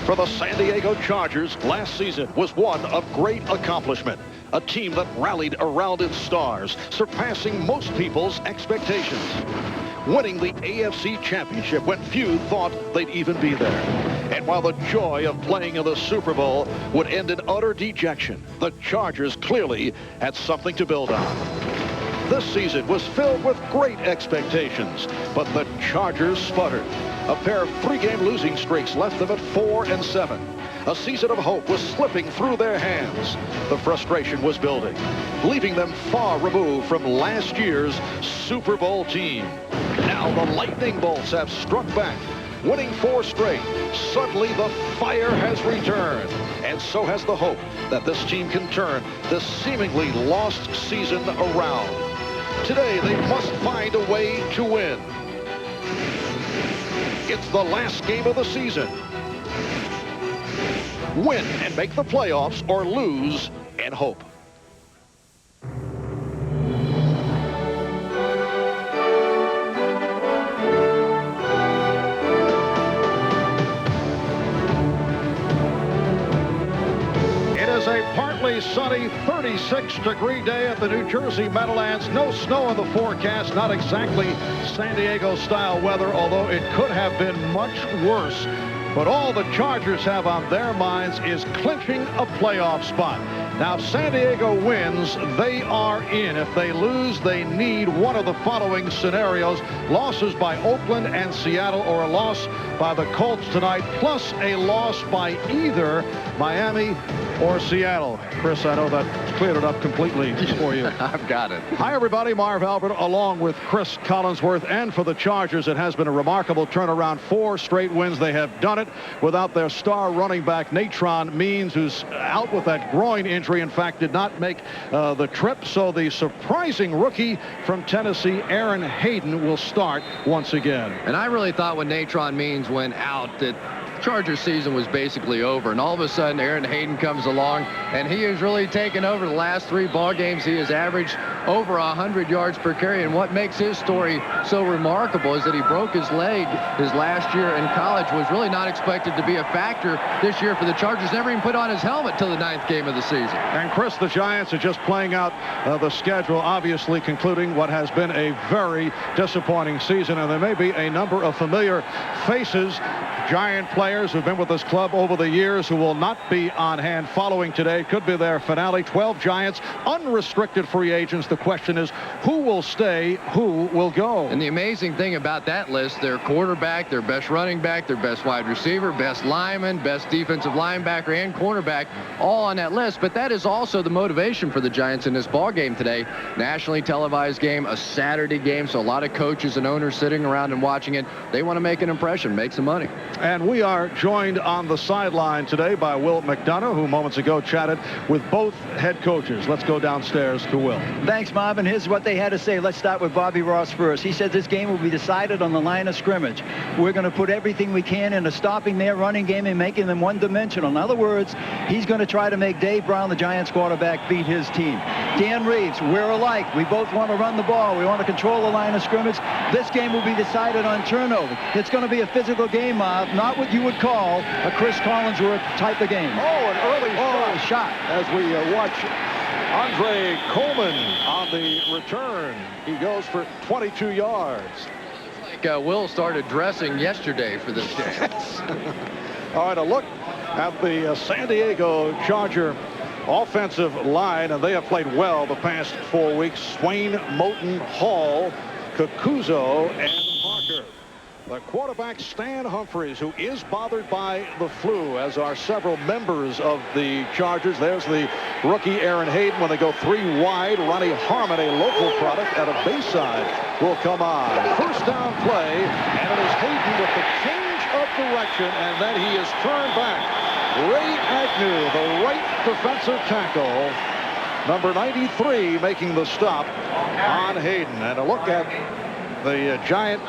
For the San Diego Chargers, last season was one of great accomplishment. A team that rallied around its stars, surpassing most people's expectations. Winning the AFC Championship when few thought they'd even be there. And while the joy of playing in the Super Bowl would end in utter dejection, the Chargers clearly had something to build on. This season was filled with great expectations, but the Chargers sputtered. A pair of three-game losing streaks left them at 4-7. A season of hope was slipping through their hands. The frustration was building, leaving them far removed from last year's Super Bowl team. Now the lightning bolts have struck back, winning 4 straight. Suddenly the fire has returned, and so has the hope that this team can turn this seemingly lost season around. Today they must find a way to win. It's the last game of the season. Win and make the playoffs, or lose and hope. It is a partly sunny 36-degree day at the New Jersey Meadowlands. No snow in the forecast. Not exactly San Diego-style weather, although it could have been much worse. But all the Chargers have on their minds is clinching a playoff spot. Now, if San Diego wins, they are in. If they lose, they need one of the following scenarios: losses by Oakland and Seattle, or a loss by the Colts tonight, plus a loss by either Miami or Seattle. Chris, I know that cleared it up completely for you. I've got it. Hi, everybody. Marv Albert along with Chris Collinsworth. And for the Chargers, it has been a remarkable turnaround. 4 straight wins. They have done it without their star running back, Natron Means, who's out with that groin injury. In fact, did not make the trip. So the surprising rookie from Tennessee, Aaron Hayden, will start once again. And I really thought when Natron Means went out that Chargers season was basically over, and all of a sudden Aaron Hayden comes along and he has really taken over. The last 3 ball games he has averaged over 100 yards per carry, and what makes his story so remarkable is that he broke his leg his last year in college, was really not expected to be a factor this year for the Chargers, never even put on his helmet till the 9th game of the season. And Chris, the Giants are just playing out the schedule, obviously concluding what has been a very disappointing season, and there may be a number of familiar faces, Giant players who've been with this club over the years, who will not be on hand following today. Could be their finale. 12 Giants, unrestricted free agents. The question is, who will stay, who will go? And the amazing thing about that list, their quarterback, their best running back, their best wide receiver, best lineman, best defensive linebacker, and cornerback, all on that list. But that is also the motivation for the Giants in this ball game today. Nationally televised game, a Saturday game, so a lot of coaches and owners sitting around and watching it. They want to make an impression, make some money. And we are joined on the sideline today by Will McDonough, who moments ago chatted with both head coaches. Let's go downstairs to Will. Thanks, Marvin. Here's what they had to say. Let's start with Bobby Ross first. He said this game will be decided on the line of scrimmage. We're going to put everything we can into stopping their running game and making them one-dimensional. In other words, he's going to try to make Dave Brown, the Giants quarterback, beat his team. Dan Reeves, we're alike. We both want to run the ball. We want to control the line of scrimmage. This game will be decided on turnover. It's going to be a physical game, Marv, not what you would call a Chris Collinsworth type of game. Oh, an early shot as we watch Andre Coleman on the return. He goes for 22 yards. It's like Will started dressing yesterday for this game. All right, a look at the San Diego Charger offensive line, and they have played well the past 4 weeks. Swain, Moton, Hall, Kakuzo, and Parker. The quarterback, Stan Humphries, who is bothered by the flu, as are several members of the Chargers. There's the rookie, Aaron Hayden. When they go 3 wide, Ronnie Harmon, a local product out of Bayside, will come on. First down play, and it is Hayden with the change of direction, and then he is turned back. Ray Agnew, the right defensive tackle, number 93, making the stop on Hayden. And a look at the Giant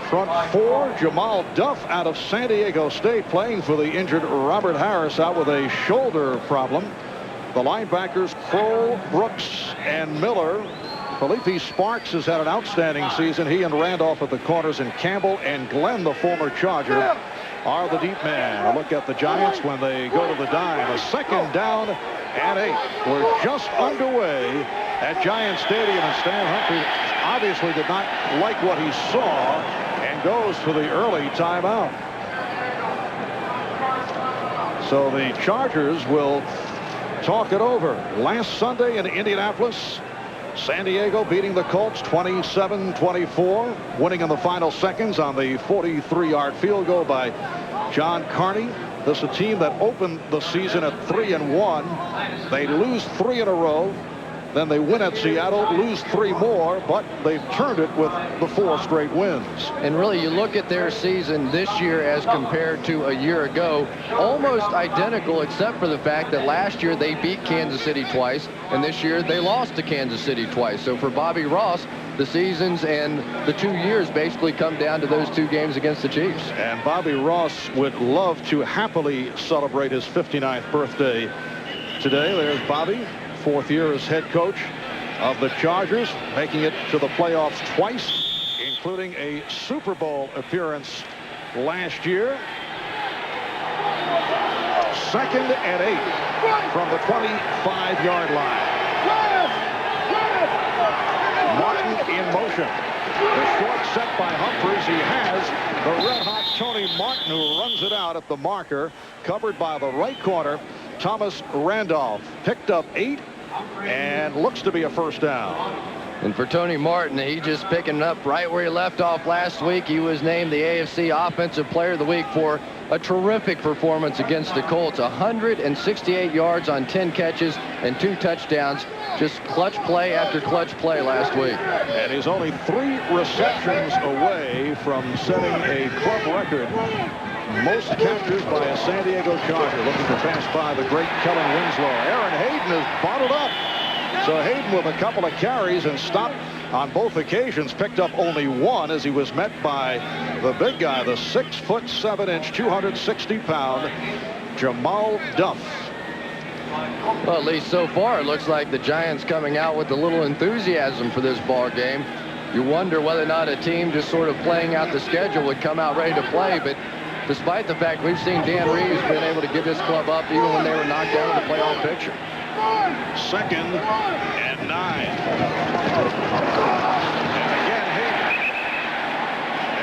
front 4. Jamal Duff out of San Diego State, playing for the injured Robert Harris, out with a shoulder problem. The linebackers, Kroll, Brooks, and Miller. Felipe Sparks has had an outstanding season. He and Randolph at the corners, and Campbell and Glenn, the former Charger, are the deep men. A look at the Giants when they go to the dime. A 2nd down and 8. We're just underway at Giant Stadium, and Stan Humphries obviously did not like what he saw and goes for the early timeout. So the Chargers will talk it over. Last Sunday in Indianapolis, San Diego beating the Colts 27-24, winning in the final seconds on the 43-yard field goal by John Carney. This is a team that opened the season at 3-1. They lose 3 in a row. Then they win at Seattle, lose 3 more, but they've turned it with the 4 straight wins. And really, you look at their season this year as compared to a year ago, almost identical, except for the fact that last year they beat Kansas City twice, and this year they lost to Kansas City twice. So for Bobby Ross, the seasons and the 2 years basically come down to those 2 games against the Chiefs. And Bobby Ross would love to happily celebrate his 59th birthday today. There's Bobby. 4th year as head coach of the Chargers, making it to the playoffs twice, including a Super Bowl appearance last year. 2nd and 8 from the 25-yard line. Martin in motion. The short set by Humphries. He has the red-hot Tony Martin, who runs it out at the marker, covered by the right corner, Thomas Randolph. Picked up 8 and looks to be a 1st down. And for Tony Martin, he just picking up right where he left off last week. He was named the AFC Offensive Player of the Week for a terrific performance against the Colts. 168 yards on 10 catches and 2 touchdowns. Just clutch play after clutch play last week. And he's only 3 receptions away from setting a club record. Most catches by a San Diego Charger. Looking to pass by the great Kellen Winslow. Aaron Hayden is bottled up. So Hayden with a couple of carries and stopped on both occasions. Picked up only 1 as he was met by the big guy, the 6'7", 260-pound Jamal Duff. Well, at least so far, it looks like the Giants coming out with a little enthusiasm for this ball game. You wonder whether or not a team just sort of playing out the schedule would come out ready to play, but despite the fact we've seen Dan Reeves been able to get this club up even when they were knocked out of the playoff picture. 2nd and 9. And again, Hayden.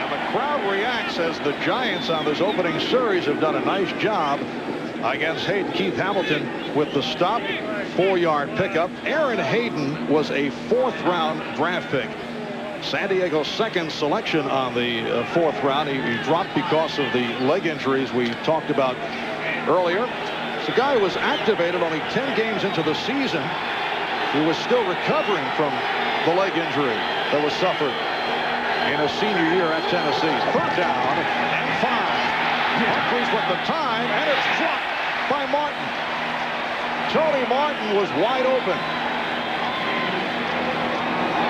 And the crowd reacts as the Giants on this opening series have done a nice job against Hayden. Keith Hamilton with the stop, 4-yard pickup. Aaron Hayden was a 4th-round draft pick. San Diego's 2nd selection on the 4th round. He dropped because of the leg injuries we talked about earlier. It's a guy who was activated only 10 games into the season. He was still recovering from the leg injury that was suffered in his senior year at Tennessee. 3rd down and 5. Humphries with the time, and it's dropped by Martin. Tony Martin was wide open.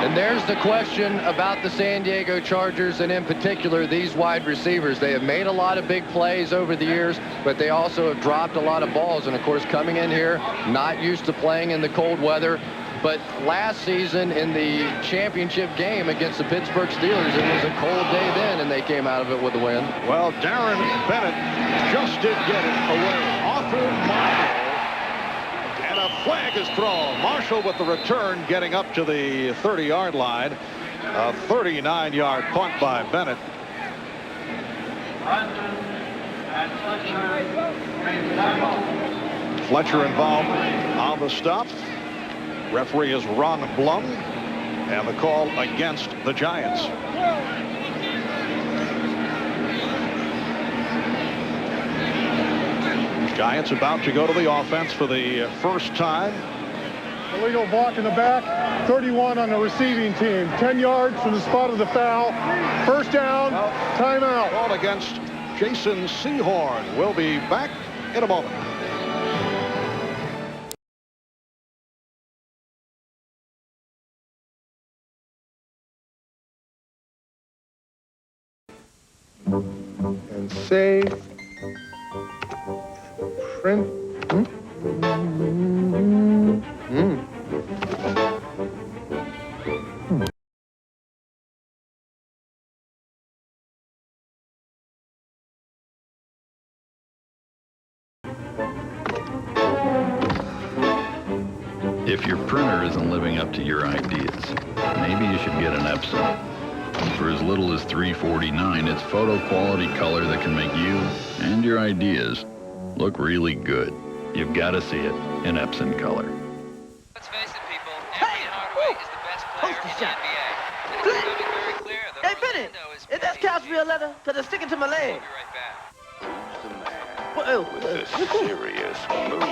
And there's the question about the San Diego Chargers, and in particular these wide receivers. They have made a lot of big plays over the years, but they also have dropped a lot of balls. And of course, coming in here, not used to playing in the cold weather. But last season in the championship game against the Pittsburgh Steelers, it was a cold day then, and they came out of it with a win. Well, Darren Bennett just did get it away. Arthur Marshall. And a flag is thrown. Marshall with the return, getting up to the 30-yard line. A 39-yard punt by Bennett. Fletcher involved on the stop. Referee is Ron Blum, and the call against the Giants. Giants about to go to the offense for the 1st time. Illegal block in the back, 31 on the receiving team, 10 yards from the spot of the foul. 1st down, timeout. Call against Jason Sehorn. We'll be back in a moment. And save, print. If your printer isn't living up to your ideas, maybe you should get an Epson. For as little as $3.49, it's photo quality color that can make you and your ideas look really good. You've got to see it in Epson color. Let's face it, people. Anthony Hardaway is the best player in the NBA. And it's becoming very clear that Hey, Benny, is that couch me a letter? Because it's sticking to my leg. We'll be right back. Who's the man Well, with the serious moves?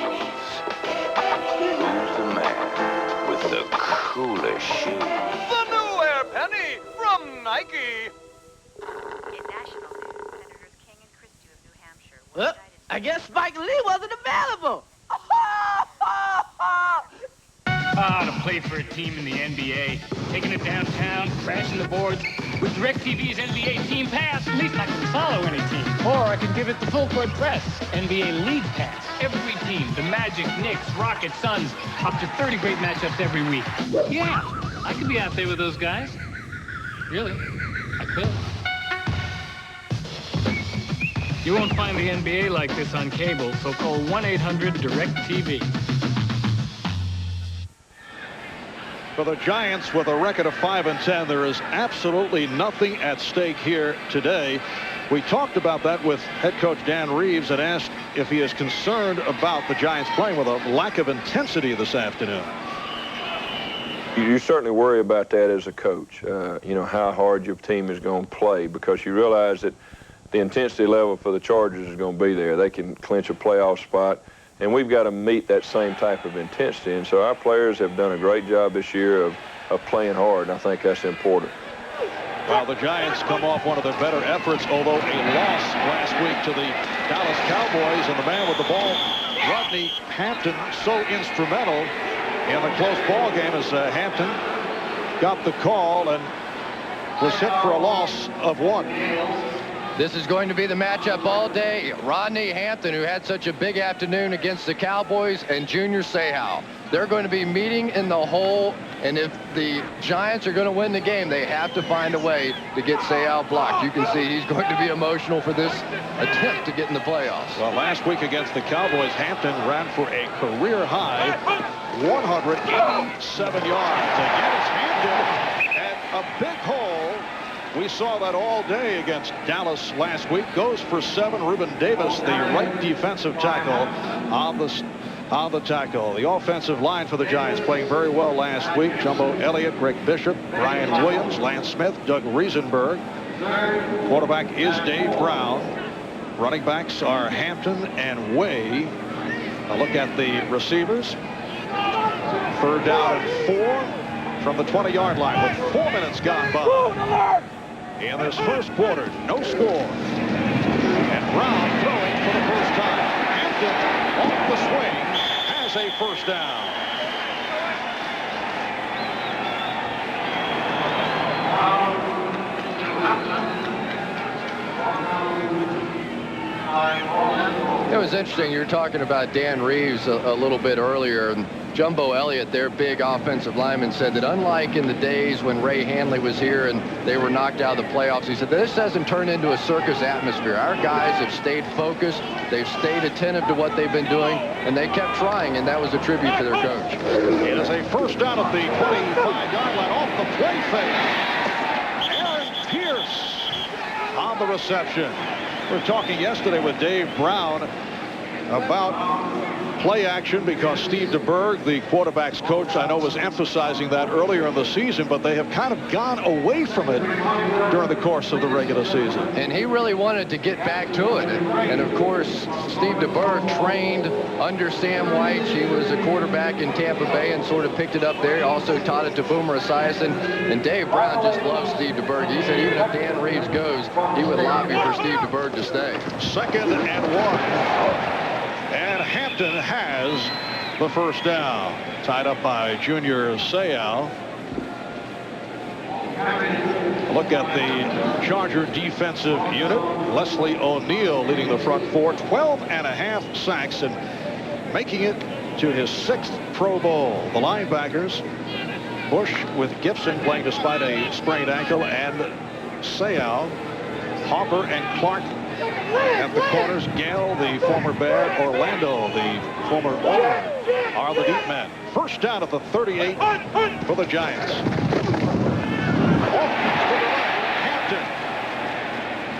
Who's the man with the coolest shoes? The new Air Penny from Nike. In national news, Senators King and Christie of New Hampshire were well, indicted. I guess Spike Lee wasn't available. To play for a team in the NBA, taking it downtown, crashing the boards. With DirecTV's NBA Team Pass, at least I can follow any team. Or I can give it the full court press, NBA League Pass. Every team, the Magic, Knicks, Rockets, Suns, up to 30 great matchups every week. Yeah, I could be out there with those guys. Really, I could. You won't find the NBA like this on cable, so call 1-800-DIRECTV. For the Giants, with a record of 5-10, there is absolutely nothing at stake here today. We talked about that with head coach Dan Reeves and asked if he is concerned about the Giants playing with a lack of intensity this afternoon. You certainly worry about that as a coach, you know, how hard your team is going to play, because you realize that the intensity level for the Chargers is going to be there. They can clinch a playoff spot, and we've got to meet that same type of intensity. And so our players have done a great job this year of playing hard, and I think that's important. Well, the Giants come off one of their better efforts, although a loss last week to the Dallas Cowboys, and the man with the ball, Rodney Hampton, so instrumental in the close ball game as Hampton got the call and was hit for a loss of 1. This is going to be the matchup all day. Rodney Hampton, who had such a big afternoon against the Cowboys, and Junior Seau. They're going to be meeting in the hole, and if the Giants are going to win the game, they have to find a way to get Seau blocked. You can see he's going to be emotional for this attempt to get in the playoffs. Well, last week against the Cowboys, Hampton ran for a career-high 187 yards. Again, it's Hampton at a big hole. We saw that all day against Dallas last week. Goes for 7. Reuben Davis, the right defensive tackle, on the tackle. The offensive line for the Giants playing very well last week. Jumbo Elliott, Greg Bishop, Brian Williams, Lance Smith, Doug Riesenberg. Quarterback is Dave Brown. Running backs are Hampton and Way. A look at the receivers. 3rd down and 4 from the 20-yard line with 4 minutes gone by. In this first quarter, no score. And Brown throwing for the first time. Hampton off the swing has a first down. It was interesting. You were talking about Dan Reeves a little bit earlier. And Jumbo Elliott, their big offensive lineman, said that unlike in the days when Ray Handley was here and they were knocked out of the playoffs, he said this hasn't turned into a circus atmosphere. Our guys have stayed focused. They've stayed attentive to what they've been doing, and they kept trying, and that was a tribute to their coach. It is a first down at the 25-yard line off the play fake. Aaron Pierce on the reception. We were talking yesterday with Dave Brown about play action because Steve DeBerg, the quarterback's coach, I know was emphasizing that earlier in the season, but they have kind of gone away from it during the course of the regular season. And he really wanted to get back to it. And of course, Steve DeBerg trained under Sam White. He was a quarterback in Tampa Bay and sort of picked it up there. He also taught it to Boomer Esiason. And Dave Brown just loves Steve DeBerg. He said even if Dan Reeves goes, he would lobby for Steve DeBerg to stay. 2nd and 1. And Hampton has the first down. Tied up by Junior Seau. Look at the Charger defensive unit. Leslie O'Neal leading the front 4. 12.5 sacks and making it to his 6th Pro Bowl. The linebackers, Bush with Gibson playing despite a sprained ankle, and Seau, Hopper, and Clark At the corners, Gale, the former Bear, Orlando, the former Auburn, are the deep men. First down at the 38 for the Giants. Hampton.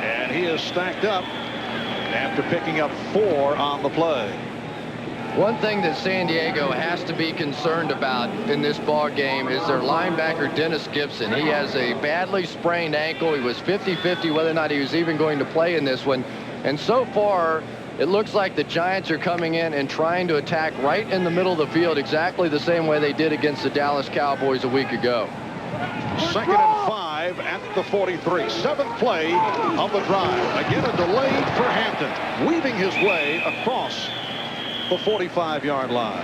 And he is stacked up after picking up 4 on the play. One thing that San Diego has to be concerned about in this ball game is their linebacker, Dennis Gibson. He has a badly sprained ankle. He was 50-50 whether or not he was even going to play in this one. And so far, it looks like the Giants are coming in and trying to attack right in the middle of the field exactly the same way they did against the Dallas Cowboys a week ago. 2nd and 5 at the 43. 7th play of the drive. Again, a delay for Hampton, weaving his way across the 45-yard line.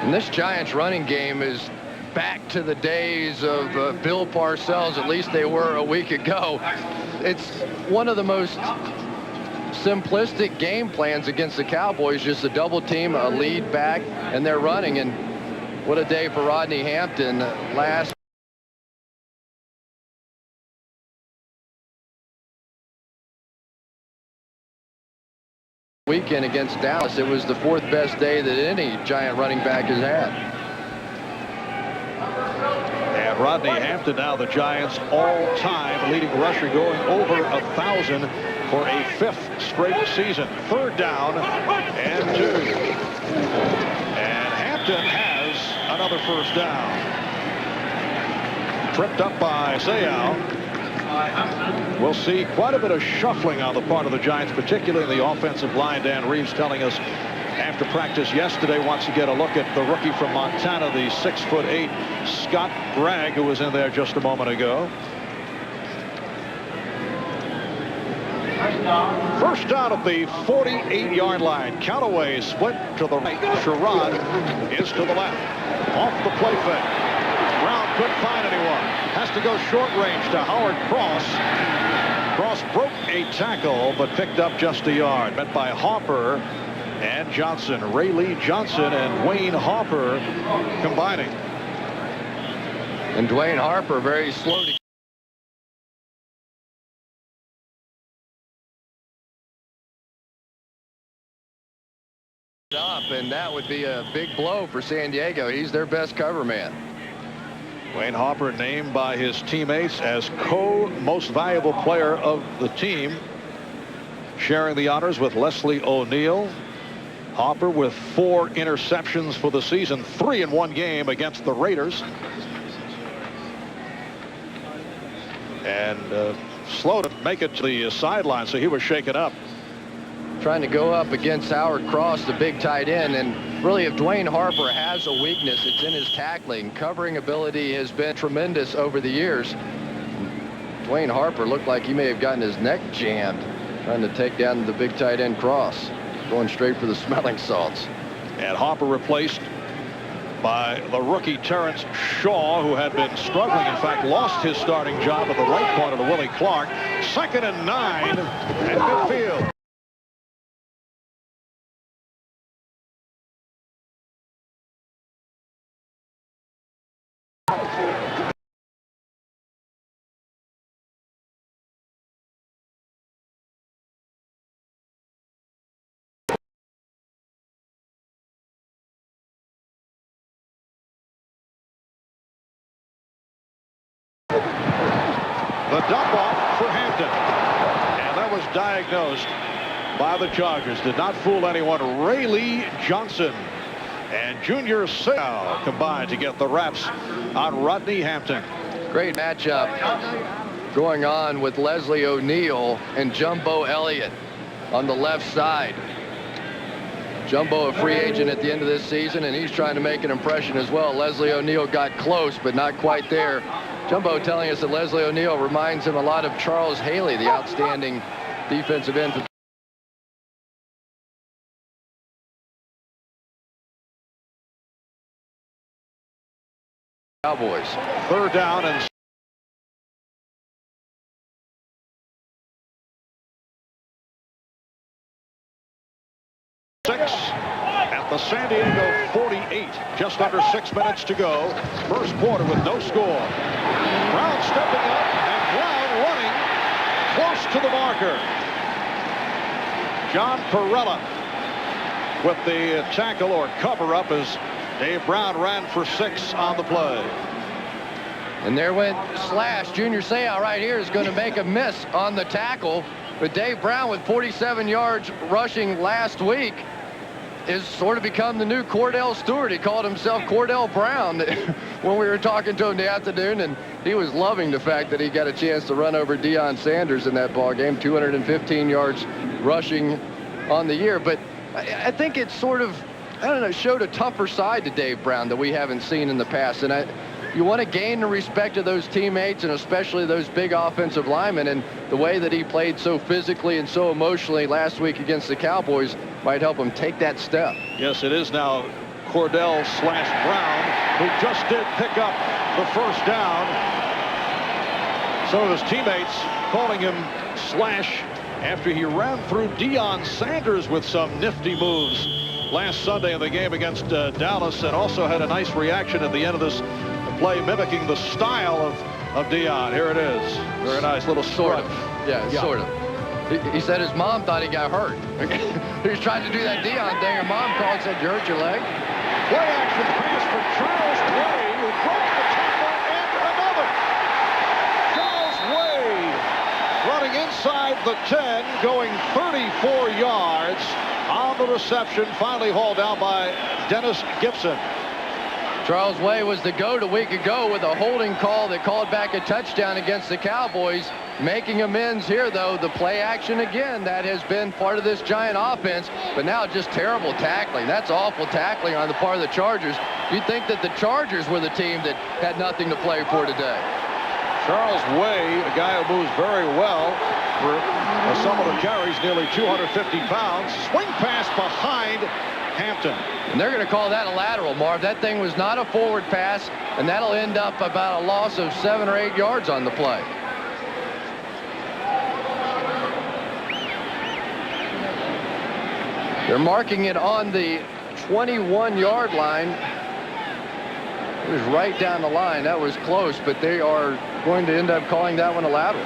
And this Giants running game is back to the days of Bill Parcells. At least they were a week ago. It's one of the most simplistic game plans against the Cowboys, just a double team, a lead back, and they're running. And what a day for Rodney Hampton last weekend against Dallas. It was the 4th best day that any Giant running back has had. And Rodney Hampton, now the Giants' all-time leading rusher, going over 1,000 for a 5th straight season. 3rd down and 2. And Hampton has another first down. Tripped up by Seau. We'll see quite a bit of shuffling on the part of the Giants, particularly in the offensive line. Dan Reeves telling us after practice yesterday wants to get a look at the rookie from Montana, the 6'8" Scott Bragg, who was in there just a moment ago. First down at the 48-yard line. Callaway split to the right. Sherrod is to the left. Off the play fake. Brown couldn't find anyone. Has to go short range to Howard Cross. Cross broke a tackle, but picked up just a yard. Met by Harper and Johnson. Ray Lee Johnson and Dwayne Harper combining. And Dwayne Harper very slow to up, and that would be a big blow for San Diego. He's their best cover man. Wayne Harper named by his teammates as co-most valuable player of the team, sharing the honors with Leslie O'Neal. Harper with 4 interceptions for the season, 3 in one game against the Raiders. And slow to make it to the sideline, so he was shaken up. Trying to go up against Howard Cross, the big tight end. And really, if Dwayne Harper has a weakness, it's in his tackling. Covering ability has been tremendous over the years. Dwayne Harper looked like he may have gotten his neck jammed trying to take down the big tight end Cross, going straight for the smelling salts. And Harper replaced by the rookie Terrence Shaw, who had been struggling. In fact, lost his starting job at the right corner to Willie Clark. 2nd and 9 at midfield. The dump off for Hampton. And that was diagnosed by the Chargers. Did not fool anyone. Ray Lee Johnson and Junior Seau combined to get the reps on Rodney Hampton. Great matchup going on with Leslie O'Neal and Jumbo Elliott on the left side. Jumbo a free agent at the end of this season, and he's trying to make an impression as well. Leslie O'Neal got close, but not quite there. Jumbo telling us that Leslie O'Neal reminds him a lot of Charles Haley, the outstanding defensive end for Cowboys. 3rd down and 6 at the San Diego 48. Just under 6 minutes to go. First quarter with no score. Brown stepping up, and Brown running close to the marker. John Perella with the tackle or cover-up as Dave Brown ran for 6 on the play. And there went Slash. Junior Seau right here is going to make a miss on the tackle. But Dave Brown with 47 yards rushing last week is sort of become the new Cordell Stewart. He called himself Cordell Brown when we were talking to him the afternoon, and he was loving the fact that he got a chance to run over Deion Sanders in that ball game. 215 yards rushing on the year. But I think it sort of, I don't know, showed a tougher side to Dave Brown that we haven't seen in the past. And you want to gain the respect of those teammates, and especially those big offensive linemen, and the way that he played so physically and so emotionally last week against the Cowboys might help him take that step. Yes, it is now Cordell / Brown, who just did pick up the first down. Some of his teammates calling him Slash after he ran through Deion Sanders with some nifty moves last Sunday in the game against Dallas, and also had a nice reaction at the end of this play mimicking the style of Deion. Here it is. Very nice little sort of. Yeah, sort of. He said his mom thought he got hurt. He was trying to do that Deion thing. Her mom called and said, "You hurt your leg?" Play action pass for Charles Way, who broke the tackle, and another. Charles Way running inside the 10, going 34 yards on the reception, finally hauled down by Dennis Gibson. Charles Way was the GOAT a week ago with a holding call that called back a touchdown against the Cowboys. Making amends here, though. The play action again, that has been part of this Giant offense, but now just terrible tackling. That's awful tackling on the part of the Chargers. You'd think that the Chargers were the team that had nothing to play for today. Charles Way, a guy who moves very well for some of the carries, nearly 250 pounds. Swing pass behind Hampton. And they're going to call that a lateral, Marv. That thing was not a forward pass, and that'll end up about a loss of 7 or 8 yards on the play. They're marking it on the 21-yard line. It was right down the line. That was close, but they are going to end up calling that one a lateral.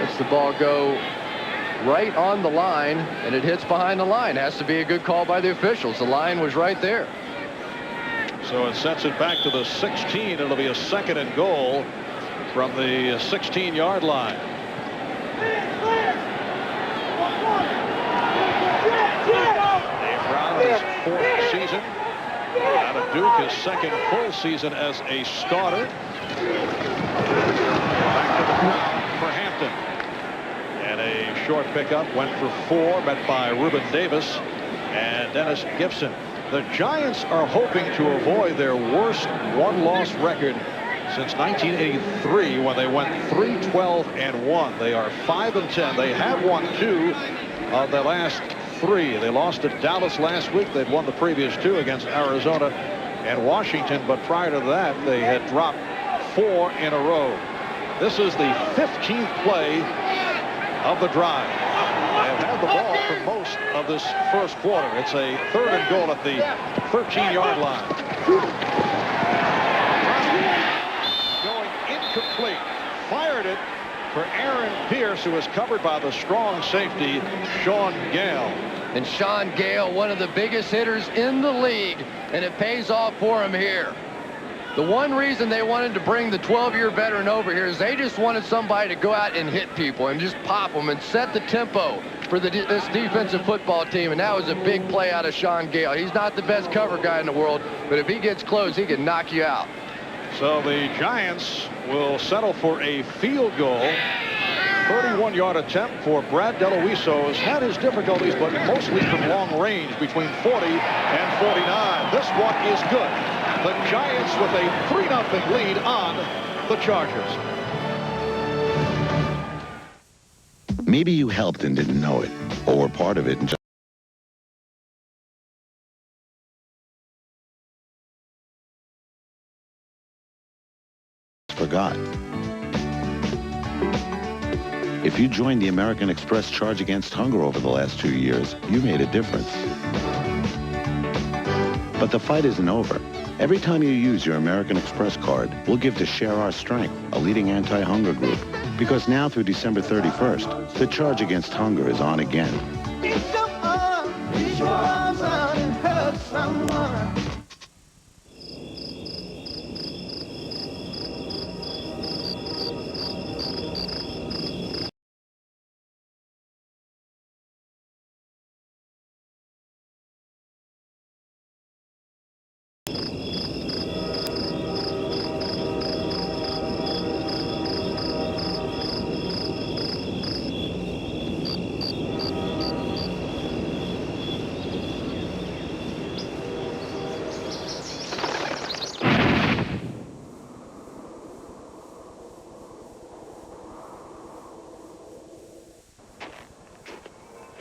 Lets the ball go right on the line, and it hits behind the line. Has to be a good call by the officials. The line was right there. So it sets it back to the 16. It'll be a 2nd and goal from the 16-yard line. Dave Brown, his 4th season out of Duke, his 2nd full season as a starter. Back to the ground for Hampton. And a short pickup, went for 4, met by Reuben Davis and Dennis Gibson. The Giants are hoping to avoid their worst one-loss record since 1983, when they went 3-12-1. They are 5-10. They have won 2 of the last 3. They lost to Dallas last week. They'd won the previous 2 against Arizona and Washington, but prior to that, they had dropped 4 in a row. This is the 15th play of the drive. They have had the ball for most of this first quarter. It's a 3rd and goal at the 13-yard line. Going incomplete. Fired it for Aaron Pierce, who was covered by the strong safety, Sean Gale. And Sean Gale, one of the biggest hitters in the league, and it pays off for him here. The one reason they wanted to bring the 12-year veteran over here is they just wanted somebody to go out and hit people and just pop them and set the tempo for this defensive football team. And that was a big play out of Sean Gale. He's not the best cover guy in the world, but if he gets close, he can knock you out. So the Giants will settle for a field goal. 31-yard attempt for Brad DeLuiso. Has had his difficulties, but mostly from long range between 40 and 49. This one is good. The Giants with a 3-0 lead on the Chargers. Maybe you helped and didn't know it, or were part of it and just forgot. If you joined the American Express Charge Against Hunger over the last 2 years, you made a difference. But the fight isn't over. Every time you use your American Express card, we'll give to Share Our Strength, a leading anti-hunger group, Because now through December 31st, the charge against hunger is on again. Reach your arms out and hug someone.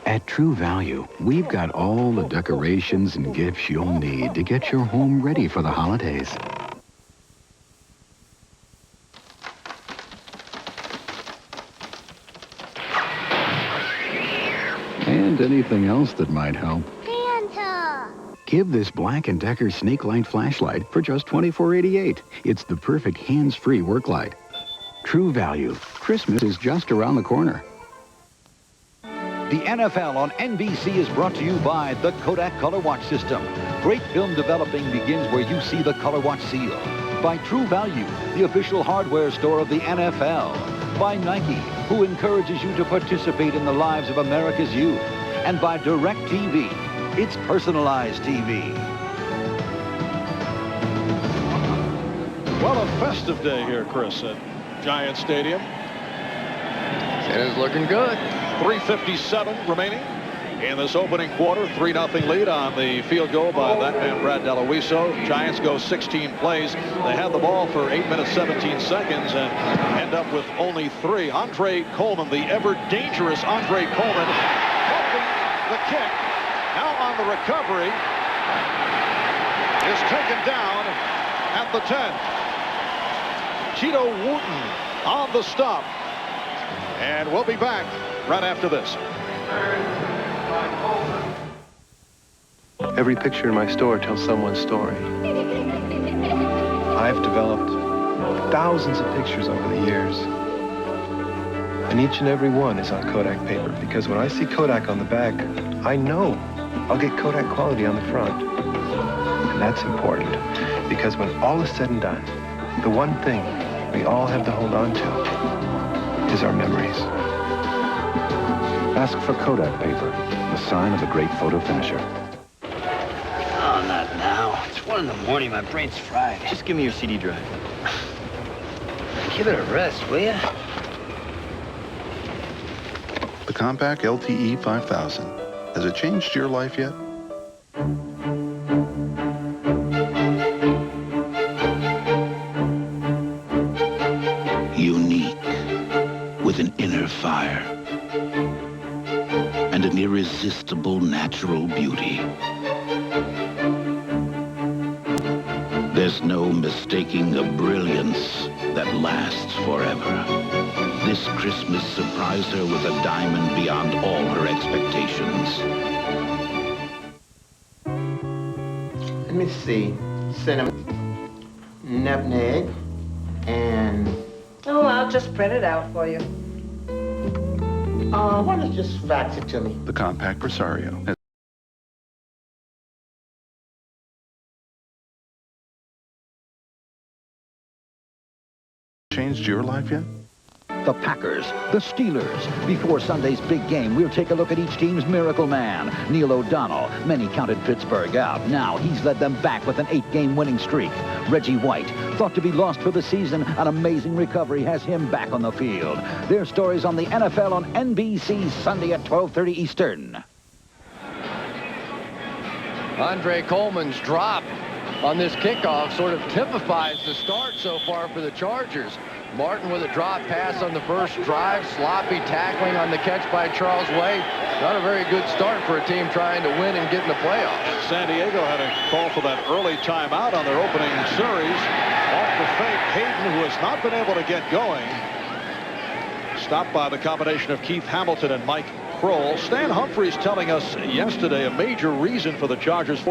At True Value, we've got all the decorations and gifts you'll need to get your home ready for the holidays. And anything else that might help. Santa! Give this Black & Decker Snake Light flashlight for just $24.88. It's the perfect hands-free work light. True Value. Christmas is just around the corner. The NFL on NBC is brought to you by the Kodak Color Watch System. Great film developing begins where you see the Color Watch seal. By True Value, the official hardware store of the NFL. By Nike, who encourages you to participate in the lives of America's youth. And by DirecTV, it's personalized TV. Well, a festive day here, Chris, at Giant Stadium. It is looking good. 3:57 remaining in this opening quarter. 3-0 lead on the field goal by that man, Brad Deloiso. Giants go 16 plays. They have the ball for 8 minutes, 17 seconds and end up with only 3. Andre Coleman, the ever-dangerous Andre Coleman, helping the kick. Now on the recovery, is taken down at the 10. Tito Wooten on the stop. And we'll be back right after this. Every picture in my store tells someone's story. I've developed thousands of pictures over the years. And each and every one is on Kodak paper, because when I see Kodak on the back, I know I'll get Kodak quality on the front. And that's important, because when all is said and done, the one thing we all have to hold on to is our memories. Ask for Kodak paper, the sign of a great photo finisher. Oh, not now. It's 1 in the morning. My brain's fried. Just give me your CD drive. Give it a rest, will ya? The compact LTE 5000. Has it changed your life yet? Unique, with an inner fire and an irresistible natural beauty. There's no mistaking a brilliance that lasts forever. This Christmas, surprise her with a diamond beyond all her expectations. Let me see. Cinnamon, nutmeg, and... Oh, I'll just print it out for you. why don't you just fax it to me? The compact Presario. Has changed your life yet? The Packers, the Steelers. Before Sunday's big game, we'll take a look at each team's miracle man, Neil O'Donnell. Many counted Pittsburgh out. Now he's led them back with an 8-game winning streak. Reggie White, thought to be lost for the season, an amazing recovery has him back on the field. Their stories on the NFL on NBC Sunday at 12:30 Eastern. Andre Coleman's drop on this kickoff sort of typifies the start so far for the Chargers. Martin with a drop pass on the first drive, sloppy tackling on the catch by Charles Way. Not a very good start for a team trying to win and get in the playoffs. San Diego had a call for that early timeout on their opening series. Off the fake, Hayden, who has not been able to get going. Stopped by the combination of Keith Hamilton and Mike Kroll. Stan Humphries telling us yesterday a major reason for the Chargers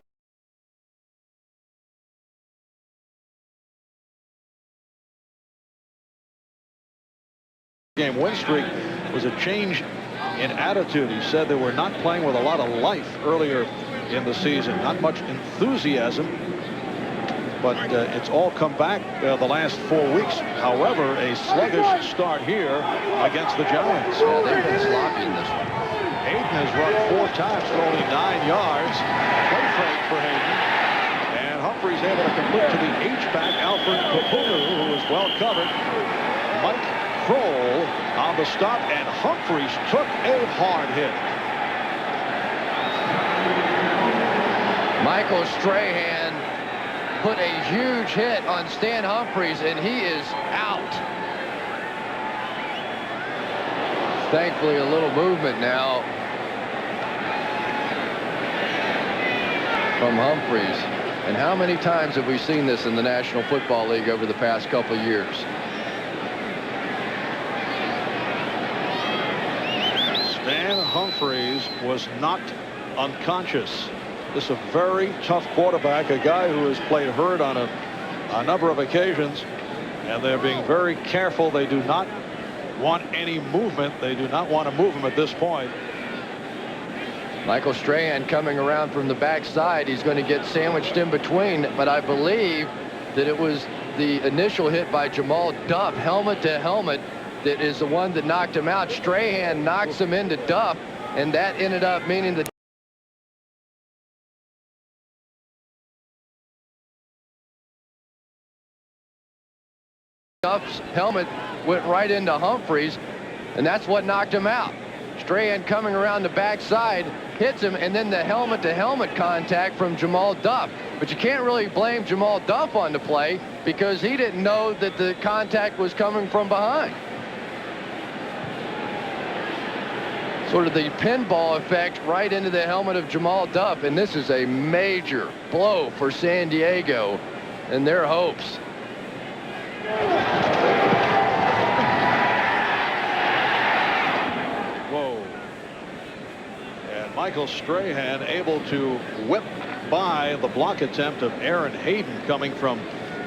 5-game win streak was a change in attitude. He said they were not playing with a lot of life earlier in the season. Not much enthusiasm. But it's all come back the last 4 weeks. However, a sluggish start here against the Giants. Yeah, they've been sloppy in this one. Hayden has run 4 times for only 9 yards. Play fake for Hayden. And Humphries able to complete to the H-back, Alfred Kapunu, who is well covered. Mike Kroll on the stop, and Humphries took a hard hit. Michael Strahan put a huge hit on Stan Humphries, and he is out. Thankfully, a little movement now from Humphries. And how many times have we seen this in the National Football League over the past couple of years? Stan Humphries was knocked unconscious. This is a very tough quarterback, a guy who has played hurt on a number of occasions, and they're being very careful. They do not want any movement. They do not want to move him at this point. Michael Strahan coming around from the backside. He's going to get sandwiched in between, but I believe that it was the initial hit by Jamal Duff, helmet to helmet, that is the one that knocked him out. Strahan knocks him into Duff, and that ended up meaning that Duff's helmet went right into Humphries, and that's what knocked him out. Strahan coming around the backside hits him, and then the helmet-to-helmet contact from Jamal Duff. But you can't really blame Jamal Duff on the play because he didn't know that the contact was coming from behind. Sort of the pinball effect right into the helmet of Jamal Duff, and this is a major blow for San Diego and their hopes. Whoa. And Michael Strahan able to whip by the block attempt of Aaron Hayden coming from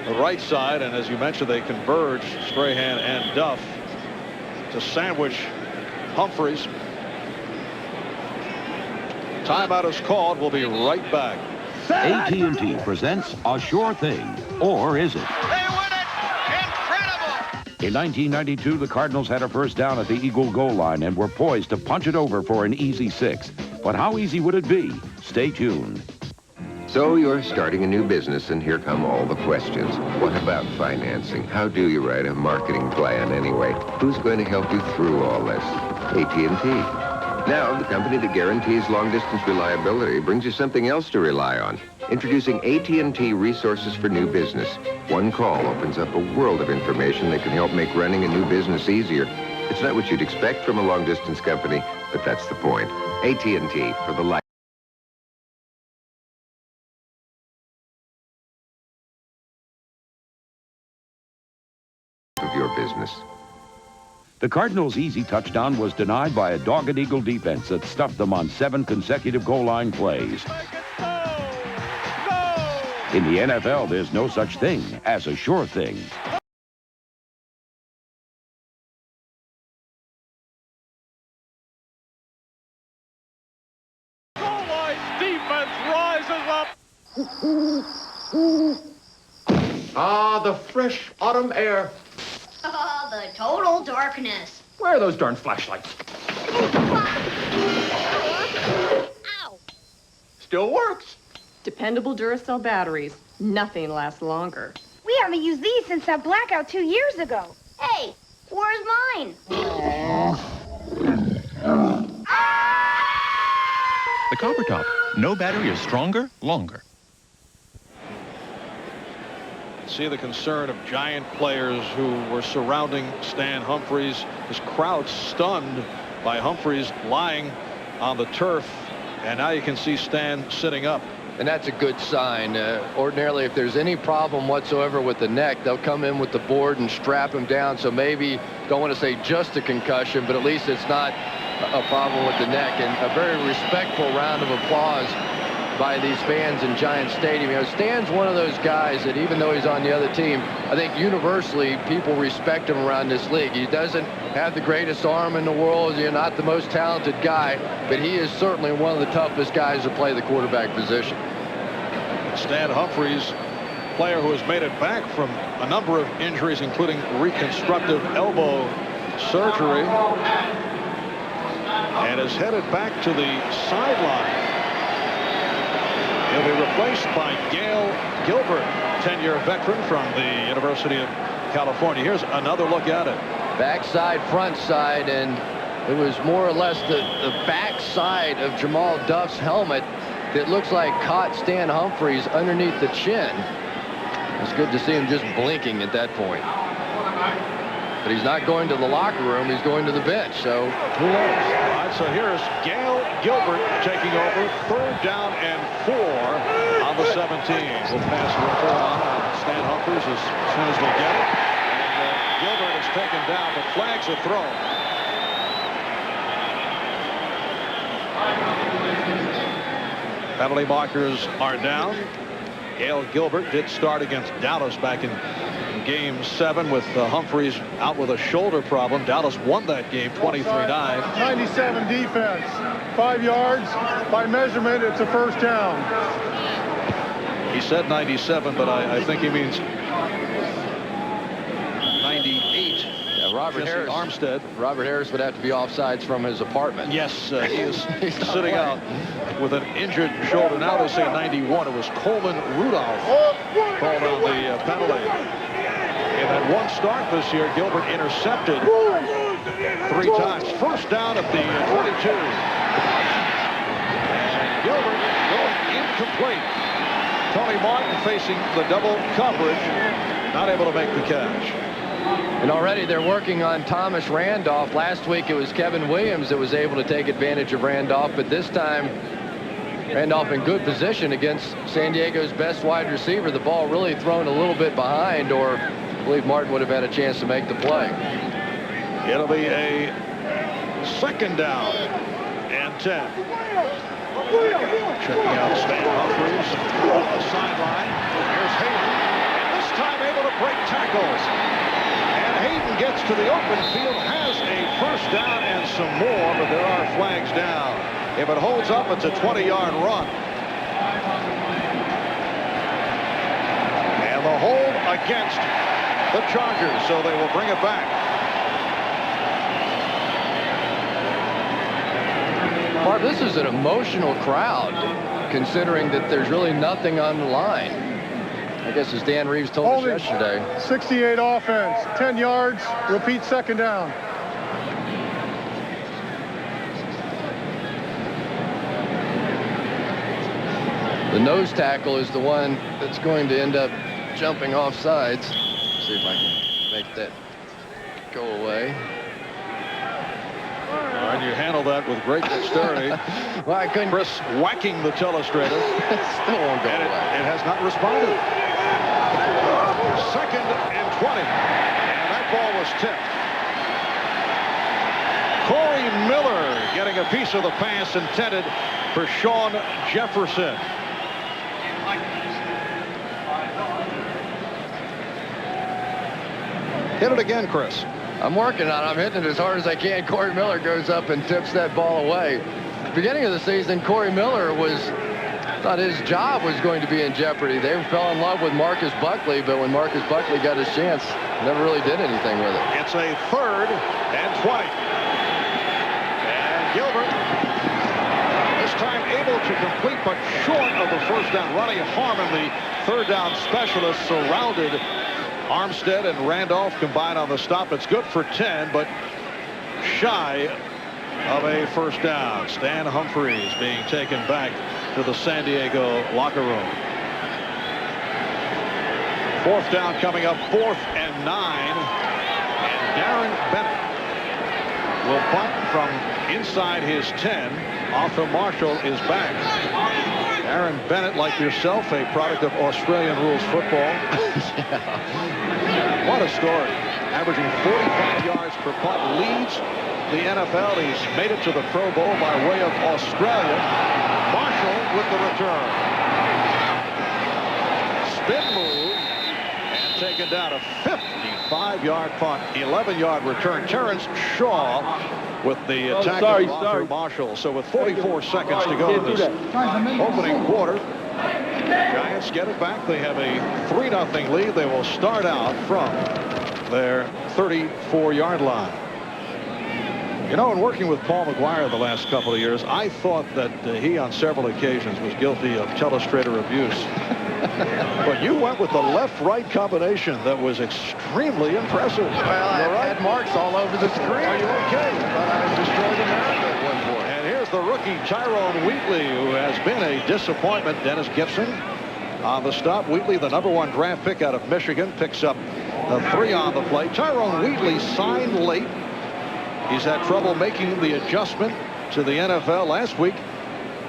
the right side. And as you mentioned, they converge, Strahan and Duff, to sandwich Humphries. Timeout is called. We'll be right back. AT&T presents A Sure Thing, or is it? In 1992, the Cardinals had a first down at the Eagle goal line and were poised to punch it over for an easy 6. But how easy would it be? Stay tuned. So you're starting a new business, and here come all the questions. What about financing? How do you write a marketing plan anyway? Who's going to help you through all this? AT&T. Now, the company that guarantees long-distance reliability brings you something else to rely on. Introducing AT&T Resources for New Business. One call opens up a world of information that can help make running a new business easier. It's not what you'd expect from a long-distance company, but that's the point. AT&T for the life of your business. The Cardinals' easy touchdown was denied by a dogged Eagle defense that stuffed them on 7 consecutive goal line plays. In the NFL, there's no such thing as a sure thing. Goal line defense rises up. Ah, the fresh autumn air. Oh, the total darkness. Where are those darn flashlights? Ow! Still works. Dependable Duracell batteries. Nothing lasts longer. We haven't used these since that blackout 2 years ago. Hey, where's mine? The Copper Top. No battery is stronger, longer. See the concern of Giant players who were surrounding Stan Humphries. This crowd stunned by Humphries lying on the turf, and now you can see Stan sitting up. And that's a good sign. Ordinarily, if there's any problem whatsoever with the neck, they'll come in with the board and strap him down. So maybe, don't want to say just a concussion, but at least it's not a problem with the neck. And a very respectful round of applause by these fans in Giant Stadium. You know, Stan's one of those guys that even though he's on the other team, I think universally people respect him around this league. He doesn't have the greatest arm in the world. You're not the most talented guy, but he is certainly one of the toughest guys to play the quarterback position. Stan Humphries, player who has made it back from a number of injuries, including reconstructive elbow surgery, and is headed back to the sideline. He'll be replaced by Gilbert, 10-year veteran from the University of California. Here's another look at it. Backside, front side, and it was more or less the backside of Jamal Duff's helmet that looks like caught Stan Humphries underneath the chin. It's good to see him just blinking at that point. But he's not going to the locker room. He's going to the bench, so who knows? All right, so here's Gilbert taking over. 3rd down and 4 on the 17. We'll pass the report on Stan Humphries as soon as we get it. And Gilbert is taken down, but flags are thrown. Penalty markers are down. Gilbert did start against Dallas back in Game 7 with Humphries out with a shoulder problem. Dallas won that game 23-9. 97 defense. 5 yards. By measurement, it's a first down. He said 97, but I think he means 98. Yeah, Robert Harris would have to be offsides from his apartment. Yes, he is sitting out with an injured shoulder. Now they say 91. It was Coleman Rudolph called on the penalty. In that one start this year, Gilbert intercepted 3 times. First down at the 22. And Gilbert going incomplete. Tony Martin facing the double coverage, not able to make the catch. And already they're working on Thomas Randolph. Last week it was Kevin Williams that was able to take advantage of Randolph, but this time Randolph in good position against San Diego's best wide receiver. The ball really thrown a little bit behind, or I believe Martin would have had a chance to make the play. It'll be a 2nd down and 10. Checking out Stan Humphries on the sideline. Here's Hayden. And this time able to break tackles. And Hayden gets to the open field, has a first down and some more, but there are flags down. If it holds up, it's a 20-yard run. And the hold against the Chargers, so they will bring it back. Barb, this is an emotional crowd, considering that there's really nothing on the line. I guess as Dan Reeves told us yesterday. 68 offense, 10 yards, repeat 2nd down. The nose tackle is the one that's going to end up jumping off sides. Let's see if I can make that go away. And you handle that with great dexterity. Well, I couldn't. Chris whacking the telestrator. Still won't go away. It has not responded. 2nd and 20. And that ball was tipped. Corey Miller getting a piece of the pass intended for Sean Jefferson. Hit it again, Chris. I'm working on it. I'm hitting it as hard as I can. Corey Miller goes up and tips that ball away. At the beginning of the season, Corey Miller thought his job was going to be in jeopardy. They fell in love with Marcus Buckley, but when Marcus Buckley got his chance, never really did anything with it. It's a 3rd and 20. And Gilbert, this time able to complete, but short of the first down. Ronnie Harmon, the 3rd down specialist, surrounded Armstead and Randolph combined on the stop. It's good for 10, but shy of a first down. Stan Humphries being taken back to the San Diego locker room. 4th down coming up, 4th and 9. And Darren Bennett will punt from inside his 10. Arthur Marshall is back. Darren Bennett, like yourself, a product of Australian rules football. What a story. Averaging 45 yards per punt, leads the NFL. He's made it to the Pro Bowl by way of Australia. Marshall with the return. Spin move and taken down a 54 5-yard punt, 11-yard return. Terrence Shaw with the attack of Arthur Marshall. So with 44 seconds to go in this opening quarter, Giants get it back. They have a 3-0 lead. They will start out from their 34-yard line. You know, in working with Paul McGuire the last couple of years, I thought that he on several occasions was guilty of telestrator abuse. But you went with the left-right combination that was extremely impressive. Well, I had marks all over the screen. Are you okay? I destroyed America at one point. And here's the rookie Tyrone Wheatley, who has been a disappointment. Dennis Gibson on the stop. Wheatley, the #1 draft pick out of Michigan, picks up the 3 on the play. Tyrone Wheatley signed late. He's had trouble making the adjustment to the NFL last week.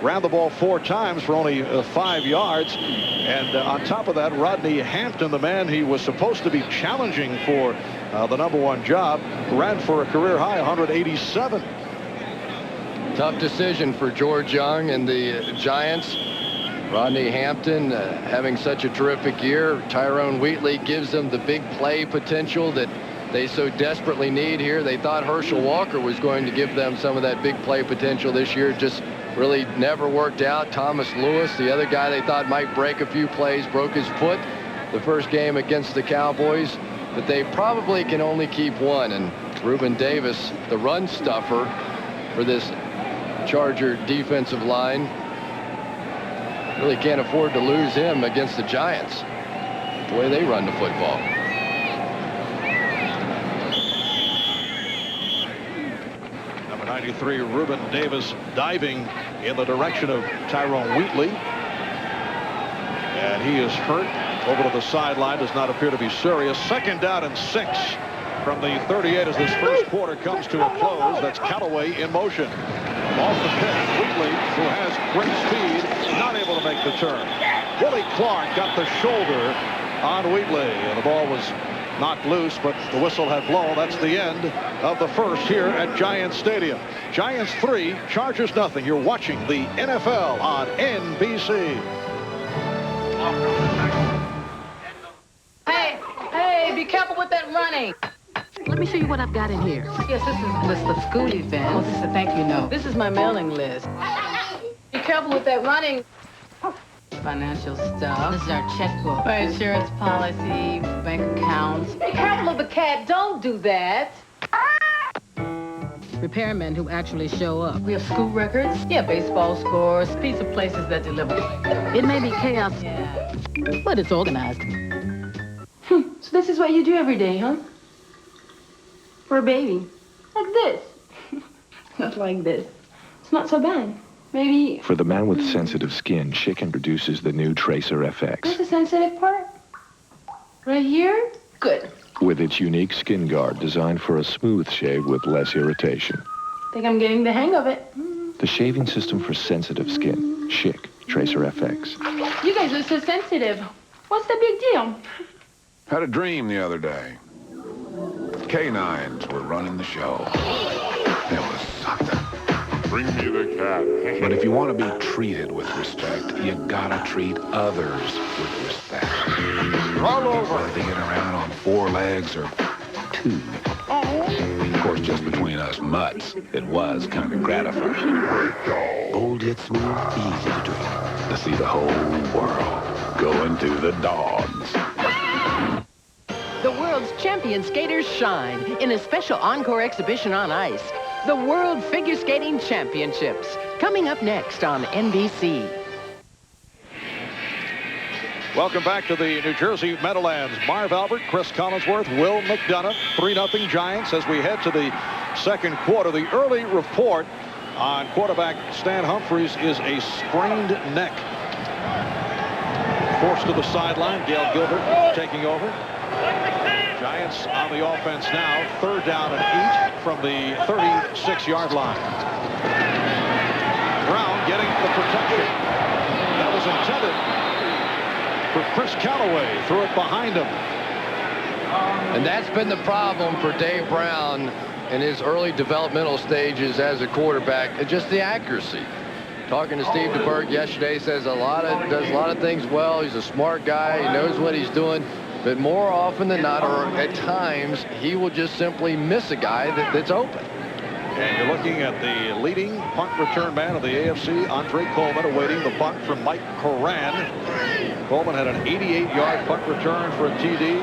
Ran the ball 4 times for only 5 yards. And on top of that, Rodney Hampton, the man he was supposed to be challenging for the #1 job, ran for a career high 187. Tough decision for George Young and the Giants. Rodney Hampton having such a terrific year. Tyrone Wheatley gives them the big play potential that they so desperately need here. They thought Herschel Walker was going to give them some of that big play potential this year. Just really never worked out. Thomas Lewis, the other guy they thought might break a few plays, broke his foot the first game against the Cowboys. But they probably can only keep one. And Reuben Davis, the run stuffer for this Charger defensive line, really can't afford to lose him against the Giants, the way they run the football. Number 93, Reuben Davis, diving in the direction of Tyrone Wheatley. And he is hurt over to the sideline. Does not appear to be serious. 2nd down and 6 from the 38 as this first quarter comes to a close. That's Callaway in motion. Off the pitch, Wheatley, who has great speed, not able to make the turn. Willie Clark got the shoulder on Wheatley, and the ball was knocked loose, but the whistle had blown. That's the end of the first here at Giants Stadium. Giants 3, Chargers nothing. You're watching the NFL on NBC. Hey, be careful with that running. Let me show you what I've got in here. Yes, this is the school event. Oh, this is a thank you note. This is my mailing list. Be careful with that running. Financial stuff. This is our checkbook. My insurance policy, bank accounts. Be careful of the cat. Don't do that. Repairmen who actually show up. We have school records. Yeah, baseball scores, pizza places that deliver. It may be chaos, yeah, but it's organized. So this is what you do every day, huh? For a baby. Like this. Not like this. It's not so bad. Maybe... For the man with sensitive skin, Schick introduces the new Tracer FX. Where's the sensitive part? Right here? Good. With its unique skin guard designed for a smooth shave with less irritation. Think I'm getting the hang of it. The shaving system for sensitive skin. Schick Tracer FX. You guys are so sensitive. What's the big deal? Had a dream the other day. Canines were running the show. It was something. Bring me the cat. But if you want to be treated with respect, you gotta treat others with respect. Roll over. Whether they get around on 4 legs or 2. Of course, just between us mutts, it was kind of gratifying. Old yet smooth, easy to drink. To see the whole world going through the dogs. The world's champion skaters shine in a special encore exhibition on ice. The World Figure Skating Championships, coming up next on NBC. Welcome back to the New Jersey Meadowlands. Marv Albert, Chris Collinsworth, Will McDonough, 3-0 Giants as we head to the second quarter. The early report on quarterback Stan Humphries is a sprained neck. Forced to the sideline, Gail Gilbert taking over. Giants on the offense now, 3rd down and 8 from the 36-yard line. Brown getting the protection. That was intended for Chris Callaway. Threw it behind him. And that's been the problem for Dave Brown in his early developmental stages as a quarterback, just the accuracy. Talking to Steve DeBerg yesterday, says does a lot of things well. He's a smart guy. He knows what he's doing. but more often than not, or at times, he will just simply miss a guy that's open. And you're looking at the leading punt return man of the AFC, Andre Coleman, awaiting the punt from Mike Coran. Coleman had an 88-yard punt return for a TD,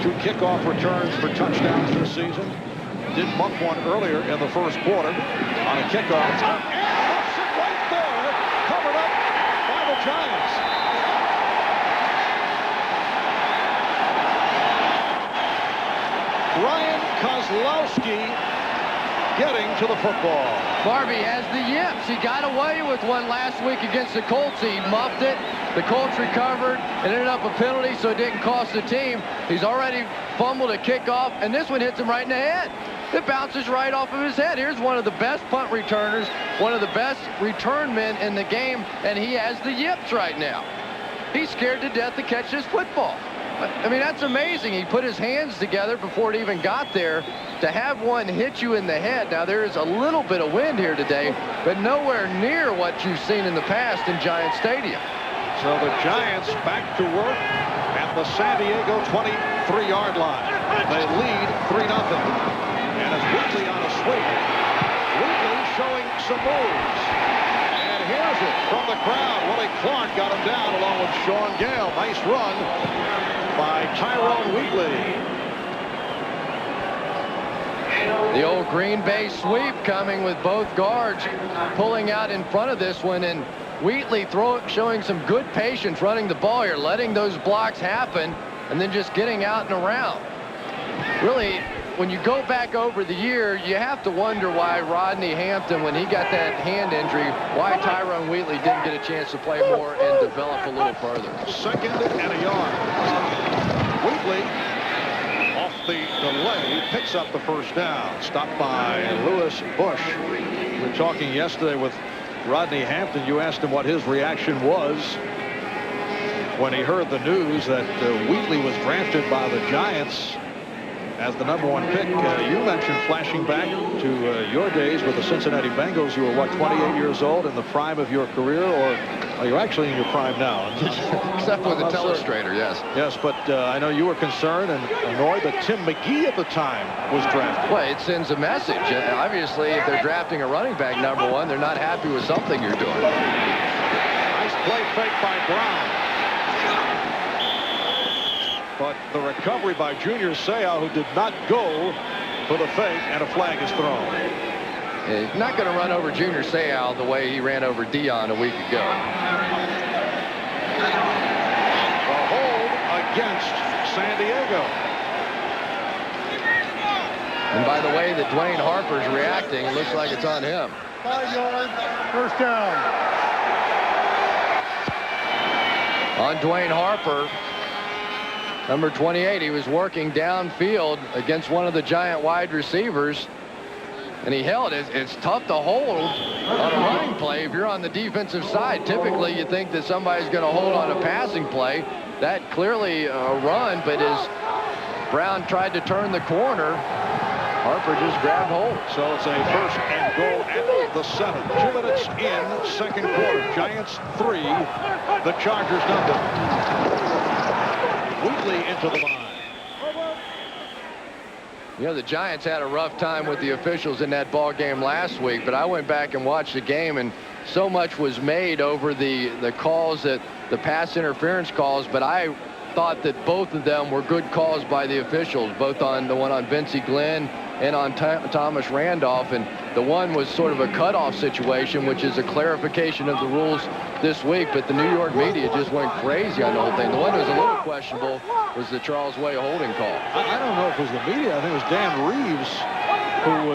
2 kickoff returns for touchdowns this season. Did muff one earlier in the first quarter on a kickoff. And lifts it right there, covered up by the Giants. Ryan Kozlowski getting to the football. Barbie has the yips. He got away with one last week against the Colts. He muffed it. The Colts recovered. It ended up a penalty, so it didn't cost the team. He's already fumbled a kickoff, and this one hits him right in the head. It bounces right off of his head. Here's one of the best punt returners, one of the best return men in the game, and he has the yips right now. He's scared to death to catch this football. I mean, that's amazing. He put his hands together before it even got there. To have one hit you in the head. Now, there is a little bit of wind here today, but nowhere near what you've seen in the past in Giant Stadium. So the Giants back to work at the San Diego 23-yard line. They lead 3-0. And it's Wheatley on a sweep. Wheatley showing some moves. And here's it from the crowd. Willie Clark got him down along with Sean Gale. Nice run by Tyrone Wheatley. The old Green Bay sweep coming with both guards pulling out in front of this one, and Wheatley showing some good patience running the ball here, letting those blocks happen, and then just getting out and around. Really, when you go back over the year, you have to wonder why Rodney Hampton, when he got that hand injury, why Tyrone Wheatley didn't get a chance to play more and develop a little further. 2nd and a yard. Wheatley, off the delay, picks up the first down. Stopped by Lewis Bush. We were talking yesterday with Rodney Hampton. You asked him what his reaction was when he heard the news that Wheatley was drafted by the Giants as the #1 pick. You mentioned flashing back to your days with the Cincinnati Bengals. You were, what, 28 years old in the prime of your career, or are you actually in your prime now? Except with the telestrator, yes. Yes, but I know you were concerned and annoyed that Tim McGee at the time was drafted. Well, it sends a message. Obviously, if they're drafting a running back #1, they're not happy with something you're doing. Nice play fake by Brown. But the recovery by Junior Seau, who did not go for the fake, and a flag is thrown. He's not going to run over Junior Seau the way he ran over Dion a week ago. The hold against San Diego. And by the way that Dwayne Harper's reacting, it looks like it's on him. 5 yards, first down. On Dwayne Harper, number 28, he was working downfield against one of the Giant wide receivers, and he held it. It's tough to hold on a running play if you're on the defensive side. Typically, you think that somebody's going to hold on a passing play. That clearly a run, but as Brown tried to turn the corner, Harper just grabbed hold. So it's a 1st and goal at the 7. 2 minutes in, 2nd quarter. Giants 3, the Chargers nothing. Wheatley into the line. You know, the Giants had a rough time with the officials in that ball game last week, but I went back and watched the game, and so much was made over the calls, that the pass interference calls, but I thought that both of them were good calls by the officials, both on the one on Vincey Glenn and on Thomas Randolph. And the one was sort of a cutoff situation, which is a clarification of the rules this week, but the New York media just went crazy on the whole thing. The one that was a little questionable was the Charles Way holding call. I don't know if it was the media. I think it was Dan Reeves who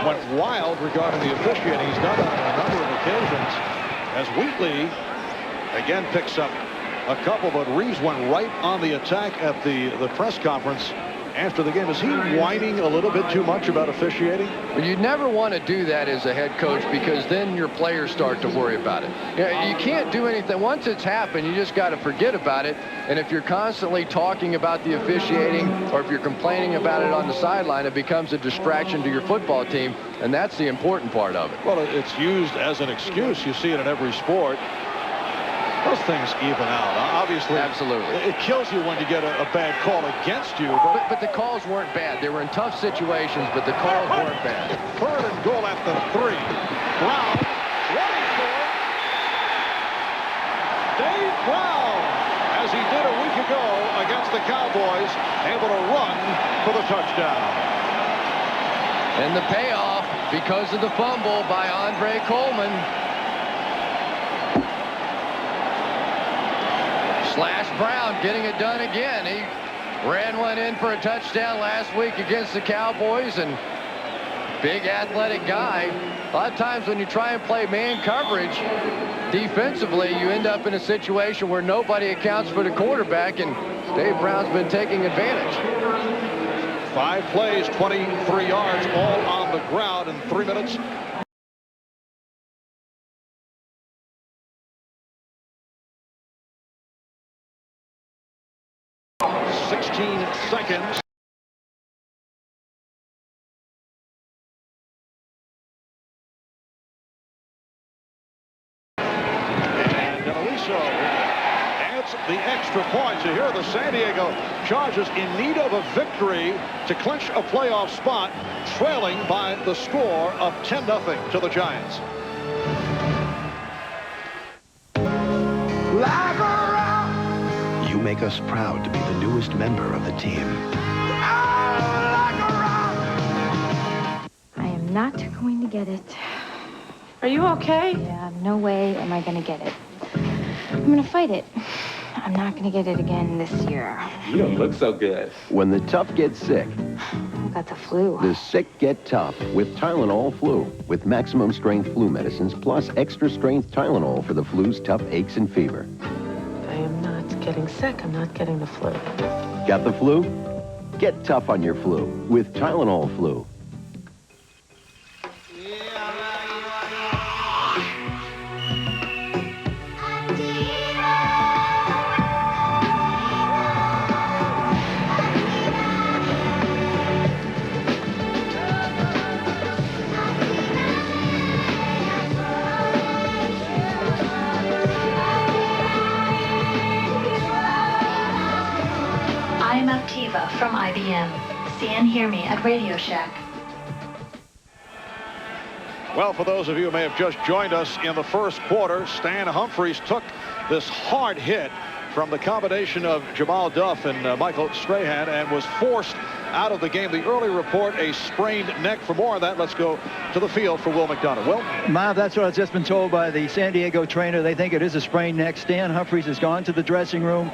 went wild regarding the officiating. He's done that on a number of occasions. As Wheatley again picks up a couple, but Reeves went right on the attack at the press conference after the game. Is he whining a little bit too much about officiating? Well, you never want to do that as a head coach, because then your players start to worry about it. You can't do anything. Once it's happened, you just got to forget about it. And if you're constantly talking about the officiating, or if you're complaining about it on the sideline, it becomes a distraction to your football team, and that's the important part of it. Well, it's used as an excuse. You see it in every sport. Those things even out. Obviously, absolutely, it kills you when you get a bad call against you. But the calls weren't bad. They were in tough situations, but the calls weren't bad. 3rd and goal at the 3. Brown running for it. Dave Brown, as he did a week ago against the Cowboys, able to run for the touchdown. And the payoff because of the fumble by Andre Coleman. Slash Brown getting it done again. He ran one in for a touchdown last week against the Cowboys, and big athletic guy. A lot of times when you try and play man coverage defensively, you end up in a situation where nobody accounts for the quarterback, and Dave Brown's been taking advantage. 5 plays, 23 yards, all on the ground in 3 minutes. 16 seconds. And Seau adds the extra point. So here are the San Diego Chargers in need of a victory to clinch a playoff spot, trailing by the score of 10-0 to the Giants. You make us proud to be the newest member of the team. I am not going to get it. Are you okay? Yeah, no way am I going to get it. I'm going to fight it. I'm not going to get it again this year. You don't look so good. When the tough get sick, I've got the flu. the sick get tough with Tylenol Flu. With maximum strength flu medicines plus extra strength Tylenol for the flu's tough aches and fever. I am not getting sick. I'm not getting the flu. Got the flu? Get tough on your flu with Tylenol Flu. I'm Activa from IBM. See and hear me at Radio Shack. Well, for those of you who may have just joined us in the first quarter, Stan Humphries took this hard hit from the combination of Jamal Duff and Michael Strahan and was forced out of the game. The early report, a sprained neck. For more on that, let's go to the field for Will McDonough. Will? Marv, that's what I've just been told by the San Diego trainer. They think it is a sprained neck. Stan Humphries has gone to the dressing room.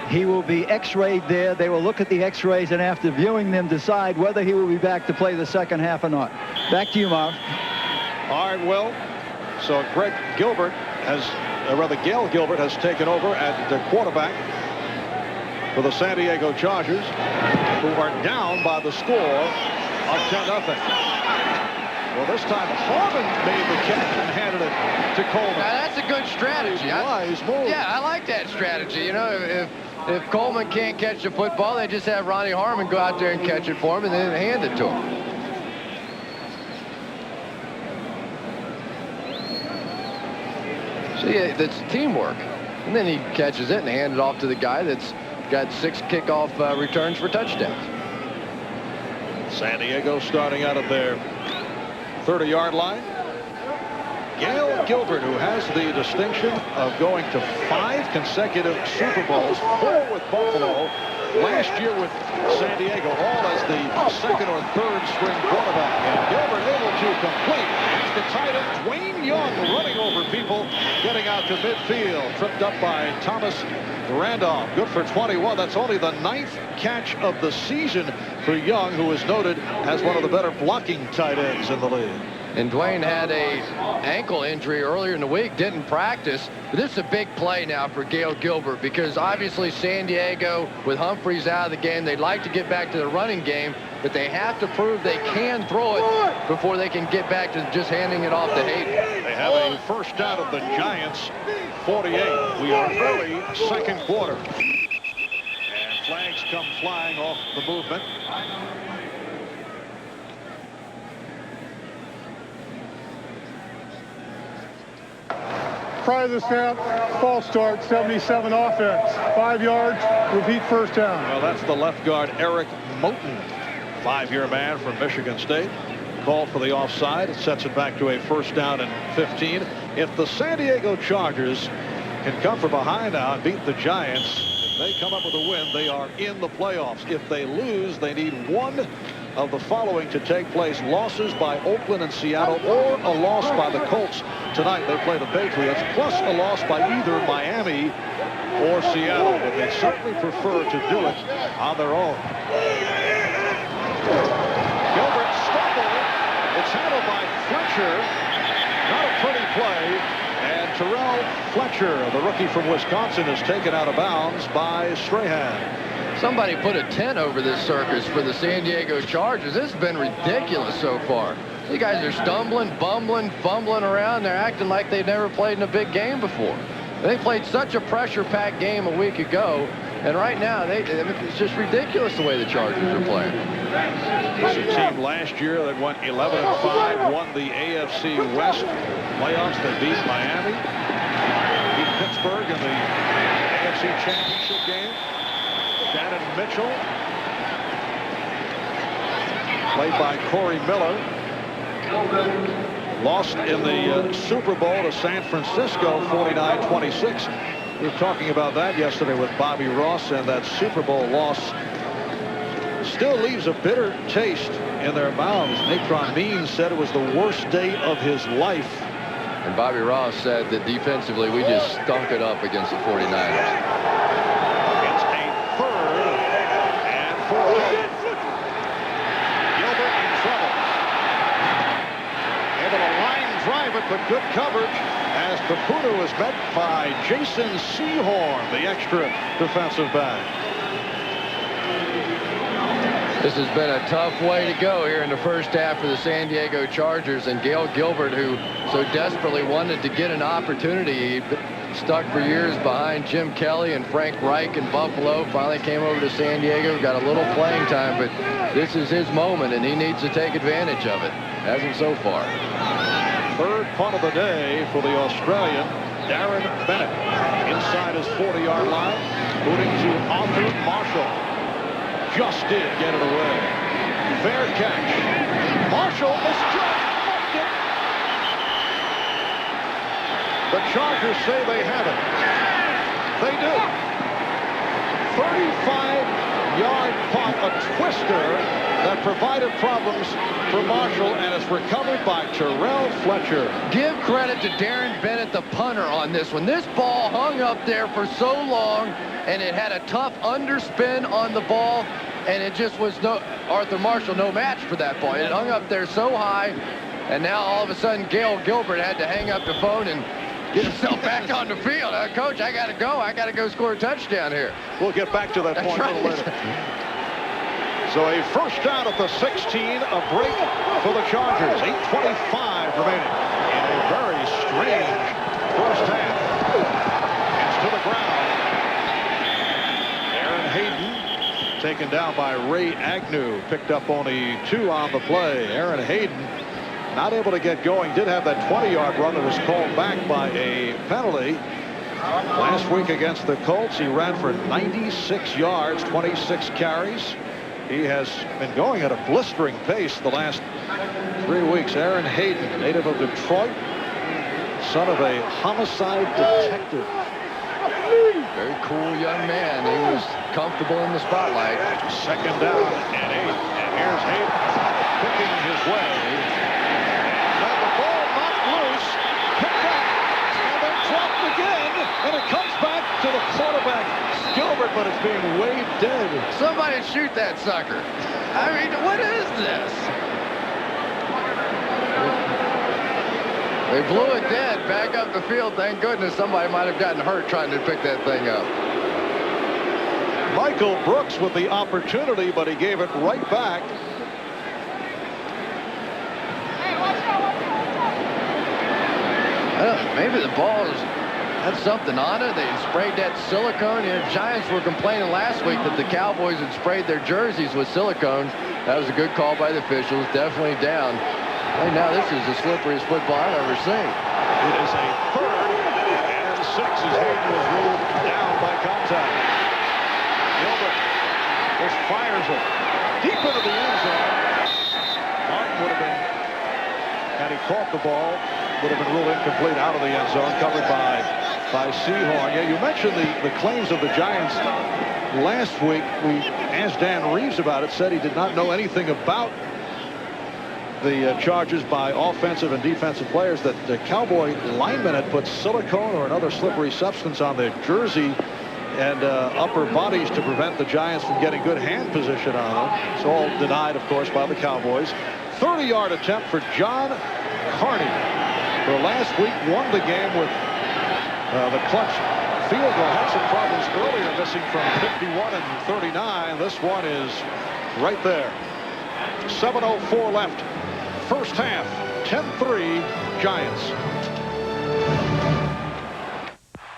He will be x-rayed there. They will look at the x-rays and after viewing them decide whether he will be back to play the second half or not. Back to you, Marv. All right, Will. So Gail Gilbert has taken over at the quarterback for the San Diego Chargers, who are down by the score of 10-0. Well, this time Harmon made the catch and handed it to Coleman. Now, that's a good strategy. Wise move. Yeah, I like that strategy. You know, if Coleman can't catch the football, they just have Ronnie Harmon go out there and catch it for him and then hand it to him. See, that's teamwork. And then he catches it and hands it off to the guy that's got 6 kickoff returns for touchdowns. San Diego starting out at their 30-yard line. Gail Gilbert, who has the distinction of going to 5 consecutive Super Bowls, 4 with Buffalo, last year with San Diego, all as the second or third string quarterback. And Gilbert able to complete. It's the tight end, Dwayne Young, running over people, getting out to midfield, tripped up by Thomas Randolph. Good for 21. That's only the 9th catch of the season for Young, who is noted as one of the better blocking tight ends in the league. And Dwayne had a ankle injury earlier in the week, didn't practice. But this is a big play now for Gail Gilbert because obviously San Diego, with Humphries out of the game, they'd like to get back to the running game, but they have to prove they can throw it before they can get back to just handing it off to Hayden. They have a first down of the Giants, 48. We are early second quarter. And flags come flying off the movement. Prior to the snap, False start, 77 offense. 5 yards, repeat first down. Well, that's the left guard, Eric Moten, 5-year man from Michigan State. Called for the offside. It sets it back to a first down and 15. If the San Diego Chargers can come from behind now and beat the Giants, if they come up with a win, they are in the playoffs. If they lose, they need one of the following to take place: losses by Oakland and Seattle, or a loss by the Colts tonight. They play the Patriots, plus a loss by either Miami or Seattle, but they certainly prefer to do it on their own. Gilbert stumbled. It's handled by Fletcher. Not a pretty play. And Terrell Fletcher, the rookie from Wisconsin, is taken out of bounds by Strahan. Somebody put a tent over this circus for the San Diego Chargers. This has been ridiculous so far. These guys are stumbling, bumbling, fumbling around. They're acting like they've never played in a big game before. They played such a pressure-packed game a week ago, and right now it's just ridiculous the way the Chargers are playing. It's a team last year that went 11-5, won the AFC West playoffs. They beat Miami, beat Pittsburgh in the AFC Championship game. Shannon Mitchell, played by Corey Miller, lost in the Super Bowl to San Francisco 49-26. We were talking about that yesterday with Bobby Ross, and that Super Bowl loss still leaves a bitter taste in their mouths. Natron Means said it was the worst day of his life. And Bobby Ross said that defensively we just stunk it up against the 49ers. Gilbert in trouble. Able to line drive it, but good coverage as Caputo is met by Jason Sehorn, the extra defensive back. This has been a tough way to go here in the first half for the San Diego Chargers, and Gail Gilbert, who so desperately wanted to get an opportunity, stuck for years behind Jim Kelly and Frank Reich in Buffalo, finally came over to San Diego, got a little playing time, but this is his moment and he needs to take advantage of it. Hasn't so far. Third punt of the day for the Australian, Darren Bennett, inside his 40-yard line, moving to Arthur Marshall. Just did get it away. Fair catch. Marshall muffed it. The Chargers say they have it. They do. 35-yard punt, a twister that provided problems for Marshall, and it's recovered by Terrell Fletcher. Give credit to Darren Bennett, the punter, on this one. This ball hung up there for so long, and it had a tough underspin on the ball, and it just was Arthur Marshall no match for that ball. It hung up there so high, and now all of a sudden Gail Gilbert had to hang up the phone and get himself back on the field. Coach, I got to go. I got to go score a touchdown here. We'll get back to that point a little later. So a first down at the 16, a break for the Chargers. 8:25 remaining in a very strange first half. It's to the ground. Aaron Hayden taken down by Ray Agnew. Picked up only 2 on the play. Aaron Hayden not able to get going. Did have that 20-yard run that was called back by a penalty. Last week against the Colts, he ran for 96 yards, 26 carries. He has been going at a blistering pace the last 3 weeks. Aaron Hayden, native of Detroit, son of a homicide detective. Very cool young man. He was comfortable in the spotlight. Second down and 8. And here's Hayden picking his way. And the ball knocked loose, picked up, and then dropped again. And it comes back to the quarterback, Gilbert, but it's being waved dead. Somebody shoot that sucker. I mean, what is this? They blew it dead back up the field. Thank goodness somebody might have gotten hurt trying to pick that thing up. Michael Brooks with the opportunity, but he gave it right back. Maybe the ball had something on it. They sprayed that silicone. You know, Giants were complaining last week that the Cowboys had sprayed their jerseys with silicone. That was a good call by the officials. Definitely down. Hey, now this is the slipperiest football I've ever seen. It is a 3rd and as Hayden was ruled down by contact. Gilbert just fires it deep into the end zone. Martin would have been, had he caught the ball, would have been ruled incomplete out of the end zone, covered by Seau. Yeah, you mentioned the claims of the Giants last week. We asked Dan Reeves about it, said he did not know anything about the charges by offensive and defensive players, that the Cowboy linemen had put silicone or another slippery substance on their jersey and upper bodies to prevent the Giants from getting good hand position on them. It's all denied, of course, by the Cowboys. 30-yard attempt for John Carney, who last week won the game with the clutch field goal. Had some problems earlier, missing from 51 and 39. This one is right there. 7:04 left. First half, 10-3 Giants.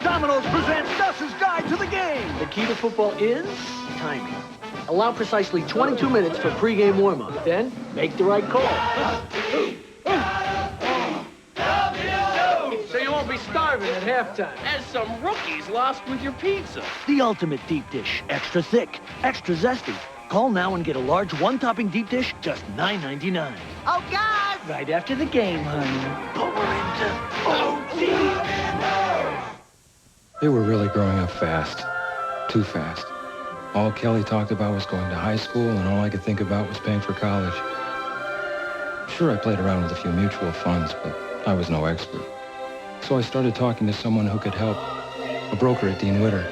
Domino's presents Dus's Guide to the Game. The key to football is timing. Allow precisely 22 minutes for pregame warm-up. Then make the right call. So you won't be starving at halftime. As some rookies lost with your pizza. The ultimate deep dish. Extra thick, extra zesty. Call now and get a large one-topping deep dish, just $9.99. Oh, God! Right after the game, honey. But we're into OT. They were really growing up fast. Too fast. All Kelly talked about was going to high school, and all I could think about was paying for college. Sure, I played around with a few mutual funds, but I was no expert. So I started talking to someone who could help, a broker at Dean Witter.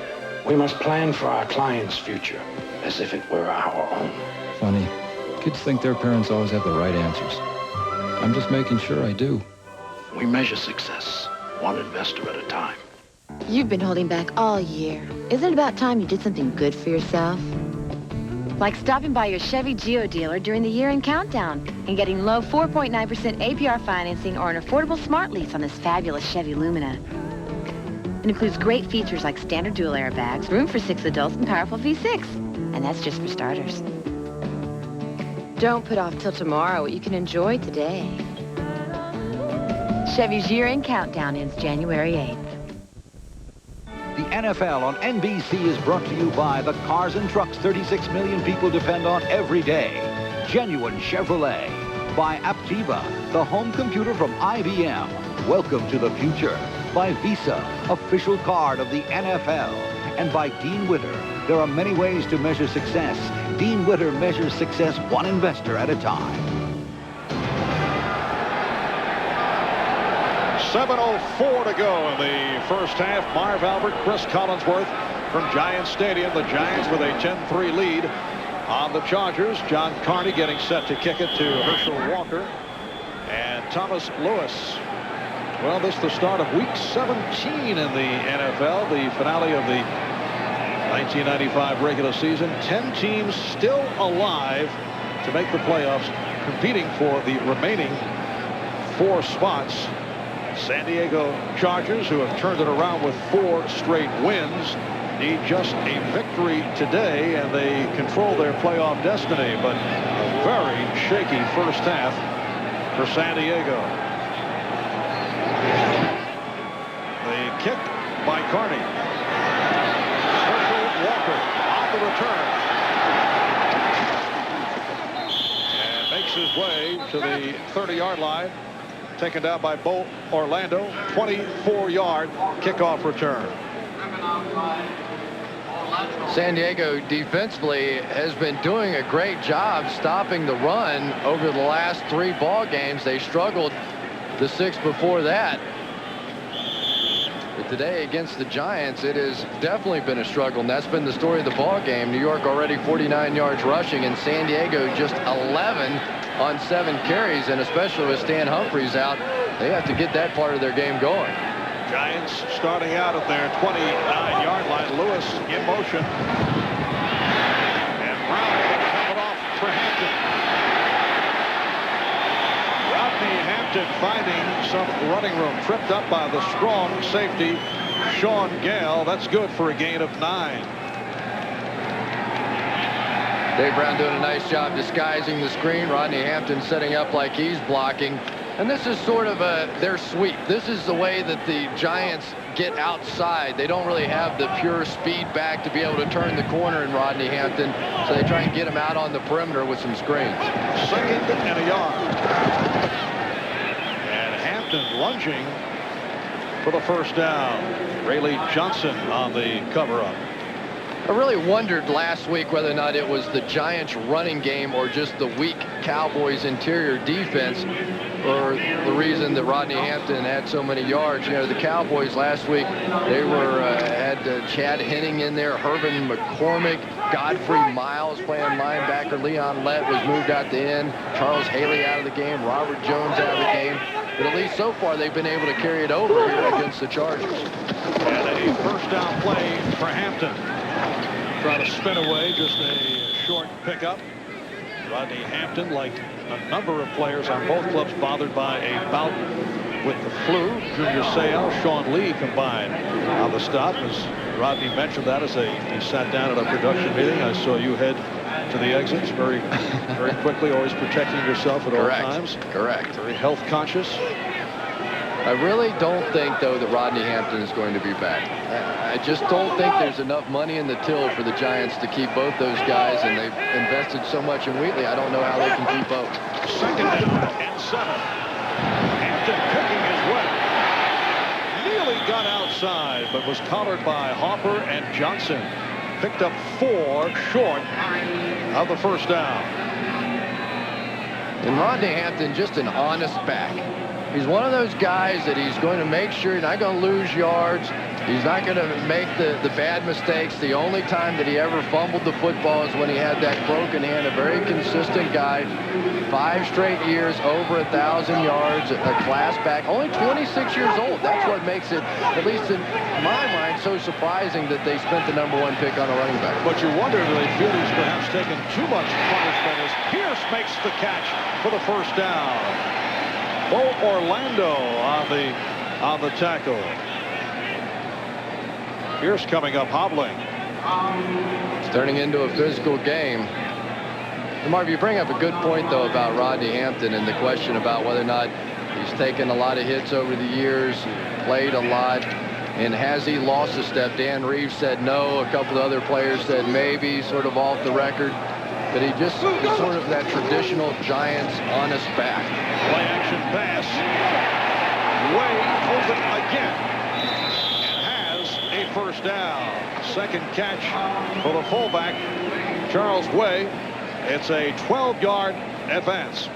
We must plan for our clients' future as if it were our own. Funny, kids think their parents always have the right answers. I'm just making sure I do. We measure success, one investor at a time. You've been holding back all year. Isn't it about time you did something good for yourself? Like stopping by your Chevy Geo dealer during the year-end countdown and getting low 4.9% APR financing or an affordable smart lease on this fabulous Chevy Lumina. It includes great features like standard dual airbags, room for 6 adults, and powerful V6. And that's just for starters. Don't put off till tomorrow what you can enjoy today. Chevy's year-end countdown ends January 8th. The NFL on NBC is brought to you by the cars and trucks 36 million people depend on every day. Genuine Chevrolet. By Aptiva, the home computer from IBM. Welcome to the future. By Visa, official card of the NFL. And by Dean Witter. There are many ways to measure success. Dean Witter measures success one investor at a time. 7:04 to go in the first half. Marv Albert, Chris Collinsworth from Giants Stadium. The Giants with a 10-3 lead on the Chargers. John Carney getting set to kick it to Herschel Walker and Thomas Lewis. Well, this is the start of week 17 in the NFL, the finale of the 1995 regular season. 10 teams still alive to make the playoffs, competing for the remaining 4 spots. San Diego Chargers, who have turned it around with 4 straight wins, need just a victory today, and they control their playoff destiny. But a very shaky first half for San Diego. The kick by Carney. Herschel Walker on the return. And makes his way to the 30-yard line. Taken down by Bo Orlando. 24-yard kickoff return. San Diego defensively has been doing a great job stopping the run over the last 3 ball games. They struggled the 6 before that. But today against the Giants, it has definitely been a struggle, and that's been the story of the ball game. New York already 49 yards rushing, and San Diego just 11 on 7 carries, and especially with Stan Humphries out, they have to get that part of their game going. Giants starting out at their 29-yard line. Lewis in motion. And Brown able to have it off for Hampton. Rodney Hampton finding some running room. Tripped up by the strong safety, Sean Gale. That's good for a gain of 9. Dave Brown doing a nice job disguising the screen. Rodney Hampton setting up like he's blocking. And this is sort of their sweep. This is the way that the Giants get outside. They don't really have the pure speed back to be able to turn the corner in Rodney Hampton, so they try and get him out on the perimeter with some screens. 2nd and a yard. And Hampton lunging for the first down. Rayleigh Johnson on the cover-up. I really wondered last week whether or not it was the Giants running game or just the weak Cowboys interior defense or the reason that Rodney Hampton had so many yards. You know, the Cowboys last week, they had Chad Henning in there, Herman McCormick, Godfrey Miles playing linebacker, Leon Lett was moved out the end, Charles Haley out of the game, Robert Jones out of the game. But at least so far, they've been able to carry it over here against the Chargers. And a first down play for Hampton. Try to spin away, just a short pickup. Rodney Hampton, like a number of players on both clubs, bothered by a bout with the flu. Junior Seau, Sean Lee combined on the stop. As Rodney mentioned that as he sat down at a production meeting. I saw you head to the exits very quickly, always protecting yourself at all times. Correct. Very health conscious. I really don't think, though, that Rodney Hampton is going to be back. I just don't think there's enough money in the till for the Giants to keep both those guys, and they've invested so much in Wheatley. I don't know how they can keep both. 2nd and 7. Hampton picking his way. Nearly got outside, but was collared by Hopper and Johnson. Picked up 4 short of the first down. And Rodney Hampton, just an honest back. He's one of those guys that he's going to make sure he's not going to lose yards. He's not going to make the bad mistakes. The only time that he ever fumbled the football is when he had that broken hand. A very consistent guy. 5 straight years, over 1,000 yards, a class back. Only 26 years old. That's what makes it, at least in my mind, so surprising that they spent the #1 pick on a running back. But you wonder if they feel he's perhaps taken too much punishment as Pierce makes the catch for the first down. Bo Orlando on the tackle. Pierce coming up hobbling. It's turning into a physical game. And Marv, you bring up a good point, though, about Rodney Hampton and the question about whether or not he's taken a lot of hits over the years, played a lot, and has he lost a step? Dan Reeves said no. A couple of other players said maybe, sort of off the record. But he just is sort of that traditional Giants honest back. Play action pass. Way open again. And has a first down. 2nd catch for the fullback, Charles Way. It's a 12-yard advance.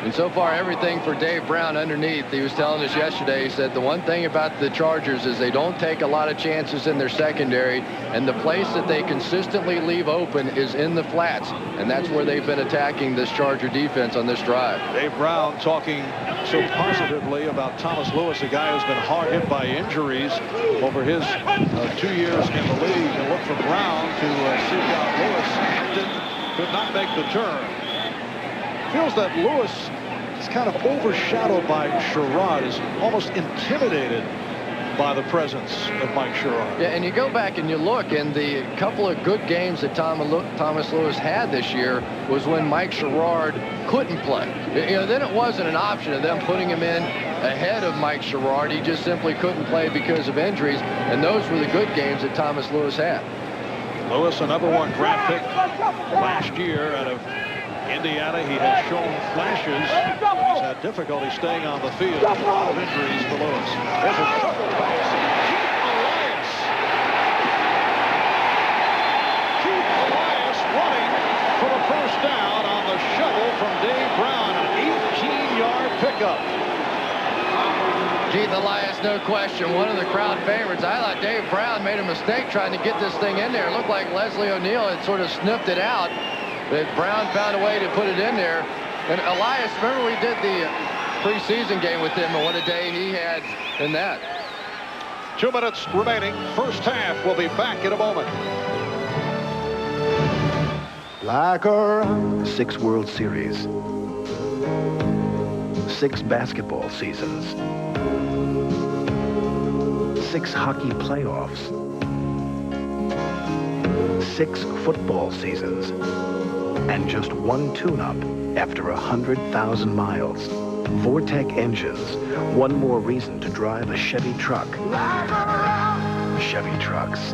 And so far, everything for Dave Brown underneath. He was telling us yesterday, he said the one thing about the Chargers is they don't take a lot of chances in their secondary, and the place that they consistently leave open is in the flats, and that's where they've been attacking this Charger defense on this drive. Dave Brown talking so positively about Thomas Lewis, a guy who's been hard hit by injuries over his 2 years in the league. And look for Brown to seek out Lewis. Hampton could not make the turn. Feels that Lewis is kind of overshadowed by Sherrod, is almost intimidated by the presence of Mike Sherrod. Yeah, and you go back and you look, and the couple of good games that Thomas Lewis had this year was when Mike Sherrod couldn't play. You know, then it wasn't an option of them putting him in ahead of Mike Sherrod. He just simply couldn't play because of injuries, and those were the good games that Thomas Lewis had. Lewis, a #1 draft pick last year out of Indiana. He has shown flashes. He's had difficulty staying on the field. A lot of injuries for Lewis. There's a shovel pass. Keith Elias running for the first down on the shovel from Dave Brown. An 18-yard pickup. Keith Elias, no question, one of the crowd favorites. I thought Dave Brown made a mistake trying to get this thing in there. It looked like Leslie O'Neal had sort of sniffed it out. But Brown found a way to put it in there. And Elias, remember we did the preseason game with him, and what a day he had in that. 2 minutes remaining. First half. We'll be back in a moment. Like a 6 World Series. 6 basketball seasons. 6 hockey playoffs. 6 football seasons. And just 1 tune-up After 100,000 miles, Vortec engines, one more reason to drive a Chevy truck. Chevy trucks.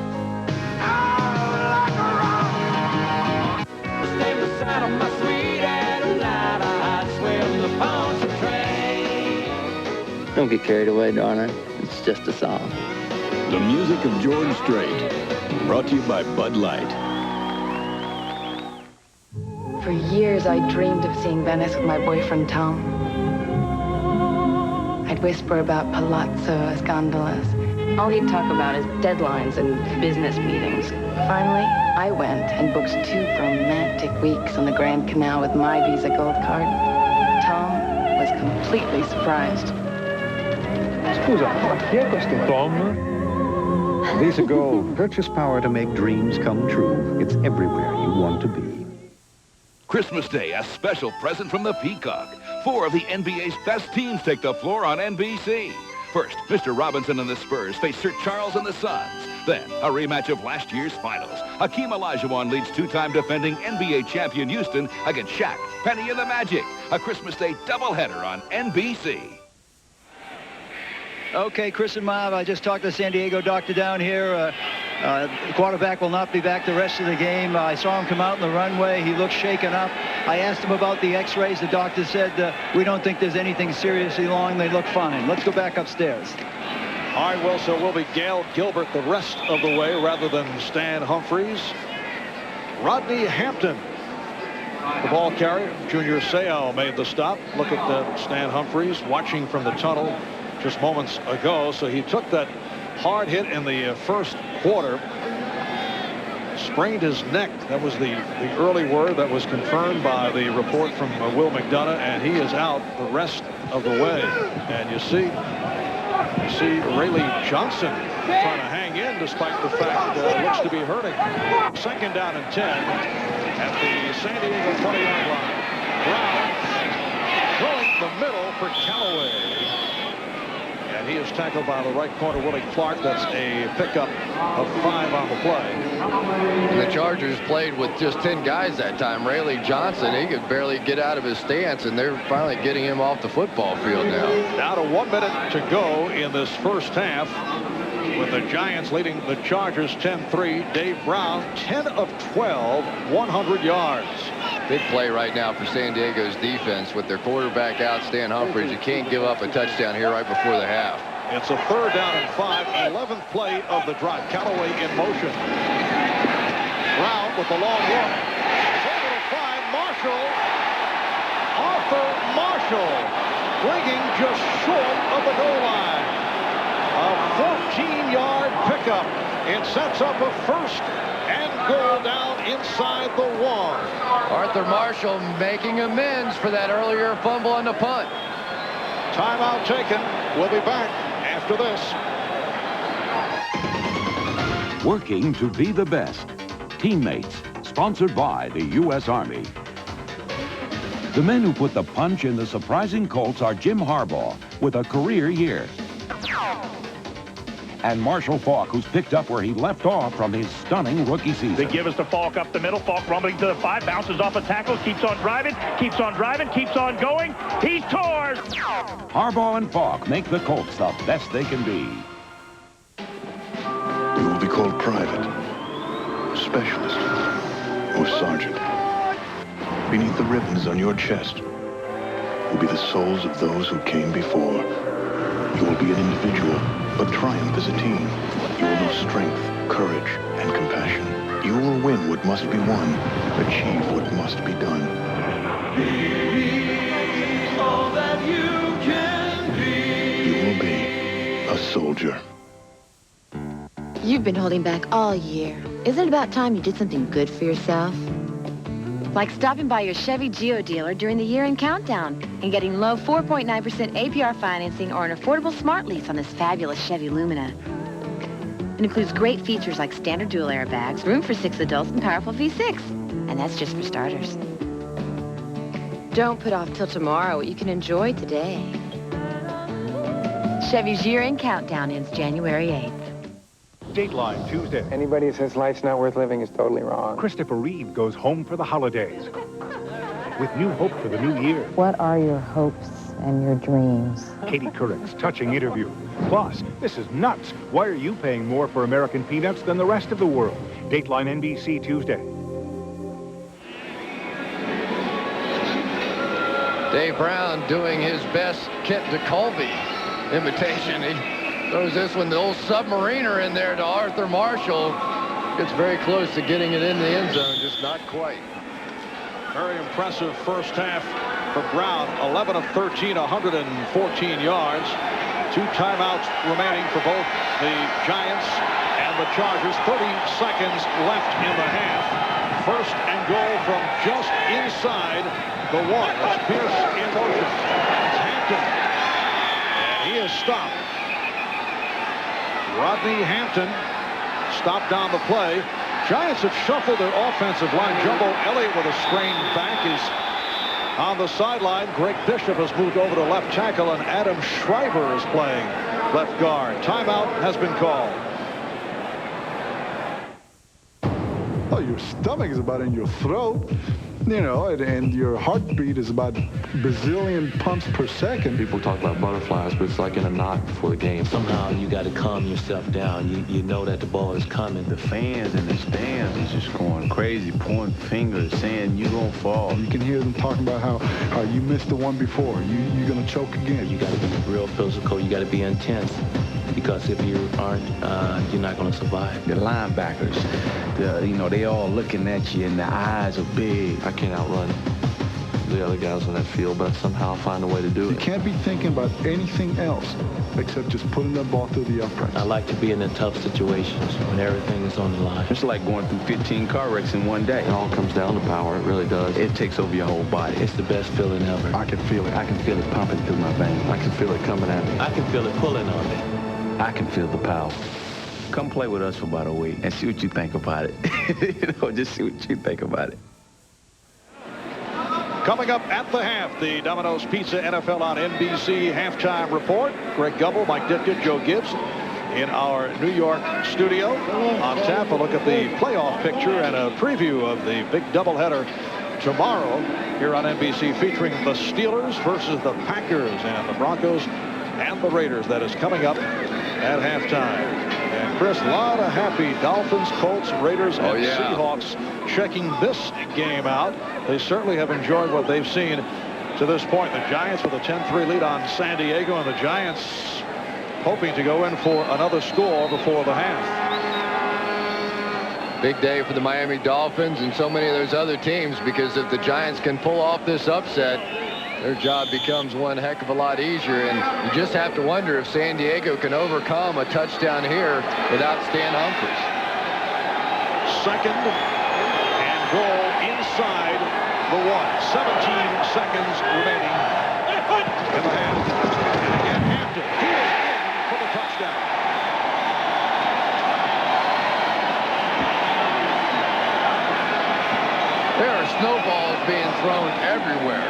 Don't get carried away, darling. It's just a song. The music of George Strait. Brought to you by Bud Light. For years, I dreamed of seeing Venice with my boyfriend, Tom. I'd whisper about palazzos, gondolas. All he'd talk about is deadlines and business meetings. Finally, I went and booked 2 romantic weeks on the Grand Canal with my Visa Gold card. Tom was completely surprised. Scusa, ma chi è questo Tom? Visa Gold. Purchase power to make dreams come true. It's everywhere you want to be. Christmas Day, a special present from the Peacock. 4 of the NBA's best teams take the floor on NBC. First, Mr. Robinson and the Spurs face Sir Charles and the Suns. Then, a rematch of last year's finals. Hakeem Olajuwon leads 2-time defending NBA champion Houston against Shaq, Penny, and the Magic. A Christmas Day doubleheader on NBC. Okay, Chris and Mob, I just talked to the San Diego doctor down here. The quarterback will not be back the rest of the game. I saw him come out on the runway. He looked shaken up. I asked him about the x-rays. The doctor said, we don't think there's anything seriously wrong. They look fine. Let's go back upstairs. All right, well, so we'll be Gail Gilbert the rest of the way rather than Stan Humphries. Rodney Hampton, the ball carrier. Junior Seau made the stop. Look at Stan Humphries watching from the tunnel just moments ago. So he took that hard hit in the first quarter, sprained his neck. That was the early word that was confirmed by the report from Will McDonough, and he is out the rest of the way. And you see Rayleigh Johnson trying to hang in despite the fact that it looks to be hurting. 2nd down and 10 at the San Diego 20-yard line. Brown throwing the middle for Callaway. And he is tackled by the right corner, Willie Clark. That's a pickup of 5 on the play. And the Chargers played with just 10 guys that time. Rayleigh Johnson, he could barely get out of his stance, and they're finally getting him off the football field now. Down to 1 minute to go in this first half, with the Giants leading the Chargers 10-3. Dave Brown, 10 of 12, 100 yards. Big play right now for San Diego's defense with their quarterback out, Stan Humphries. You can't give up a touchdown here right before the half. It's a 3rd down and 5, 11th play of the drive. Callaway in motion. Brown with the long look. He's able to find Marshall. Arthur Marshall bringing just short of the goal line. A 14-yard pickup. It sets up a 1st and goal down inside the 1. Arthur Marshall making amends for that earlier fumble on the punt. Timeout taken. We'll be back after this. Working to be the best. Teammates, sponsored by the U.S. Army. The men who put the punch in the surprising Colts are Jim Harbaugh, with a career year, and Marshall Faulk, who's picked up where he left off from his stunning rookie season. They give us to Faulk up the middle. Faulk rumbling to the 5, bounces off a tackle, keeps on driving, keeps on going. He's torn. Harbaugh and Faulk make the Colts the best they can be. You will be called private, specialist, or sergeant. Beneath the ribbons on your chest will be the souls of those who came before. You will be an individual, but triumph as a team. You will know strength, courage, and compassion. You will win what must be won, achieve what must be done. All that you can be. You will be a soldier. You've been holding back all year. Isn't it about time you did something good for yourself? Like stopping by your Chevy Geo dealer during the year-end countdown and getting low 4.9% APR financing or an affordable smart lease on this fabulous Chevy Lumina. It includes great features like standard dual airbags, room for 6 adults, and powerful V6. And that's just for starters. Don't put off till tomorrow what you can enjoy today. Chevy's year-end countdown ends January 8th. Dateline Tuesday. Anybody who says life's not worth living is totally wrong. Christopher Reeve goes home for the holidays. with new hope for the new year. What are your hopes and your dreams? Katie Couric's touching interview. Plus, this is nuts. Why are you paying more for American peanuts than the rest of the world? Dateline NBC Tuesday. Dave Brown doing his best Kent DeColby imitation. He throws this one, the old submariner in there to Arthur Marshall. Gets very close to getting it in the end zone, just not quite. Very impressive first half for Brown. 11 of 13, 114 yards. 2 timeouts remaining for both the Giants and the Chargers. 30 seconds left in the half. First and goal from just inside the 1. It's Pierce in motion. It's Hampton. And he is stopped. Rodney Hampton stopped on the play. Giants have shuffled their offensive line. Jumbo Elliott with a sprained back is on the sideline. Greg Bishop has moved over to left tackle, and Adam Schreiber is playing left guard. Timeout has been called. Oh, your stomach is about in your throat, you know, and your heartbeat is about bazillion pumps per second. People talk about butterflies, but it's like in a knot before the game. Somehow you got to calm yourself down. You know that the ball is coming. The fans in the stands is just going crazy, pointing fingers, saying you're going to fall. You can hear them talking about how you missed the one before. You're going to choke again. You got to be real physical. You got to be intense. Because if you aren't, you're not going to survive. The linebackers, they all looking at you, and the eyes are big. I can't outrun the other guys on that field, but somehow I'll find a way to do it. You can't be thinking about anything else except just putting that ball through the uprights. I like to be in the tough situations when everything is on the line. It's like going through 15 car wrecks in one day. It all comes down to power. It really does. It takes over your whole body. It's the best feeling ever. I can feel it. I can feel it pumping through my veins. I can feel it coming at me. I can feel it pulling on me. I can feel the power. Come play with us for about a week and see what you think about it. Just see what you think about it. Coming up at the half, the Domino's Pizza NFL on NBC halftime report. Greg Gumbel, Mike Ditka, Joe Gibbs in our New York studio. On tap, a look at the playoff picture and a preview of the big doubleheader tomorrow here on NBC, featuring the Steelers versus the Packers and the Broncos and the Raiders. That is coming up at halftime. And Chris, a lot of happy Dolphins, Colts, Raiders, and Seahawks checking this game out. They certainly have enjoyed what they've seen to this point. The Giants with a 10-3 lead on San Diego, and the Giants hoping to go in for another score before the half. Big day for the Miami Dolphins and so many of those other teams, because if the Giants can pull off this upset, their job becomes one heck of a lot easier. And you just have to wonder if San Diego can overcome a touchdown here without Stan Humphries. Second and goal inside the 1. 17 seconds remaining in the half. And again, Hampton. He is in for the touchdown. There are snowballs being thrown everywhere.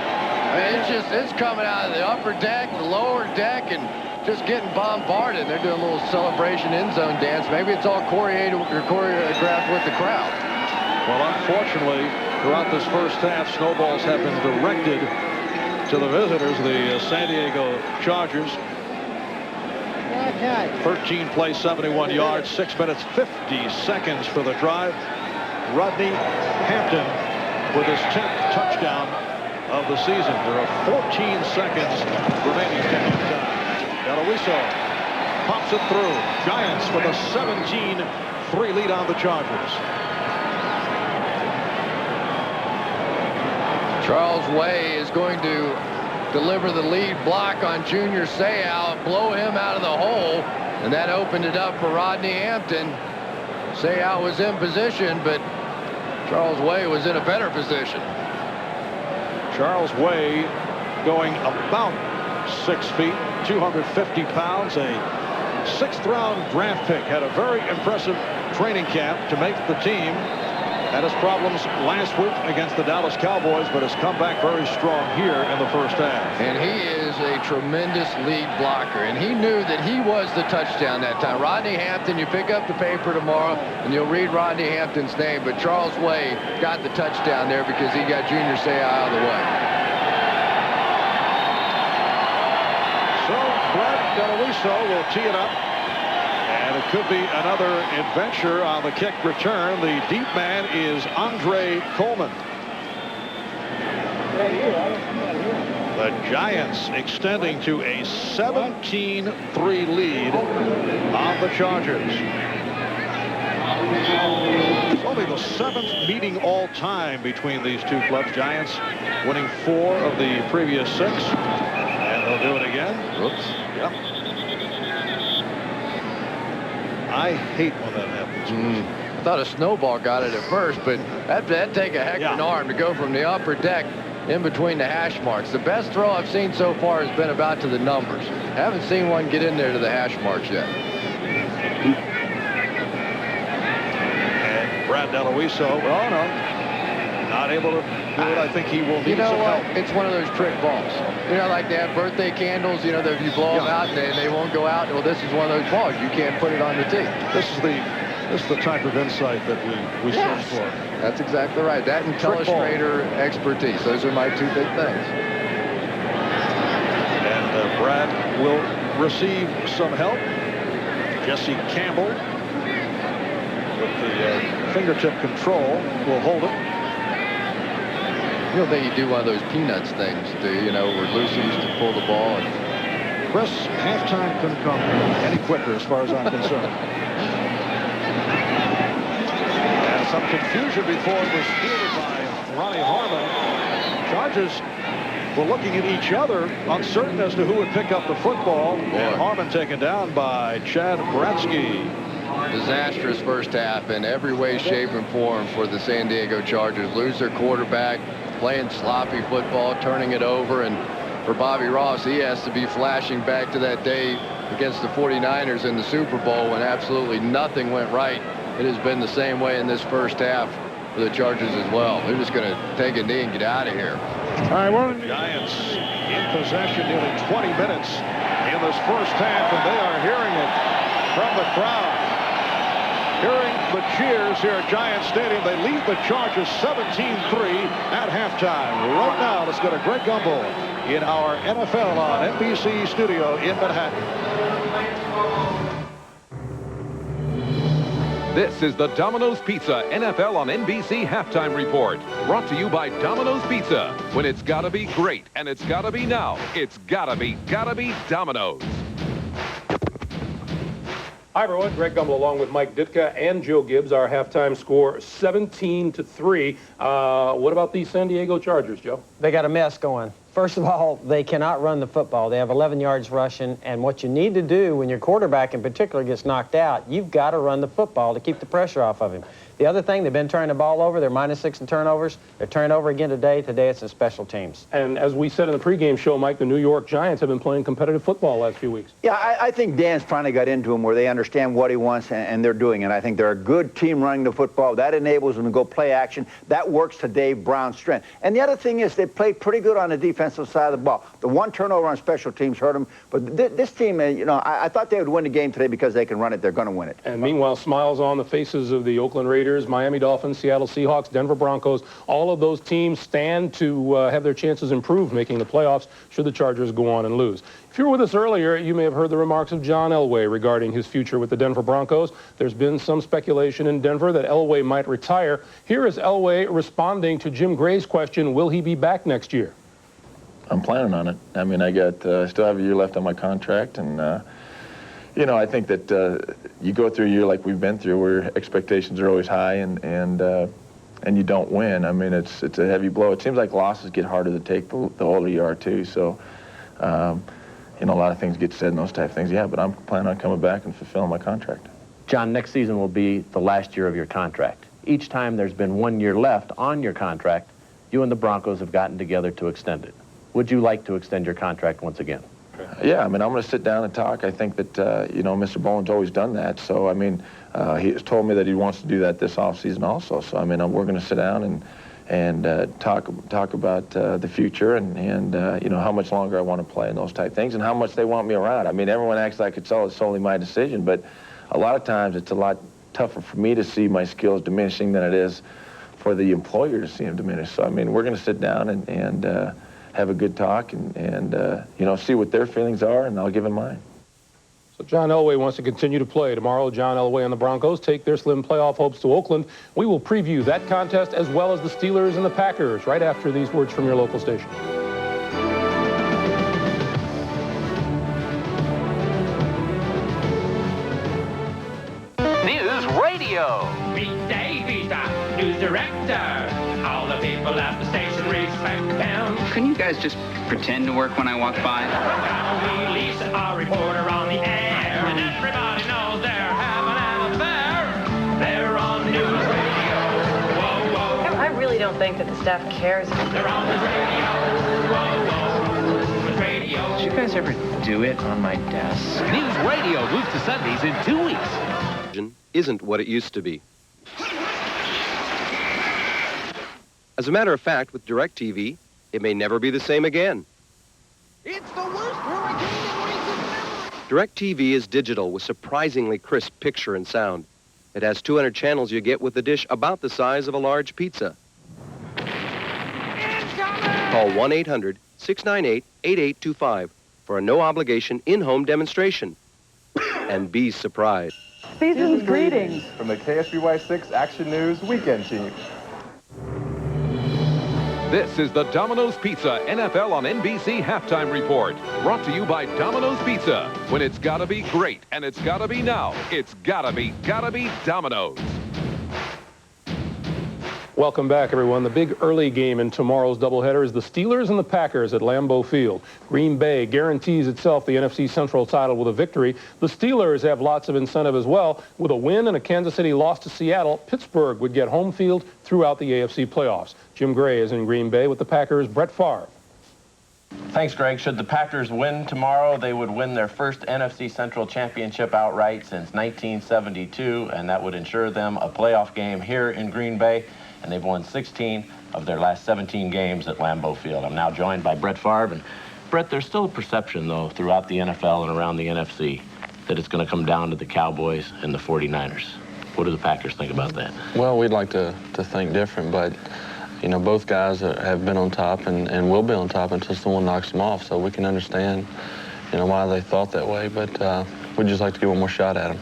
It's coming out of the upper deck, the lower deck, and just getting bombarded. They're doing a little celebration end zone dance. Maybe it's all choreographed with the crowd. Well, unfortunately, throughout this first half, snowballs have been directed to the visitors, the San Diego Chargers. 13 plays, 71 yards, 6 minutes, 50 seconds for the drive. Rodney Hampton with his 10th touchdown of the season. There are 14 seconds remaining to halftime. Eloiso pops it through. Giants with a 17-3 lead on the Chargers. Charles Way is going to deliver the lead block on Junior Seau, blow him out of the hole, and that opened it up for Rodney Hampton. Seau was in position, but Charles Way was in a better position. Charles Way going about 6 feet, 250 pounds, a 6th round draft pick. Had a very impressive training camp to make the team. Had his problems last week against the Dallas Cowboys, but has come back very strong here in the first half. And he is a tremendous lead blocker, and he knew that he was the touchdown that time. Rodney Hampton, you pick up the paper tomorrow, and you'll read Rodney Hampton's name, but Charles Way got the touchdown there because he got Junior Seau out of the way. So Brad Deloiso will tee it up. And it could be another adventure on the kick return. The deep man is Andre Coleman. The Giants extending to a 17-3 lead on the Chargers. It's only the 7th meeting all time between these two clubs. Giants winning 4 of the previous 6. And they'll do it again. Whoops. Yep. I hate when that happens. I thought a snowball got it at first, but that'd take a heck of an arm to go from the upper deck in between the hash marks. The best throw I've seen so far has been about to the numbers. Haven't seen one get in there to the hash marks yet. And Brad Deloiso, oh no, not able to do it. I think he will need some help. It's one of those trick balls. You know, like they have birthday candles, you know, that if you blow them out and they won't go out. Well, this is one of those balls. You can't put it on the tee. This is the type of insight that we search for. That's exactly right. That and telestrator expertise. Those are my 2 big things. And Brad will receive some help. Jesse Campbell with the fingertip control will hold it. You don't think you do one of those Peanuts things, do you? You know, where Lucy used to pull the ball. And Chris, halftime couldn't come any quicker as far as I'm concerned. And some confusion before it was fielded by Ronnie Harmon. Chargers were looking at each other, uncertain as to who would pick up the football. And Harmon taken down by Chad Bratsky. Disastrous first half in every way, shape, and form for the San Diego Chargers. Lose their quarterback, playing sloppy football, turning it over, and for Bobby Ross, he has to be flashing back to that day against the 49ers in the Super Bowl when absolutely nothing went right. It has been the same way in this first half for the Chargers as well. They're just going to take a knee and get out of here. All right, well, the Giants in possession nearly 20 minutes in this first half, and they are hearing it from the crowd. Hearing the cheers here at Giant Stadium. They lead the Chargers 17-3 at halftime. Right now, let's go to Greg Gumbel in our NFL on NBC studio in Manhattan. This is the Domino's Pizza NFL on NBC halftime report. Brought to you by Domino's Pizza. When it's gotta be great and it's gotta be now, it's gotta be Domino's. Hi, everyone. Greg Gumbel along with Mike Ditka and Joe Gibbs. Our halftime score, 17-3. What about the San Diego Chargers, Joe? They got a mess going. First of all, they cannot run the football. They have 11 yards rushing, and what you need to do when your quarterback in particular gets knocked out, you've got to run the football to keep the pressure off of him. The other thing, they've been turning the ball over. They're -6 in turnovers. They're turning over again today. Today it's in special teams. And as we said in the pregame show, Mike, the New York Giants have been playing competitive football last few weeks. Yeah, I think Dan's finally got into them where they understand what he wants, and they're doing it. I think they're a good team running the football. That enables them to go play action. That works to Dave Brown's strength. And the other thing is they played pretty good on the defensive side of the ball. The one turnover on special teams hurt them. But this team, you know, I thought they would win the game today because they can run it. They're going to win it. And meanwhile, smiles on the faces of the Oakland Raiders, Miami Dolphins, Seattle Seahawks, Denver Broncos. All of those teams stand to have their chances improved making the playoffs should the Chargers go on and lose. If you were with us earlier, you may have heard the remarks of John Elway regarding his future with the Denver Broncos. There's been some speculation in Denver that Elway might retire. Here is Elway responding to Jim Gray's question, will he be back next year? I'm planning on it. I mean, I still have a year left on my contract, and you know, I think that you go through a year like we've been through where expectations are always high and you don't win. I mean, it's a heavy blow. It seems like losses get harder to take the older you are, too. So, you know, a lot of things get said and those type of things. Yeah, but I'm planning on coming back and fulfilling my contract. John, next season will be the last year of your contract. Each time there's been 1 year left on your contract, you and the Broncos have gotten together to extend it. Would you like to extend your contract once again? Yeah, I mean, I'm going to sit down and talk. I think that, you know, Mr. Bowen's always done that. So, I mean, he has told me that he wants to do that this offseason also. So, I mean, we're going to sit down and talk about the future and you know, how much longer I want to play and those type things and how much they want me around. I mean, everyone acts like it's solely my decision, but a lot of times it's a lot tougher for me to see my skills diminishing than it is for the employer to see them diminish. So, I mean, we're going to sit down and have a good talk and you know, see what their feelings are, and I'll give them mine. So John Elway wants to continue to play. Tomorrow, John Elway and the Broncos take their slim playoff hopes to Oakland. We will preview that contest as well as the Steelers and the Packers right after these words from your local station. News Radio. Pete Davies, the news director. All the people at the station respect him. Couldn't you guys just pretend to work when I walk by? Now we release our reporter on the air, and everybody knows they're having an affair. They're on news radio. Whoa, whoa. I really don't think that the staff cares. They're on news radio. Whoa, whoa. News radio. Did you guys ever do it on my desk? News radio moves to Sundays in 2 weeks. Isn't what it used to be. As a matter of fact, with DirecTV, it may never be the same again. It's the worst hurricane in recent memory. DirecTV is digital with surprisingly crisp picture and sound. It has 200 channels you get with a dish about the size of a large pizza. Call 1-800-698-8825 for a no-obligation in-home demonstration. And be surprised. Season's greetings from the KSBY6 Action News Weekend Team. This is the Domino's Pizza NFL on NBC Halftime Report. Brought to you by Domino's Pizza. When it's gotta be great and it's gotta be now, it's gotta be Domino's. Welcome back, everyone. The big early game in tomorrow's doubleheader is the Steelers and the Packers at Lambeau Field. Green Bay guarantees itself the NFC Central title with a victory. The Steelers have lots of incentive as well. With a win and a Kansas City loss to Seattle, Pittsburgh would get home field throughout the AFC playoffs. Jim Gray is in Green Bay with the Packers' Brett Favre. Thanks, Greg. Should the Packers win tomorrow, they would win their first NFC Central championship outright since 1972, and that would ensure them a playoff game here in Green Bay. And they've won 16 of their last 17 games at Lambeau Field. I'm now joined by Brett Favre. And Brett, there's still a perception, though, throughout the NFL and around the NFC that it's going to come down to the Cowboys and the 49ers. What do the Packers think about that? Well, we'd like to think different, but, you know, both guys have been on top and will be on top until someone knocks them off. So we can understand, you know, why they thought that way, but we'd just like to give one more shot at them.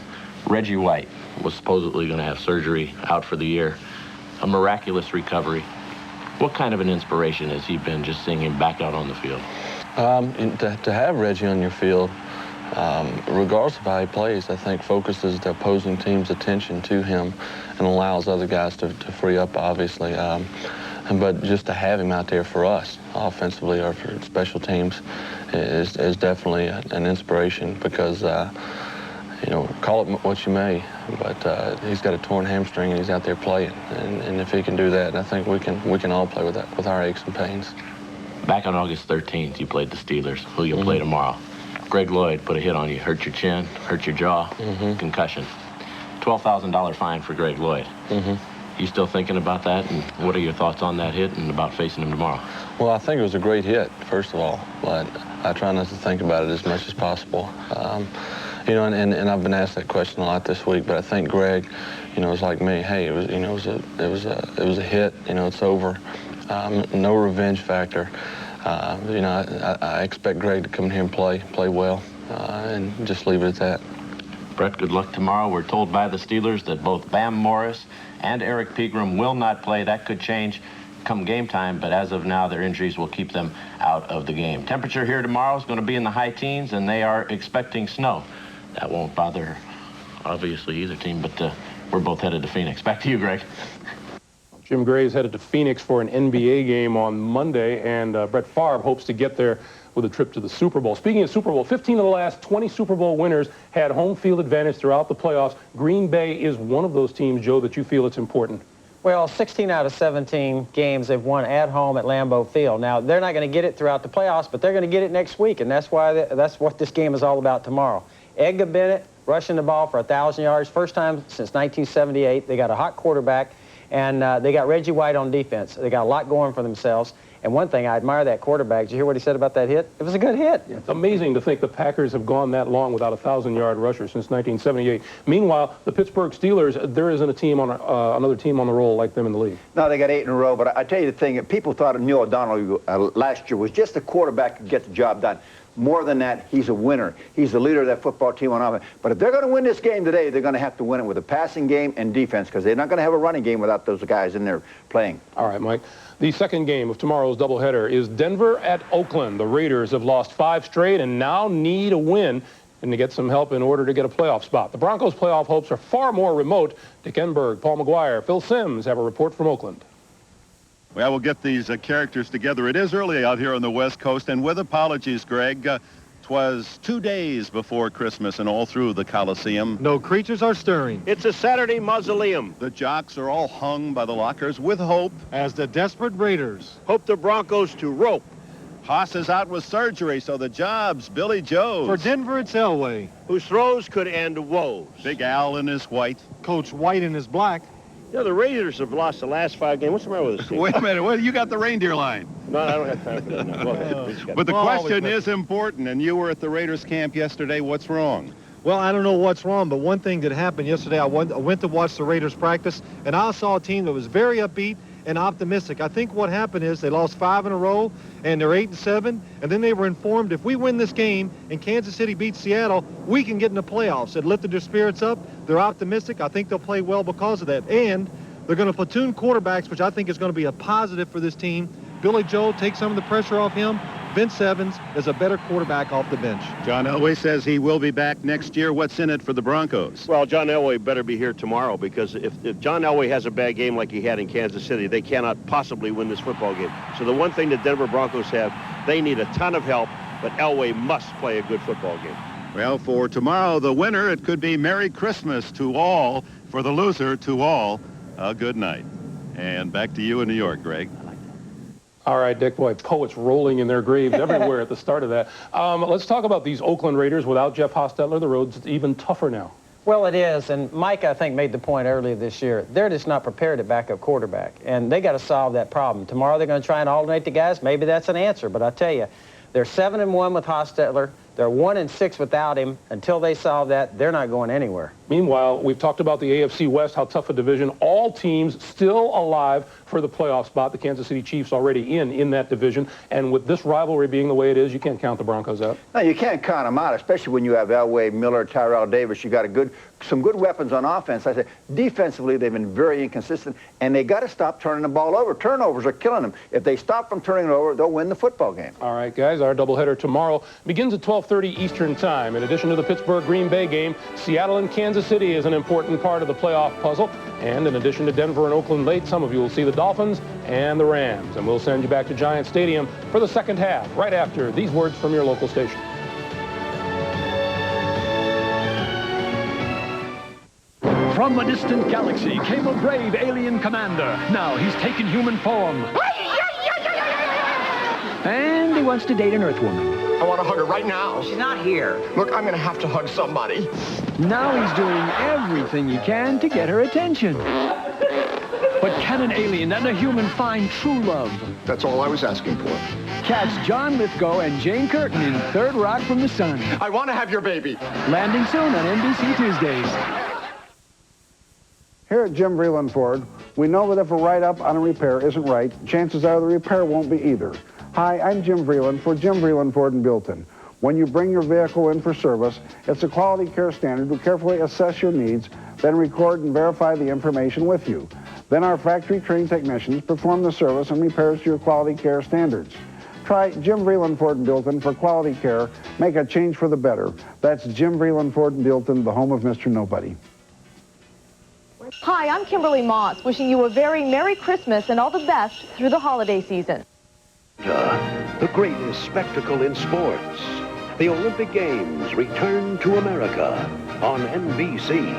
Reggie White was supposedly going to have surgery, out for the year. A miraculous recovery. What kind of an inspiration has he been just seeing him back out on the field? To have Reggie on your field, regardless of how he plays, I think focuses the opposing team's attention to him and allows other guys to free up, obviously. But just to have him out there for us, offensively or for special teams, is definitely an inspiration because, you know, call it what you may, but he's got a torn hamstring and he's out there playing. And if he can do that, I think we can all play with that, with our aches and pains. Back on August 13th, you played the Steelers, who you'll play tomorrow. Greg Lloyd put a hit on you, hurt your chin, hurt your jaw, concussion. $12,000 fine for Greg Lloyd. You still thinking about that? And what are your thoughts on that hit and about facing him tomorrow? Well, I think it was a great hit, first of all, but I try not to think about it as much as possible. You know, and I've been asked that question a lot this week, but I think Greg, you know, was like me. Hey, it was, you know, it was a hit. You know, it's over. No revenge factor. You know, I expect Greg to come in here and play well, and just leave it at that. Brett, good luck tomorrow. We're told by the Steelers that both Bam Morris and Eric Pegram will not play. That could change come game time, but as of now, their injuries will keep them out of the game. Temperature here tomorrow is going to be in the high teens, and they are expecting snow. That won't bother, obviously, either team, but we're both headed to Phoenix. Back to you, Greg. Jim Gray is headed to Phoenix for an NBA game on Monday, and Brett Favre hopes to get there with a trip to the Super Bowl. Speaking of Super Bowl, 15 of the last 20 Super Bowl winners had home field advantage throughout the playoffs. Green Bay is one of those teams, Joe, that you feel it's important. Well, 16 out of 17 games they've won at home at Lambeau Field. Now, they're not going to get it throughout the playoffs, but they're going to get it next week, and that's what this game is all about tomorrow. Edgar Bennett rushing the ball for 1,000 yards, first time since 1978. They got a hot quarterback, and they got Reggie White on defense. They got a lot going for themselves. And one thing, I admire that quarterback. Did you hear what he said about that hit? It was a good hit. It's amazing to think the Packers have gone that long without a 1,000-yard rusher since 1978. Meanwhile, the Pittsburgh Steelers, there isn't a team on another team on the roll like them in the league. No, they got 8 in a row. But I tell you the thing, people thought Neil O'Donnell last year was just a quarterback who could get the job done. More than that, he's a winner. He's the leader of that football team on offense. But if they're going to win this game today, they're going to have to win it with a passing game and defense, because they're not going to have a running game without those guys in there playing. All right, Mike. The second game of tomorrow's doubleheader is Denver at Oakland. The Raiders have lost 5 straight and now need a win and to get some help in order to get a playoff spot. The Broncos' playoff hopes are far more remote. Dick Enberg, Paul McGuire, Phil Simms have a report from Oakland. Well, we'll get these characters together. It is early out here on the West Coast, and with apologies, Greg, 'twas 2 days before Christmas and all through the Coliseum. No creatures are stirring. It's a Saturday mausoleum. The jocks are all hung by the lockers with hope. As the desperate Raiders hope the Broncos to rope. Haas is out with surgery, so the job's Billy Joe's. For Denver, it's Elway, whose throws could end woes. Big Al in his white. Coach White in his black. Yeah, the Raiders have lost the last 5 games. What's the matter with this team? Wait a minute. You got the reindeer line. No, I don't have time for that. No. But the question is important, and you were at the Raiders camp yesterday. What's wrong? Well, I don't know what's wrong, but one thing that happened yesterday, I went to watch the Raiders practice, and I saw a team that was very upbeat and optimistic. I think what happened is they lost 5 in a row, and they're 8-7, and then they were informed if we win this game and Kansas City beats Seattle, we can get in the playoffs. It lifted their spirits up. They're optimistic. I think they'll play well because of that. And they're going to platoon quarterbacks, which I think is going to be a positive for this team. Billy Joe takes some of the pressure off him. Vince Evans is a better quarterback off the bench. John Elway says he will be back next year. What's in it for the Broncos? Well, John Elway better be here tomorrow, because if John Elway has a bad game like he had in Kansas City, they cannot possibly win this football game. So the one thing the Denver Broncos have, they need a ton of help, but Elway must play a good football game. Well, for tomorrow, the winner, it could be Merry Christmas to all. For the loser, to all, a good night. And back to you in New York, Greg. All right, Dick, boy, poets rolling in their graves everywhere at the start of that. Let's talk about these Oakland Raiders. Without Jeff Hostetler, the road's even tougher now. Well, it is, and Mike, I think, made the point earlier this year. They're just not prepared at backup quarterback, and they got to solve that problem. Tomorrow they're going to try and alternate the guys. Maybe that's an answer, but I tell you, they're 7-1 with Hostetler. They're 1-6 without him. Until they solve that, they're not going anywhere. Meanwhile, we've talked about the AFC West, how tough a division. All teams still alive for the playoff spot. The Kansas City Chiefs already in that division. And with this rivalry being the way it is, you can't count the Broncos out. No, you can't count them out, especially when you have Elway, Miller, Tyrell Davis. You got some good weapons on offense. I said defensively, they've been very inconsistent, and they got to stop turning the ball over. Turnovers are killing them. If they stop from turning it over, they'll win the football game. All right, guys, our doubleheader tomorrow begins at 12:30 Eastern Time. In addition to the Pittsburgh-Green Bay game, Seattle and Kansas City is an important part of the playoff puzzle. And in addition to Denver and Oakland late, some of you will see the Dolphins and the Rams. And we'll send you back to Giant Stadium for the second half, right after these words from your local station. From a distant galaxy came a brave alien commander. Now he's taken human form. And he wants to date an Earth woman. I want to hug her right now. She's not here. Look, I'm going to have to hug somebody. Now he's doing everything he can to get her attention. But can an alien and a human find true love? That's all I was asking for. Catch John Lithgow and Jane Curtin in Third Rock from the Sun. I want to have your baby. Landing soon on NBC Tuesdays. Here at Jim Vreeland Ford, we know that if a write-up on a repair isn't right, chances are the repair won't be either. Hi, I'm Jim Vreeland for Jim Vreeland Ford in Buellton. When you bring your vehicle in for service, it's a quality care standard to carefully assess your needs, then record and verify the information with you. Then our factory-trained technicians perform the service and repairs to your quality care standards. Try Jim Vreeland Ford in Buellton for quality care. Make a change for the better. That's Jim Vreeland Ford in Buellton, the home of Mr. Nobody. Hi, I'm Kimberly Moss, wishing you a very Merry Christmas and all the best through the holiday season. The greatest spectacle in sports. The Olympic Games return to America on NBC.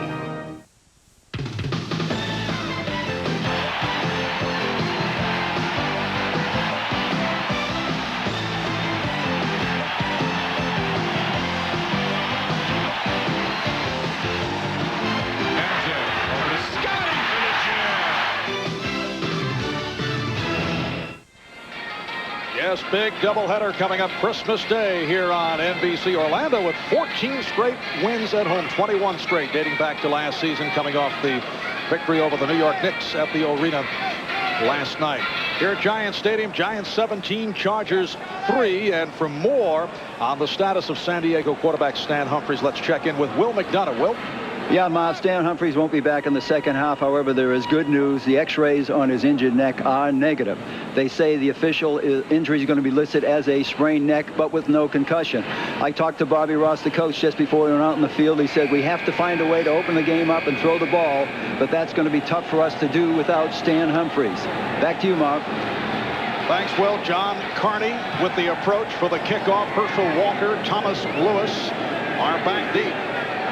Yes, big doubleheader coming up Christmas Day here on NBC. Orlando with 14 straight wins at home, 21 straight dating back to last season, coming off the victory over the New York Knicks at the arena last night. Here at Giants Stadium, Giants 17, Chargers 3. And for more on the status of San Diego quarterback Stan Humphries, let's check in with Will McDonough. Will? Yeah, Miles, Stan Humphries won't be back in the second half. However, there is good news. The x-rays on his injured neck are negative. They say the official injury is going to be listed as a sprained neck, but with no concussion. I talked to Bobby Ross, the coach, just before we went out in the field. He said, we have to find a way to open the game up and throw the ball, but that's going to be tough for us to do without Stan Humphries. Back to you, Mark. Thanks, Will. John Carney with the approach for the kickoff. Herschel Walker, Thomas Lewis are back deep.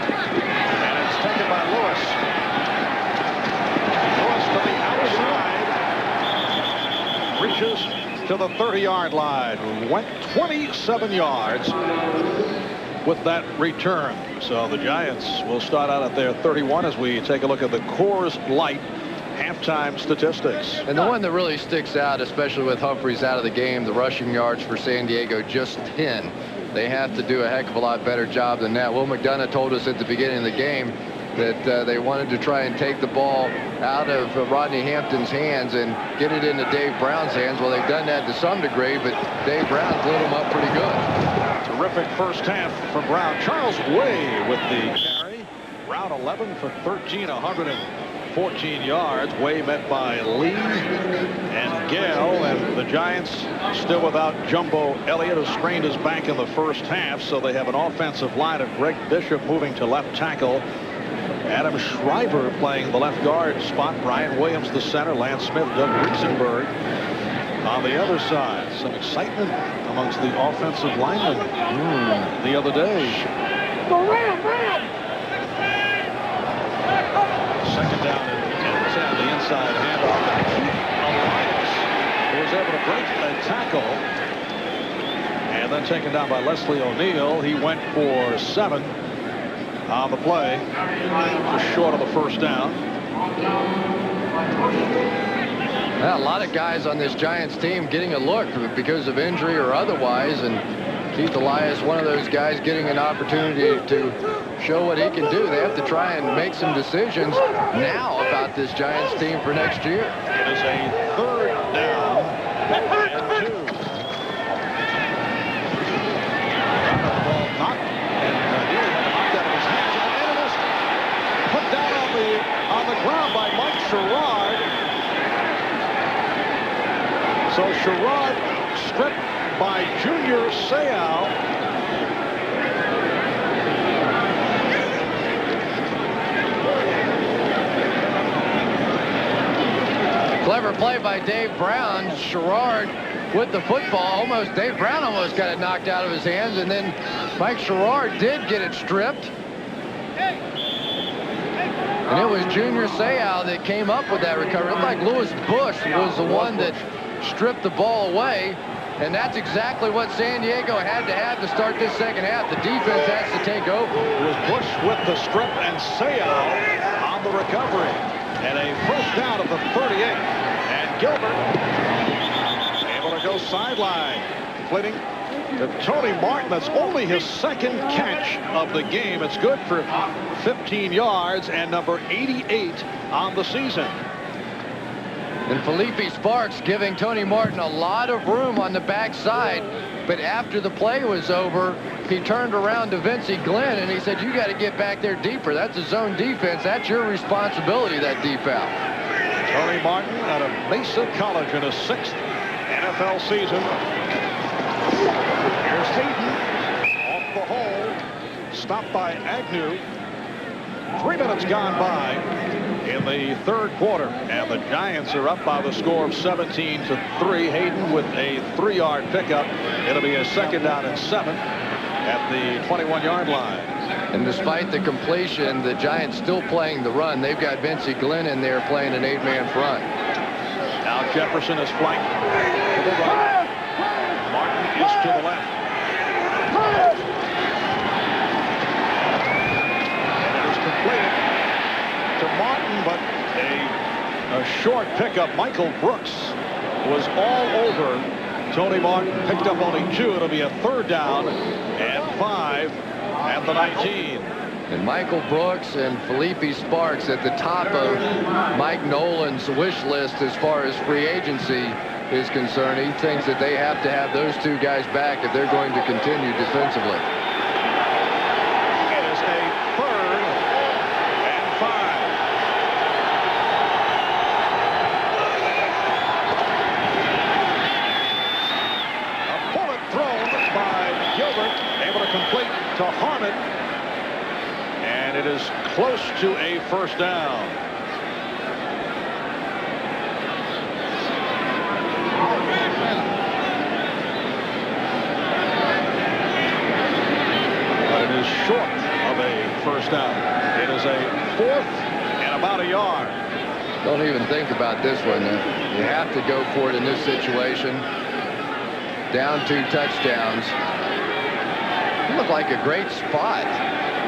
And it's taken by Lewis. Lewis to the outside. Reaches to the 30-yard line. Went 27 yards with that return. So the Giants will start out at their 31 as we take a look at the Coors Light halftime statistics. And the one that really sticks out, especially with Humphries out of the game, the rushing yards for San Diego, just 10. They have to do a heck of a lot better job than that. Will McDonough told us at the beginning of the game that they wanted to try and take the ball out of Rodney Hampton's hands and get it into Dave Brown's hands. Well, they've done that to some degree, but Dave Brown's lit them up pretty good. Terrific first half from Brown. Charles Way with the carry. Brown 11 for 13, 114 yards. Way met by Lee and Gale, and the Giants still without Jumbo Elliott, who strained his back in the first half. So they have an offensive line of Greg Bishop moving to left tackle, Adam Schreiber playing the left guard spot, Brian Williams the center, Lance Smith, Doug Riesenberg on the other side. Some excitement amongst the offensive linemen the other day. Second down and 10, the inside handoff. Elias, who was able to break a tackle and then taken down by Leslie O'Neal. He went for 7 on the play, just short of the first down. Well, a lot of guys on this Giants team getting a look because of injury or otherwise, and Keith Elias, one of those guys getting an opportunity to show what he can do. They have to try and make some decisions now about this Giants team for next year. It is a third down and 2. Put down on the ground by Mike Sherrard. So Sherrard stripped by Junior Seau. Clever play by Dave Brown. Sherrard with the football. Dave Brown almost got it knocked out of his hands, and then Mike Sherrard did get it stripped. And it was Junior Seau that came up with that recovery. It looked like Lewis Bush was the one that stripped the ball away. And that's exactly what San Diego had to have to start this second half. The defense has to take over. It was Bush with the strip and Seau on the recovery. And a first down at the 38. And Gilbert able to go sideline. Completing to Tony Martin. That's only his second catch of the game. It's good for 15 yards and number 88 on the season. And Felipe Sparks giving Tony Martin a lot of room on the backside. But after the play was over, he turned around to Vincey Glenn and he said, you got to get back there deeper. That's a zone defense. That's your responsibility, that deep out. Tony Martin out of Mesa College in his 6th NFL season. Here's Hayden off the hole. Stopped by Agnew. 3 minutes gone by in the third quarter, and the Giants are up by the score of 17-3. Hayden with a 3-yard pickup. It'll be a second down and 7 at the 21-yard line. And despite the completion, the Giants still playing the run. They've got Vincey Glenn in there playing an 8-man front. Now Jefferson is flanked to the right. Martin is to the left. Completed to Martin, but a short pickup. Michael Brooks was all over Tony Martin picked up only 2. It'll be a 3rd down and 5 at the 19. And Michael Brooks and Felipe Sparks at the top of Mike Nolan's wish list as far as free agency is concerned. He thinks that they have to have those 2 guys back if they're going to continue defensively. It is a 3rd and 5. A bullet thrown by Gilbert, able to complete to Harmon. And it is close to a 1st down. Short of a 1st down. It is a 4th and about a yard. Don't even think about this one. You have to go for it in this situation. Down 2 touchdowns. It looked like a great spot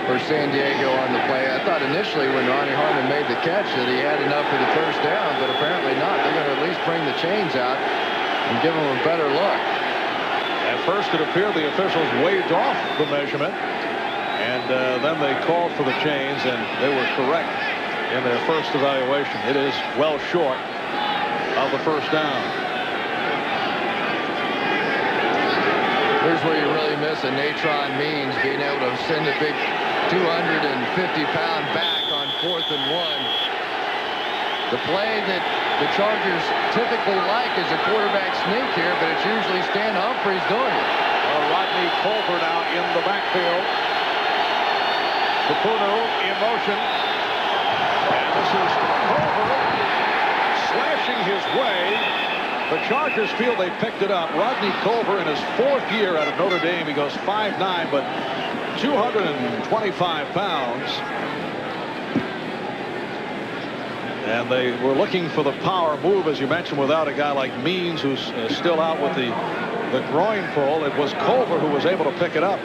for San Diego on the play. I thought initially when Ronnie Harmon made the catch that he had enough for the 1st down, but apparently not. They're going to at least bring the chains out and give him a better look. At first it appeared the officials waved off the measurement. And then they called for the chains, and they were correct in their first evaluation. It is well short of the 1st down. Here's where you really miss a Natron Means being able to send a big 250-pound back on 4th and 1. The play that the Chargers typically like is a quarterback sneak here, but it's usually Stan Humphries doing it. Rodney Culver now in the backfield. Capuno in motion. And this is Culver slashing his way. The Chargers feel they picked it up. Rodney Culver in his 4th year out of Notre Dame. He goes 5'9", but 225 pounds. And they were looking for the power move, as you mentioned, without a guy like Means, who's still out with the groin pull. It was Culver who was able to pick it up.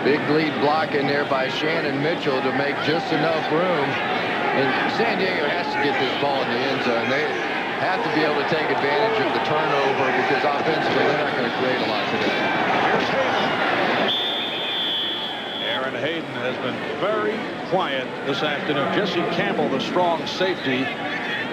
Big lead block in there by Shannon Mitchell to make just enough room. And San Diego has to get this ball in the end zone. They have to be able to take advantage of the turnover because offensively they're not going to create a lot today. Here's Hayden. Aaron Hayden has been very quiet this afternoon. Jesse Campbell, the strong safety,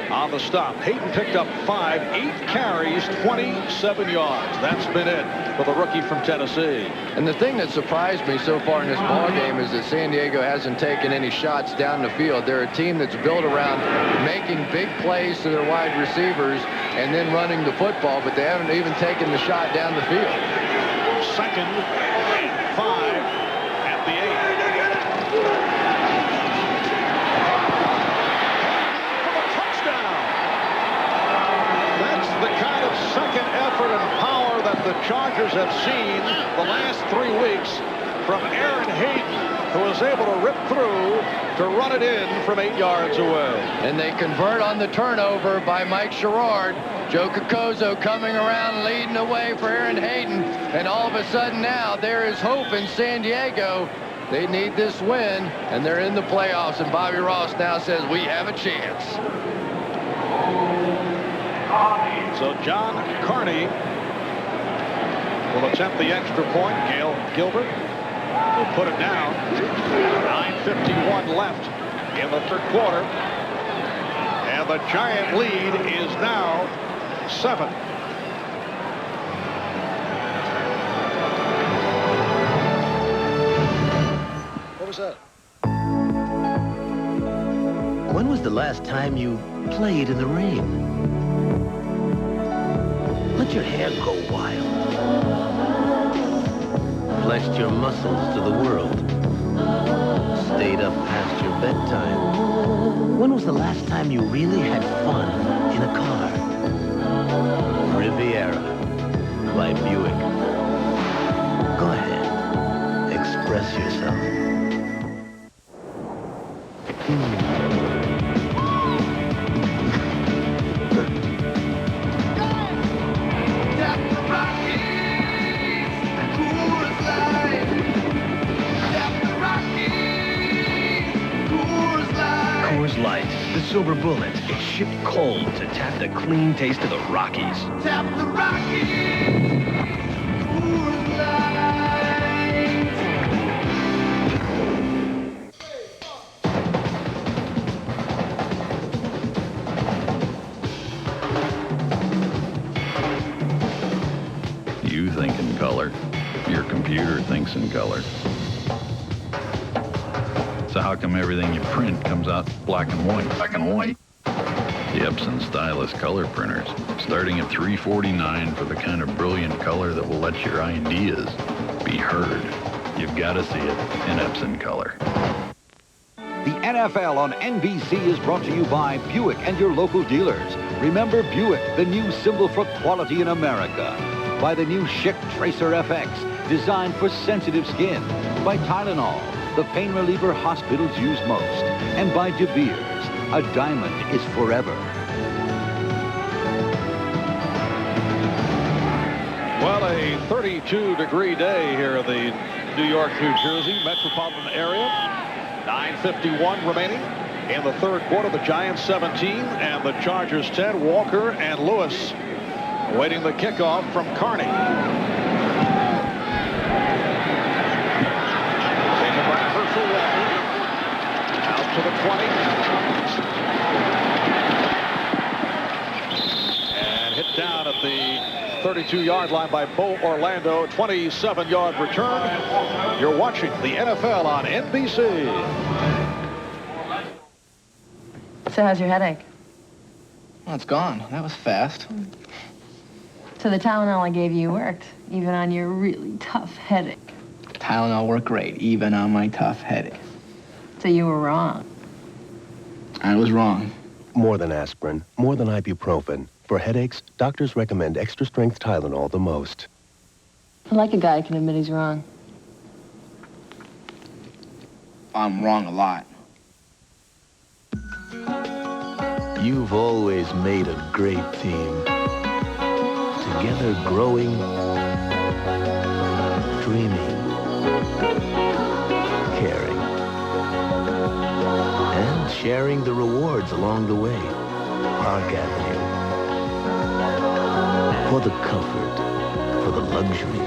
on the stop. Hayden picked up 5, 8 carries, 27 yards. That's been it for the rookie from Tennessee. And the thing that surprised me so far in this ball game is that San Diego hasn't taken any shots down the field. They're a team that's built around making big plays to their wide receivers and then running the football, but they haven't even taken the shot down the field. 2nd and 5 at the 8. Second effort and power that the Chargers have seen the last 3 weeks from Aaron Hayden, who was able to rip through to run it in from 8 yards away. And they convert on the turnover by Mike Sherrard. Joe Kokozo coming around leading the way for Aaron Hayden. And all of a sudden now there is hope in San Diego. They need this win, and they're in the playoffs. And Bobby Ross now says we have a chance. So John Carney will attempt the extra point. Gilbert will put it down. 9:51 left in the 3rd quarter. And the Giant lead is now 7. What was that? When was the last time you played in the rain? Let your hair go wild. Fleshed your muscles to the world. Stayed up past your bedtime. When was the last time you really had fun in a car? Riviera by Buick. Go ahead. Express yourself. Silver Bullet is shipped cold to tap the clean taste of the Rockies. Tap the Rockies. You think in color. Your computer thinks in color. So how come everything you print comes out black and white? Black and white. The Epson Stylus color printers, starting at $349 for the kind of brilliant color that will let your ideas be heard. You've got to see it in Epson color. The NFL on NBC is brought to you by Buick and your local dealers. Remember Buick, the new symbol for quality in America. By the new Schick Tracer FX, designed for sensitive skin. By Tylenol, the pain reliever hospitals use most. And by De Beers, a diamond is forever. Well, a 32-degree day here in the New York, New Jersey metropolitan area. 9:51 remaining in the third quarter. The Giants 17 and the Chargers 10. Walker and Lewis awaiting the kickoff from Carney. Taken by Herschel Walker. Out to the 20. And hit down at the 32-yard line by Bo Orlando. 27-yard return. You're watching the NFL on NBC. So how's your headache? Well, it's gone. That was fast. So the Tylenol I gave you worked, even on your really tough headache. Tylenol worked great, even on my tough headache. So you were wrong. I was wrong. More than aspirin, more than ibuprofen. For headaches, doctors recommend extra-strength Tylenol the most. I like a guy who can admit he's wrong. I'm wrong a lot. You've always made a great team. Together growing, dreaming, caring, and sharing the rewards along the way. Park Avenue. For the comfort, for the luxury,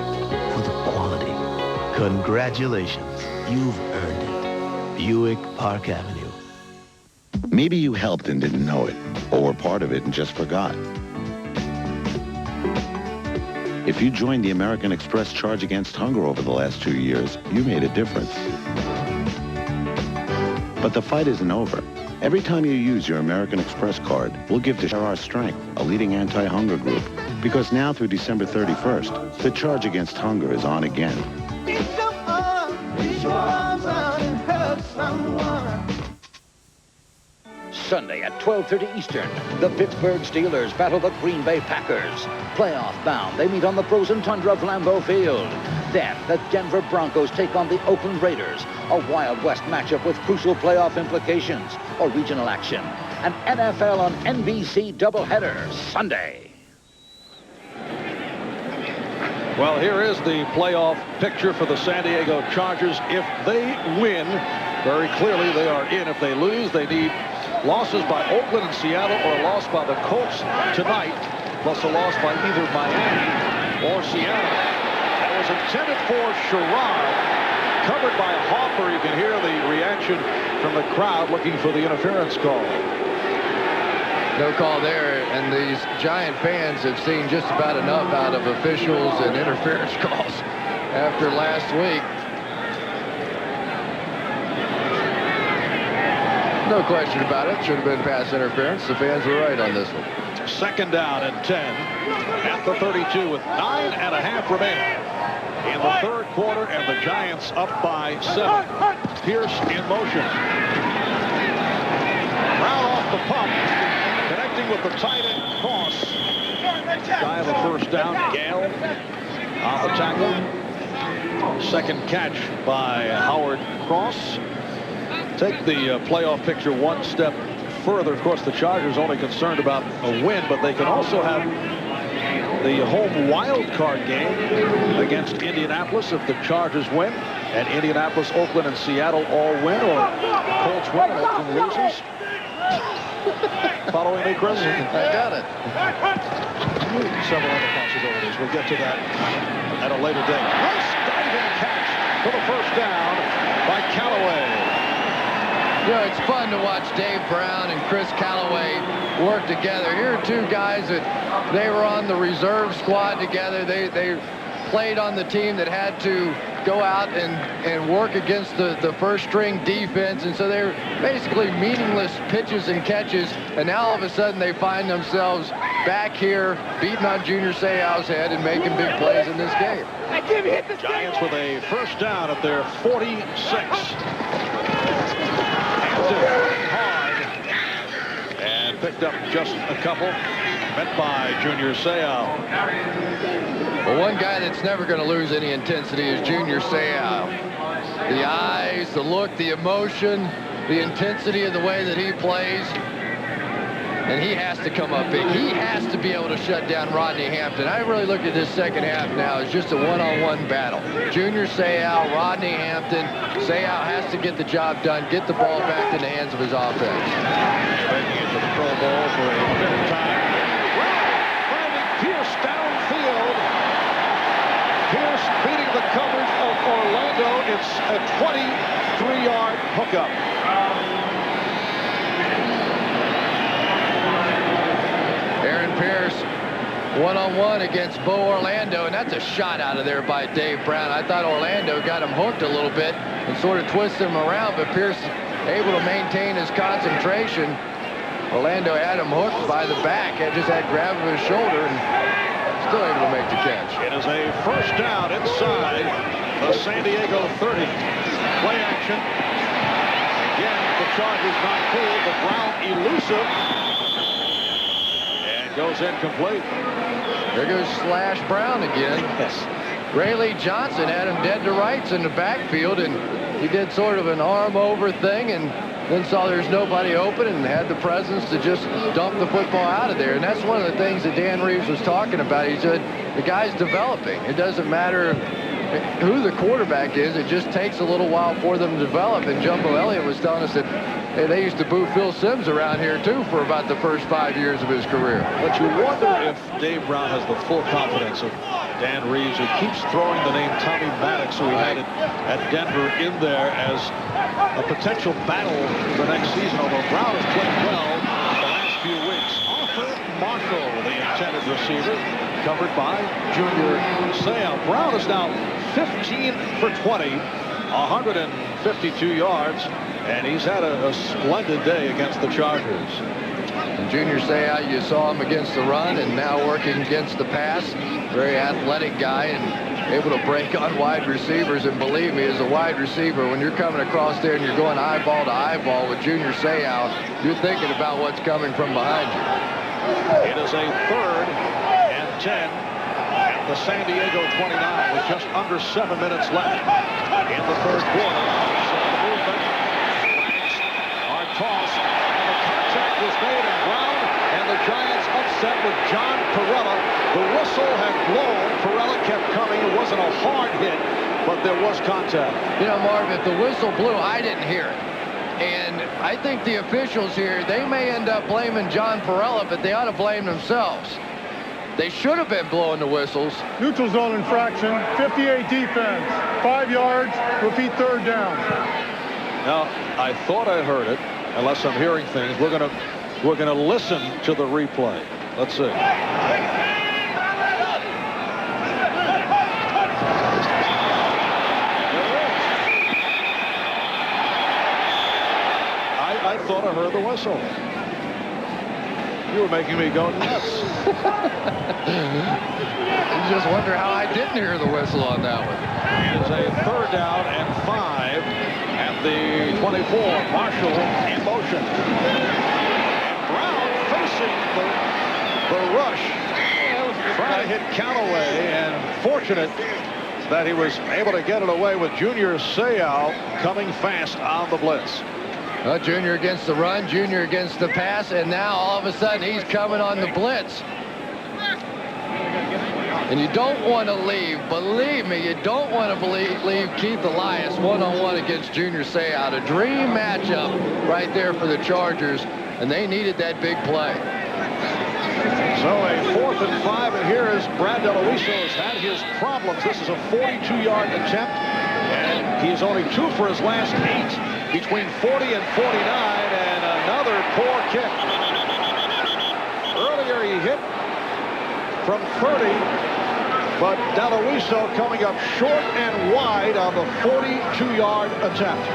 for the quality. Congratulations, you've earned it. Buick Park Avenue. Maybe you helped and didn't know it, or were part of it and just forgot. If you joined the American Express Charge Against Hunger over the last 2 years, you made a difference. But the fight isn't over. Every time you use your American Express card, we'll give to Share Our Strength, a leading anti-hunger group. Because now through December 31st, the Charge Against Hunger is on again. Sunday at 12:30 Eastern, the Pittsburgh Steelers battle the Green Bay Packers. Playoff bound, they meet on the frozen tundra of Lambeau Field. Then the Denver Broncos take on the Oakland Raiders, a Wild West matchup with crucial playoff implications or regional action. An NFL on NBC doubleheader Sunday. Well, here is the playoff picture for the San Diego Chargers. If they win, very clearly they are in. If they lose, they need losses by Oakland and Seattle or a loss by the Colts tonight, plus a loss by either Miami or Seattle. That was intended for Sherrod, covered by Hoffer. You can hear the reaction from the crowd looking for the interference call. No call there, and these Giant fans have seen just about enough out of officials and interference calls after last week. No question about it. Should have been pass interference. The fans were right on this one. Second down and 10 at the 32 with 9.5 remaining in the third quarter, and the Giants up by 7. Pierce in motion. Brown off the pump, connecting with the tight end Cross. Shy of the first down. Gale on the tackle. Second catch by Howard Cross. Take the playoff picture one step further. Of course, the Chargers only concerned about a win, but they can also have the home wild card game against Indianapolis if the Chargers win, and Indianapolis, Oakland, and Seattle all win, or Colts win and Oakland loses. Following me, Chris? I got it. Several other possibilities. We'll get to that at a later date. Nice diving catch for the first down by Callaway. You know, it's fun to watch Dave Brown and Chris Callaway work together. Here are two guys that they were on the reserve squad together. They played on the team that had to go out and work against the first string defense, and so they're basically meaningless pitches and catches, and now all of a sudden they find themselves back here beating on Junior Seau's head and making big plays in this game. Giants with a first down at their 46. Hampton hard and picked up just a couple, met by Junior Seau. Well, one guy that's never going to lose any intensity is Junior Seau. The eyes, the look, the emotion, the intensity of the way that he plays. And he has to come up big. He has to be able to shut down Rodney Hampton. I really look at this second half now as just a one-on-one battle. Junior Seau, Rodney Hampton. Seau has to get the job done, get the ball back in the hands of his offense. Making it to the Pro Bowl for a fifth time. Finding Pierce downfield. Pierce beating the coverage of Orlando. It's a 23-yard hookup. Aaron Pierce one-on-one against Bo Orlando, and that's a shot out of there by Dave Brown. I thought Orlando got him hooked a little bit and sort of twisted him around, but Pierce able to maintain his concentration. Orlando had him hooked by the back and just had grab of his shoulder and still able to make the catch. It is a first down inside the San Diego 30. Play action. Again, the Chargers not cool, but Brown elusive. And goes incomplete. There goes Slash Brown again. Yes. Rayleigh Johnson had him dead to rights in the backfield, and he did sort of an arm over thing and then saw there's nobody open and had the presence to just dump the football out of there. And that's one of the things that Dan Reeves was talking about. He said the guy's developing. It doesn't matter who the quarterback is. It just takes a little while for them to develop. And Jumbo Elliott was telling us that they used to boo Phil Simms around here, too, for about the first 5 years of his career. But you wonder if Dave Brown has the full confidence of Dan Reeves, who keeps throwing the name Tommy Maddox, who he had at Denver, in there as a potential battle the next season. Although Brown has played well the last few weeks. Arthur Marshall, the intended receiver, covered by Junior Seau. Brown is now 15 for 20, 152 yards, and he's had a splendid day against the Chargers. And Junior Seau, you saw him against the run and now working against the pass. Very athletic guy and able to break on wide receivers. And believe me, as a wide receiver, when you're coming across there and you're going eyeball to eyeball with Junior Seau, you're thinking about what's coming from behind you. It is a 3rd and 10 at the San Diego 29 with just under 7 minutes left in the third quarter. So the movement, flags are tossed, and the contact was made in Brown, and the Giants upset with John Perella. The whistle had blown. Perella kept coming. It wasn't a hard hit, but there was contact. You know, Marv, if the whistle blew, I didn't hear it. And I think the officials here, they may end up blaming John Perella, but they ought to blame themselves. They should have been blowing the whistles. Neutral zone infraction, 58 defense, 5 yards, repeat 3rd down. Now, I thought I heard it, unless I'm hearing things. We're gonna listen to the replay. Let's see. I thought I heard the whistle. You were making me go nuts. You just wonder how I didn't hear the whistle on that one. It is a 3rd down and 5 at the 24. Marshall in motion. And Brown facing the rush. Trying to hit Callaway, and fortunate that he was able to get it away with Junior Seau coming fast on the blitz. Junior against the run, Junior against the pass, and now all of a sudden he's coming on the blitz. And you don't want to leave, believe me, you don't want to leave Keith Elias one-on-one against Junior Seau. A dream matchup right there for the Chargers, and they needed that big play. So a 4th and 5, and here is Brad DeLuiso has had his problems. This is a 42-yard attempt, and he's only 2 for his last 8 between 40 and 49, and another poor kick. Earlier he hit from 30, but DeLuiso coming up short and wide on the 42-yard attempt.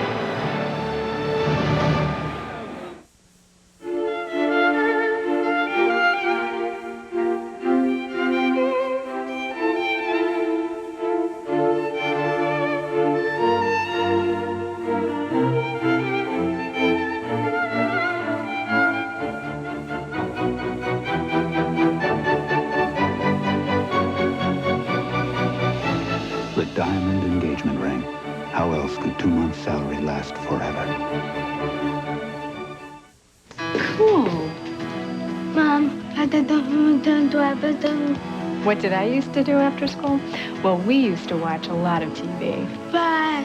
Diamond engagement ring. How else could 2 months' salary last forever? Cool. Mom, What did I used to do after school? Well, we used to watch a lot of TV. But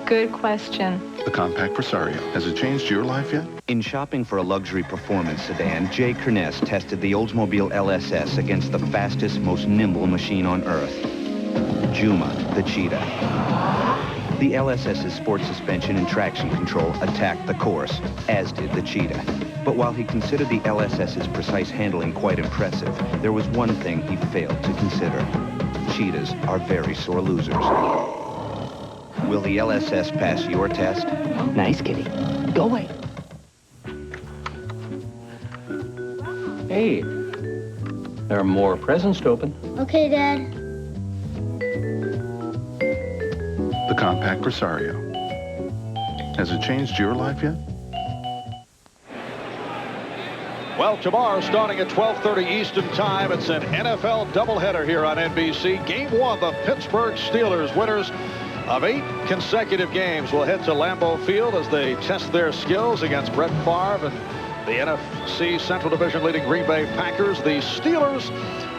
Good question. The compact Presario. Has it changed your life yet? In shopping for a luxury performance sedan, Jay Kerness tested the Oldsmobile LSS against the fastest, most nimble machine on Earth. Juma, the Cheetah. The LSS's sport suspension and traction control attacked the course, as did the Cheetah. But while he considered the LSS's precise handling quite impressive, there was one thing he failed to consider. Cheetahs are very sore losers. Will the LSS pass your test? Nice, kitty. Go away. Hey, there are more presents to open. Okay, Dad. The compact Presario. Has it changed your life yet? Well, tomorrow, starting at 12:30 Eastern Time, it's an NFL doubleheader here on NBC. Game 1, the Pittsburgh Steelers, winners of 8 consecutive games, will head to Lambeau Field as they test their skills against Brett Favre and the NFC Central Division leading Green Bay Packers. The Steelers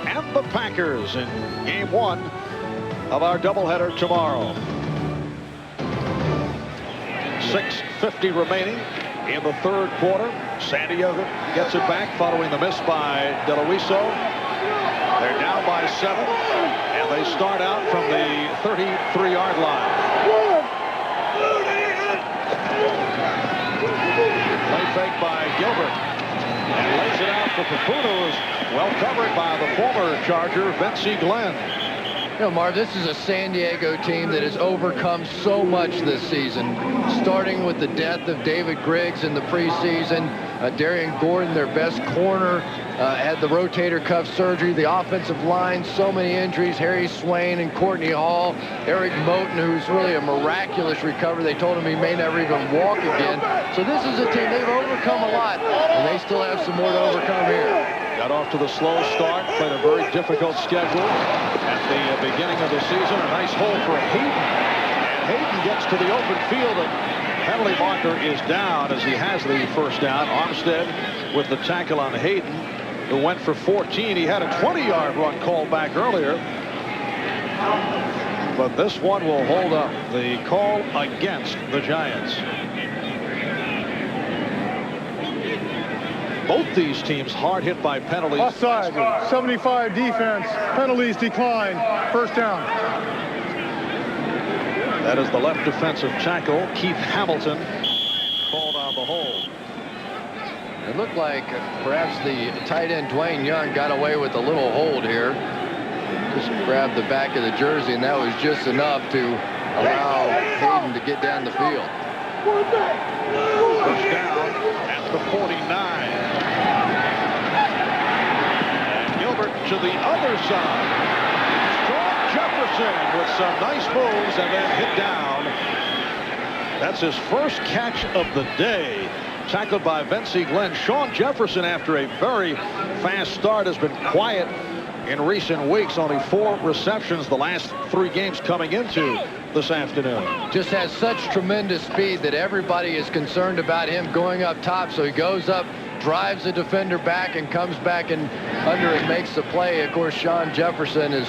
and the Packers in Game 1 of our doubleheader tomorrow. 6:50 remaining in the 3rd quarter. San Diego gets it back following the miss by DeLuiso. They're down by 7, and they start out from the 33-yard line. Play fake by Gilbert, and lays it out for Caputo, who's well covered by the former Charger, Vincey Glenn. You know, Marv, this is a San Diego team that has overcome so much this season, starting with the death of David Griggs in the preseason. Darian Gordon, their best corner, had the rotator cuff surgery. The offensive line, so many injuries. Harry Swain and Courtney Hall. Eric Moten, who's really a miraculous recovery. They told him he may never even walk again. So this is a team, they've overcome a lot, and they still have some more to overcome here. Got off to the slow start, played a very difficult schedule at the beginning of the season. A nice hole for Hayden. And Hayden gets to the open field, and penalty marker is down as he has the first down. Armstead with the tackle on Hayden, who went for 14. He had a 20-yard run called back earlier. But this one will hold up. The call against the Giants. Both these teams hard hit by penalties. Offside, 75 defense, penalties decline, first down. That is the left defensive tackle, Keith Hamilton, called on the hold. It looked like perhaps the tight end Dwayne Young got away with a little hold here. Just grabbed the back of the jersey, and that was just enough to allow Hayden to get down the field. First down at the 49. To the other side. Strong Jefferson with some nice moves and then hit down. That's his first catch of the day. Tackled by Vincey Glenn. Sean Jefferson, after a very fast start, has been quiet in recent weeks. Only 4 receptions the last 3 games coming into this afternoon. Just has such tremendous speed that everybody is concerned about him going up top, so he goes up drives the defender back and comes back and under and makes the play. Of course, Sean Jefferson has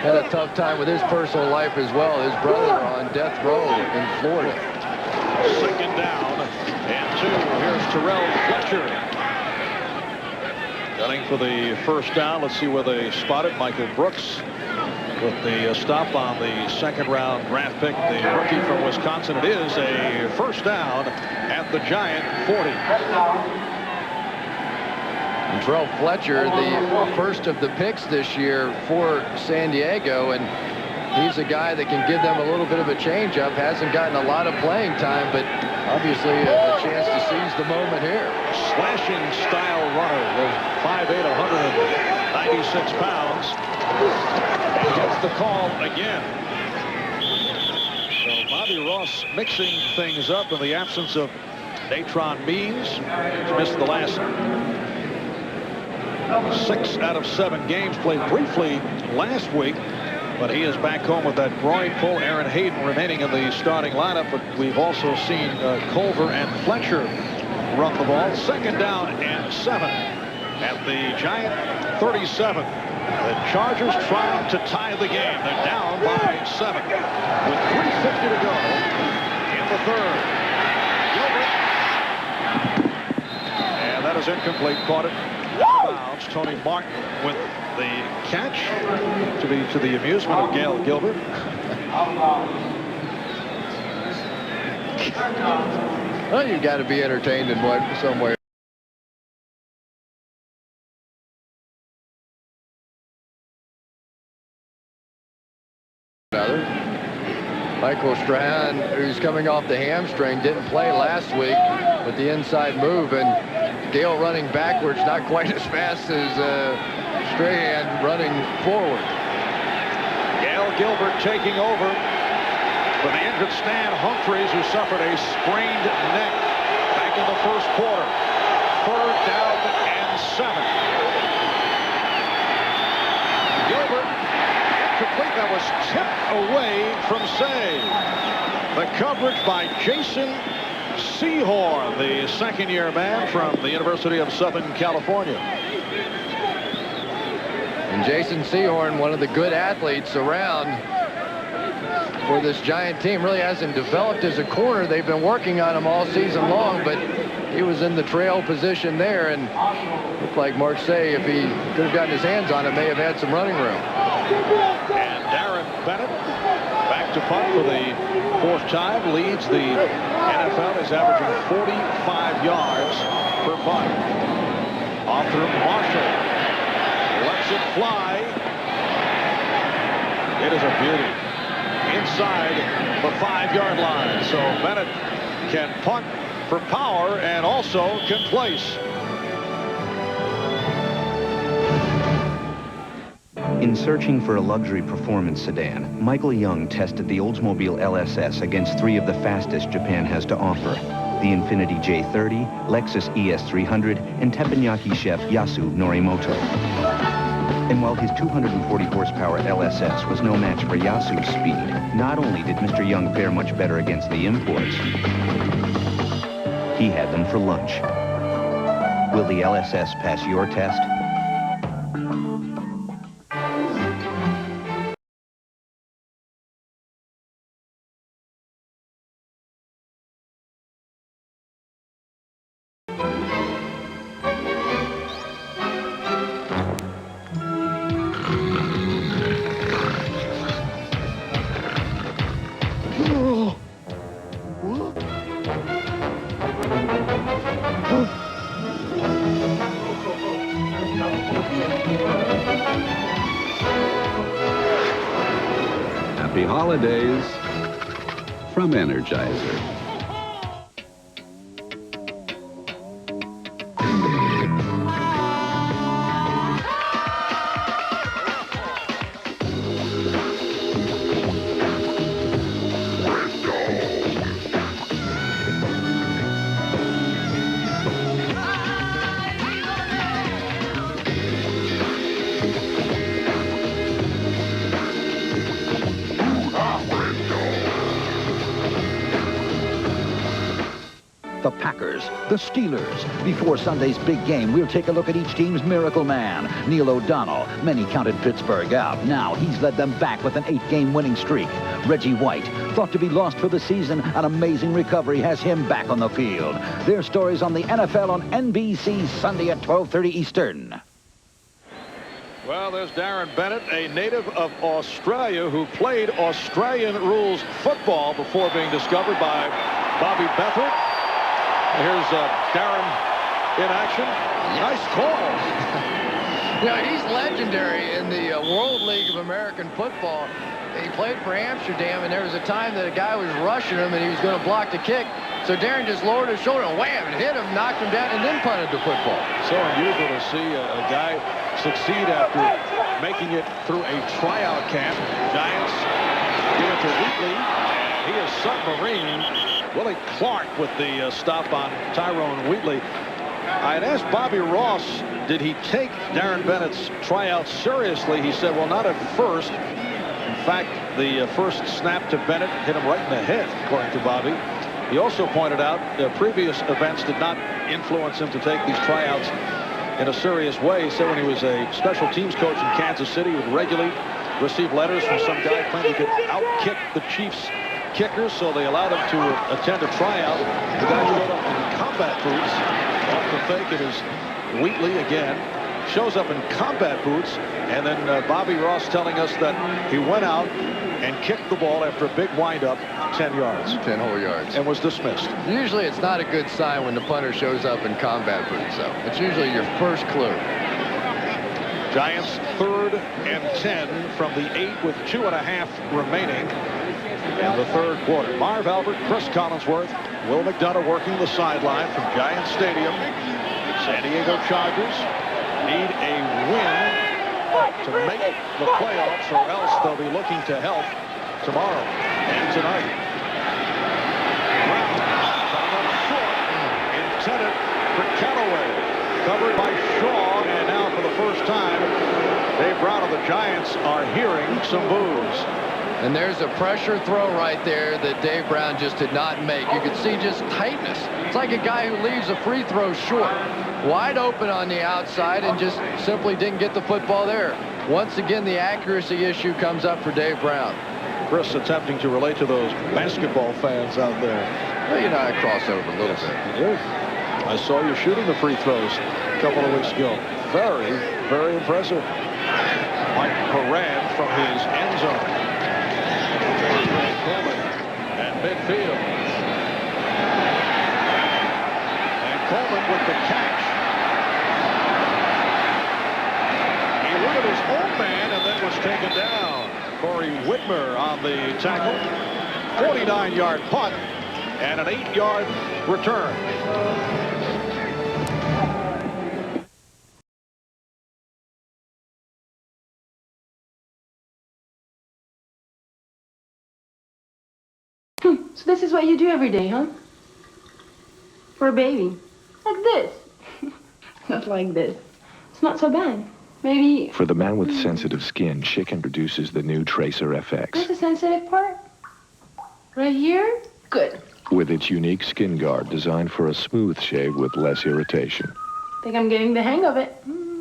had a tough time with his personal life as well. His brother on death row in Florida. Second down and 2. Here's Terrell Fletcher. Gunning for the first down. Let's see where they spotted Michael Brooks with the stop on the second-round draft pick, the rookie from Wisconsin. It is a first down at the Giant 40. And Terrell Fletcher, the first of the picks this year for San Diego, and he's a guy that can give them a little bit of a change-up. Hasn't gotten a lot of playing time, but obviously a chance to seize the moment here. Slashing style runner with 5'8", 196 pounds. And gets the call again. So Bobby Ross mixing things up in the absence of Natron Means. He's missed the last 6 out of 7 games. Played briefly last week, but he is back home with that groin pull. Aaron Hayden remaining in the starting lineup, but we've also seen Culver and Fletcher run the ball. Second down and 7 at the Giant 37. The Chargers trying to tie the game. They're down by 7 with 3:50 to go in the third. Gilbert, and that is incomplete. Caught it out of bounds. Tony Martin with the catch, to the amusement of Gail Gilbert. Well, you've got to be entertained in some way. Michael Strahan, who's coming off the hamstring, didn't play last week with the inside move, and Gale running backwards, not quite as fast as Strahan running forward. Gail Gilbert taking over for the injured Stan Humphries, who suffered a sprained neck back in the first quarter. Third down and 7. Gilbert complete. That was tipped away from Seau. The coverage by Jason Seahorn, the second-year man from the University of Southern California. And Jason Seahorn, one of the good athletes around for this Giant team, really hasn't developed as a corner. They've been working on him all season long, but he was in the trail position there, and looked like Mark Seau, if he could have gotten his hands on it, may have had some running room. And Darren Bennett back to punt for the 4th time, leads the NFL. Is averaging 45 yards per punt. Arthur Marshall lets it fly. It is a beauty inside the 5-yard line. So Bennett can punt for power and also can place. In searching for a luxury performance sedan, Michael Young tested the Oldsmobile LSS against 3 of the fastest Japan has to offer: the Infiniti J30, Lexus ES300, and teppanyaki chef Yasu Norimoto. And while his 240 horsepower LSS was no match for Yasu's speed, not only did Mr. Young fare much better against the imports, he had them for lunch. Will the LSS pass your test? Happy holidays from Energizer. the Packers, the Steelers. Before Sunday's big game, we'll take a look at each team's miracle man, Neil O'Donnell. Many counted Pittsburgh out. Now he's led them back with an 8-game winning streak. Reggie White, thought to be lost for the season, an amazing recovery has him back on the field. Their stories on the NFL on NBC Sunday at 12:30 Eastern. Well, there's Darren Bennett, a native of Australia who played Australian rules football before being discovered by Bobby Bethard. Here's Darren in action. Nice call. Yeah, he's legendary in the World League of American Football. He played for Amsterdam, and there was a time that a guy was rushing him, and he was going to block the kick. So Darren just lowered his shoulder and wham, and hit him, knocked him down, and then punted the football. So unusual to see a guy succeed after making it through a tryout camp. Giants give it to Wheatley. He is submarine. Willie Clark with the stop on Tyrone Wheatley. I had asked Bobby Ross, did he take Darren Bennett's tryout seriously? He said, well, not at first. In fact, the first snap to Bennett hit him right in the head, according to Bobby. He also pointed out previous events did not influence him to take these tryouts in a serious way. He said when he was a special teams coach in Kansas City, he would regularly receive letters from some guy claiming he could outkick the Chiefs kickers, so they allowed him to attend a tryout. The guy showed up in combat boots. Off the fake, it is Wheatley again. Shows up in combat boots, and then Bobby Ross telling us that he went out and kicked the ball after a big windup, 10 yards. 10 whole yards. And was dismissed. Usually it's not a good sign when the punter shows up in combat boots, though. It's usually your first clue. Giants 3rd and 10 from the 8 with 2.5 remaining in the third quarter. Marv Albert, Chris Collinsworth, Will McDonough working the sideline from Giants Stadium. San Diego Chargers need a win to make the playoffs, or else they'll be looking to help tomorrow and tonight. Brown coming up short, intended for Callaway, covered by Shaw, and now for the first time, Dave Brown and the Giants are hearing some boos. And there's a pressure throw right there that Dave Brown just did not make. You could see just tightness. It's like a guy who leaves a free throw short. Wide open on the outside and just simply didn't get the football there. Once again, the accuracy issue comes up for Dave Brown. Chris attempting to relate to those basketball fans out there. Well, you know, I cross over a little bit. I saw you shooting the free throws a couple of weeks ago. Very, very impressive. Mike Horan from his end zone. Coleman at midfield. And Coleman with the catch. He went at his own man and then was taken down. Corey Whitmer on the tackle. 49-yard punt and an 8-yard return. So this is what you do every day, huh? For a baby. Like this. Not like this. It's not so bad. Maybe... For the man with sensitive skin, Schick introduces the new Tracer FX. Where's the sensitive part? Right here? Good. With its unique skin guard designed for a smooth shave with less irritation. Think I'm getting the hang of it.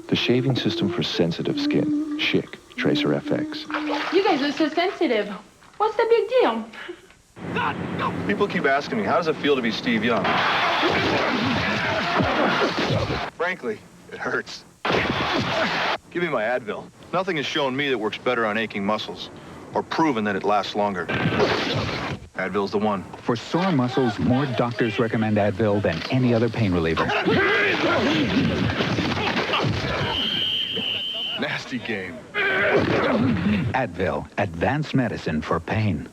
The shaving system for sensitive skin. Schick Tracer FX. You guys are so sensitive. What's the big deal? People keep asking me, how does it feel to be Steve Young? Frankly, it hurts. Give me my Advil. Nothing has shown me that works better on aching muscles, or proven that it lasts longer. Advil's the one. For sore muscles, more doctors recommend Advil than any other pain reliever. Nasty game. Advil, advanced medicine for pain.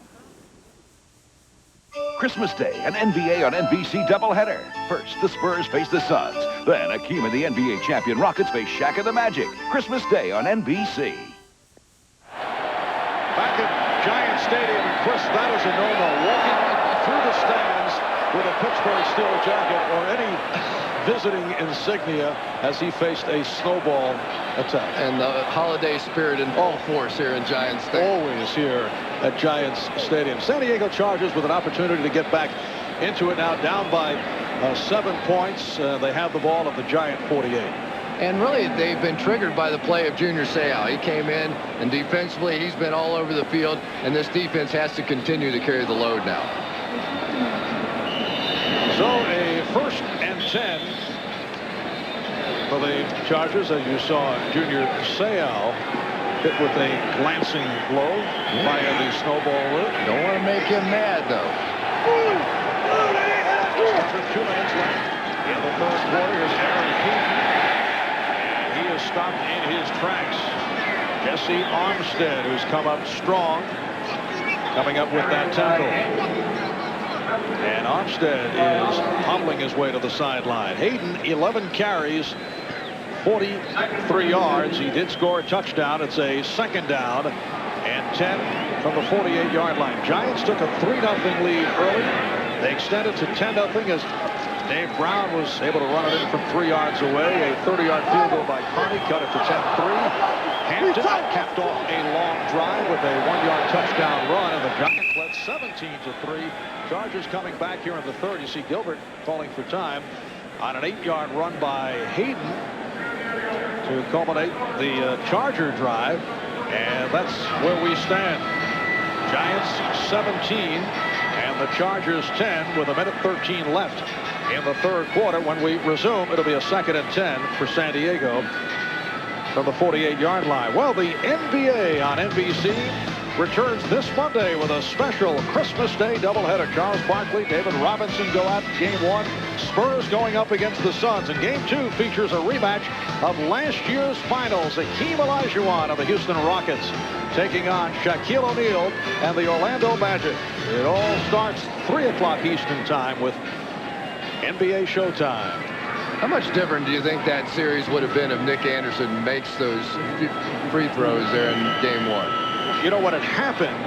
Christmas Day, an NBA on NBC doubleheader. First, the Spurs face the Suns. Then, Akeem and the NBA champion Rockets face Shaq and the Magic. Christmas Day on NBC. Back at Giant Stadium, and Chris, that is a no-no. Walking through the stands with a Pittsburgh Steel jacket or any visiting insignia as he faced a snowball attack. And the holiday spirit in full force here in Giants Stadium. Always here at Giants Stadium. San Diego Chargers with an opportunity to get back into it now, down by 7 points. They have the ball at the Giant 48. And really, they've been triggered by the play of Junior Seau. He came in, and defensively, he's been all over the field, and this defense has to continue to carry the load now. So a 1st and 10 for the Chargers, as you saw Junior Seau hit with a glancing blow via the snowball route. Don't want to make him mad, though. Just under 2 minutes left in the 3rd quarter. Here's Aaron Hayden. And he is stopped in his tracks. Jesse Armstead, who's come up strong, coming up with that tackle. And Armstead is hobbling his way to the sideline. Hayden, 11 carries, 43 yards. He did score a touchdown. It's a 2nd down and 10 from the 48-yard line. Giants took a 3-0 lead early. They extended to 10-0 as Dave Brown was able to run it in from 3 yards away. A 30-yard field goal by Carney cut it to 10-3. Hampton capped off a long drive with a 1-yard touchdown run, and the Giants led 17-3. Chargers coming back here in the 3rd. You see Gilbert calling for time on an 8-yard run by Hayden to culminate the Charger drive, and that's where we stand. Giants 17 and the Chargers 10 with 1:13 left in the 3rd quarter. When we resume, it'll be a 2nd and 10 for San Diego from the 48-yard line. Well, the NBA on NBC returns this Monday with a special Christmas Day doubleheader. Charles Barkley, David Robinson go out in Game 1. Spurs going up against the Suns. And Game 2 features a rematch of last year's finals. Hakeem Olajuwon of the Houston Rockets taking on Shaquille O'Neal and the Orlando Magic. It all starts 3 o'clock Eastern time with NBA Showtime. How much different do you think that series would have been if Nick Anderson makes those free throws there in Game 1? You know, when it happened,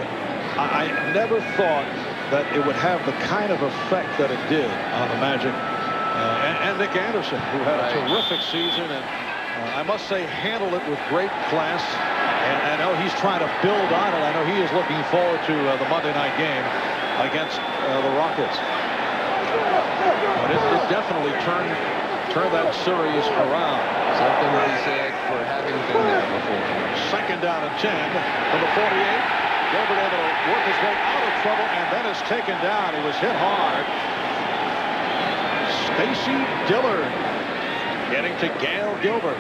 I never thought that it would have the kind of effect that it did on the Magic and Nick Anderson, who had a terrific season, and I must say handled it with great class. And I know he's trying to build on it. I know he is looking forward to the Monday night game against the Rockets. But it definitely turned that series around. Something to be said for having been there before. 2nd down and 10 from the 48. Gilbert able to work his way out of trouble and then is taken down. He was hit hard. Stacy Dillard getting to Gail Gilbert.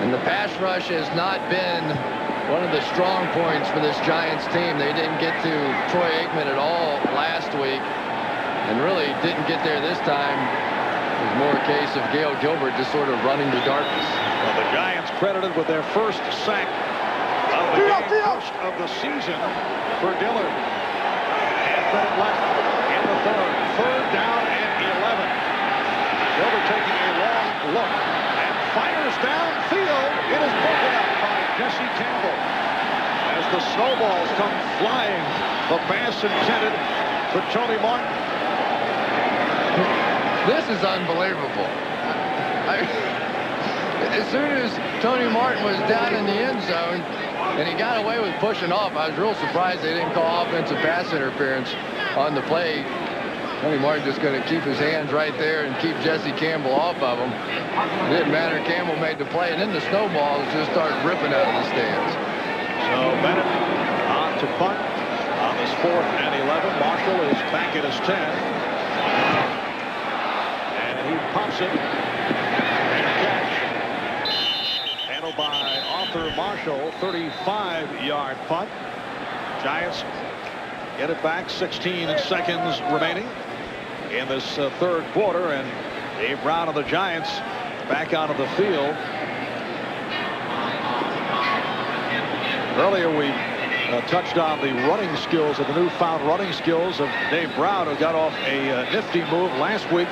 And the pass rush has not been one of the strong points for this Giants team. They didn't get to Troy Aikman at all last week, and really didn't get there this time. It was more a case of Gail Gilbert just sort of running the darkness. Well, the Giants credited with their first sack of the game, first of the season for Dillard. And then left in the 3rd. 3rd down and 11. Gilbert taking a long look and fires downfield. It is broken up by Jesse Campbell. As the snowballs come flying, the pass intended for Tony Martin. This is unbelievable. As soon as Tony Martin was down in the end zone and he got away with pushing off, I was real surprised they didn't call offensive pass interference on the play. Tony Martin just going to keep his hands right there and keep Jesse Campbell off of him. It didn't matter. Campbell made the play, and then the snowballs just started ripping out of the stands. So Bennett on to punt on this 4th and 11. Marshall is back at his 10. And he pops it. And catch. Handled by Arthur Marshall. 35-yard punt. Giants get it back. 16 seconds remaining in this 3rd quarter. And Dave Brown of the Giants back onto the field. Earlier we touched on the running skills of the newfound running skills of Dave Brown, who got off a nifty move last week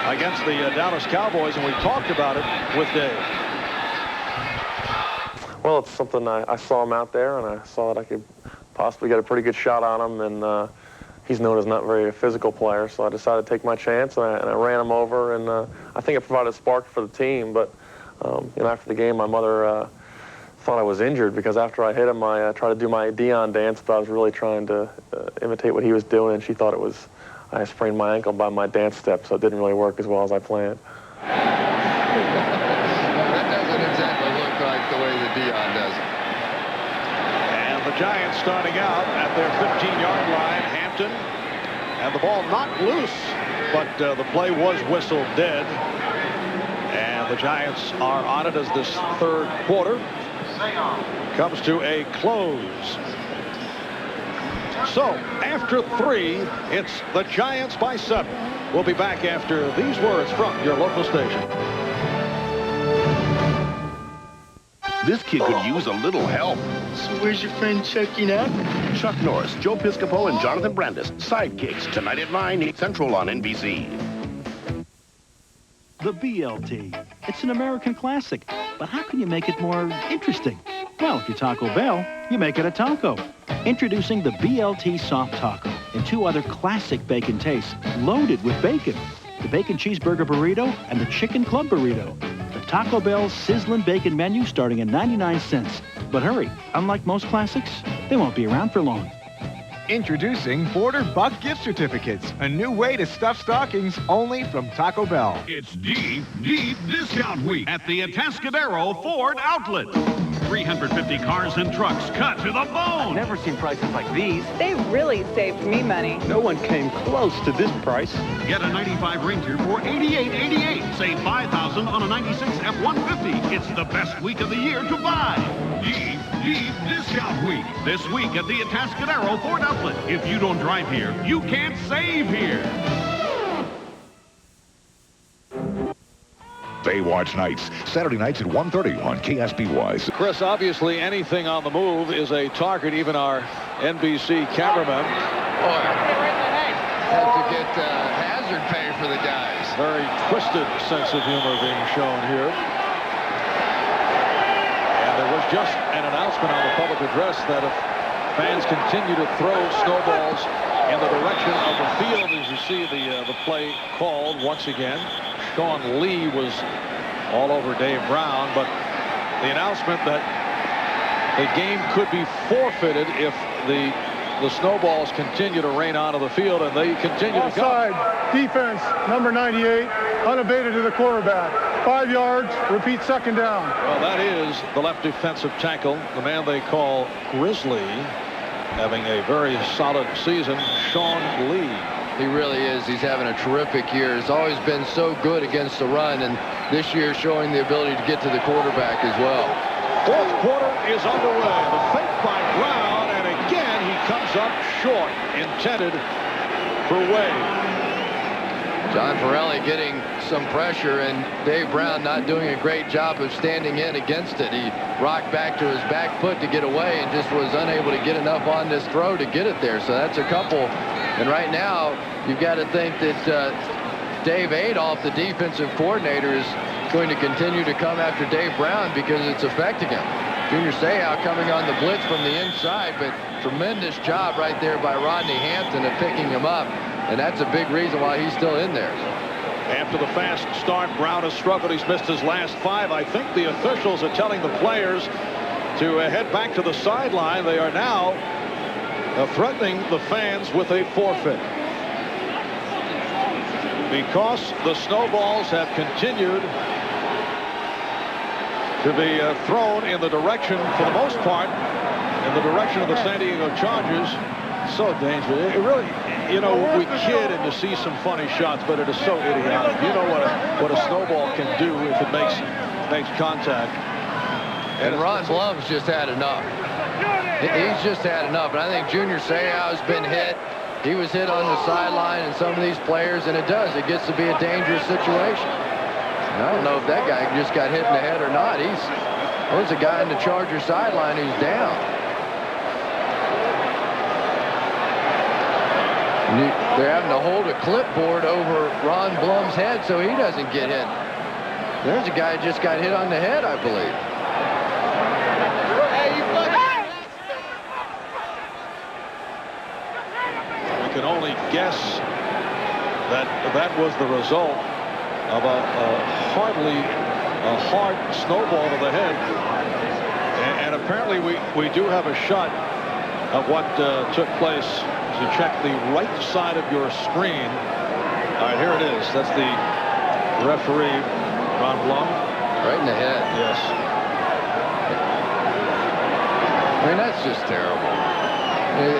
against the Dallas Cowboys, and we talked about it with Dave. Well, it's something I saw him out there, and I saw that I could possibly get a pretty good shot on him, and he's known as not very a physical player, so I decided to take my chance, and I ran him over, and I think it provided a spark for the team. But you know, after the game, my mother thought I was injured because after I hit him, I tried to do my Dion dance, but I was really trying to imitate what he was doing, and she thought it was, I sprained my ankle by my dance step, so it didn't really work as well as I planned. That doesn't exactly look like the way that Dion does it. And the Giants starting out at their 15-yard line. Hampton, and the ball knocked loose, but the play was whistled dead. And the Giants are on it as this third quarter comes to a close. So after 3, it's the Giants by 7. We'll be back after these words from your local station. This kid could use a little help. So where's your friend Chucky now? Chuck Norris, Joe Piscopo, and Jonathan Brandis. Sidekicks, tonight at 9, 8 Central on NBC. The BLT. It's an American classic, but how can you make it more interesting? Well, if you're Taco Bell, you make it a taco. Introducing the BLT Soft Taco and 2 other classic bacon tastes, loaded with bacon. The Bacon Cheeseburger Burrito and the Chicken Club Burrito. The Taco Bell Sizzlin' Bacon menu starting at 99 cents. But hurry, unlike most classics, they won't be around for long. Introducing Border Buck gift certificates, a new way to stuff stockings only from Taco Bell. It's deep, deep discount week at the Atascadero Ford Outlet. 350 cars and trucks cut to the bone. I've never seen prices like these. They really saved me money. No one came close to this price. Get a 95 Ranger for $88.88. Save $5,000 on a 96 F-150. It's the best week of the year to buy. Deep, deep discount week. This week at the Atascadero Ford Outlet. If you don't drive here, you can't save here. Baywatch Nights, Saturday nights at 1:30 on KSBY. Chris, obviously anything on the move is a target, even our NBC cameraman. Had to get hazard pay for the guys. Very twisted sense of humor being shown here. And there was just an announcement on the public address that if fans continue to throw snowballs in the direction of the field, as you see the play called once again. Sean Lee was all over Dave Brown, but the announcement that the game could be forfeited if the snowballs continue to rain onto the field, and they continue to go. Offside, defense, number 98, unabated to the quarterback. 5 yards, repeat second down. Well, that is the left defensive tackle, the man they call Grizzly, having a very solid season, Sean Lee. He really is. He's having a terrific year. He's always been so good against the run, and this year showing the ability to get to the quarterback as well. Fourth quarter is underway. The fake by Brown, and again he comes up short. Intended for Wade. John Pirelli getting some pressure, and Dave Brown not doing a great job of standing in against it. He rocked back to his back foot to get away and just was unable to get enough on this throw to get it there. So that's a couple. And right now, you've got to think that Dave Adolph, the defensive coordinator, is going to continue to come after Dave Brown because it's affecting him. Junior Seau coming on the blitz from the inside, but tremendous job right there by Rodney Hampton of picking him up. And that's a big reason why he's still in there. After the fast start, Brown has struggled. He's missed his last 5. I think the officials are telling the players to head back to the sideline. They are now threatening the fans with a forfeit. Because the snowballs have continued to be thrown in the direction, for the most part, in the direction of the San Diego Chargers. So dangerous. It really, you know, we kid and you see some funny shots, but it is so idiotic. You know what a snowball can do if it makes contact. And Ron Blum's just had enough. He's just had enough. And I think Junior Seau's been hit. He was hit on the sideline, and some of these players, and it gets to be a dangerous situation. And I don't know if that guy just got hit in the head or not. There's a guy on the Charger sideline who's down. They're having to hold a clipboard over Ron Blum's head so he doesn't get hit. There's a guy who just got hit on the head, I believe. We can only guess that was the result of a hard snowball to the head. And apparently we do have a shot of what took place as you check the right side of your screen. All right, here it is. That's the referee, Ron Blum. Right in the head. Yes. I mean, that's just terrible.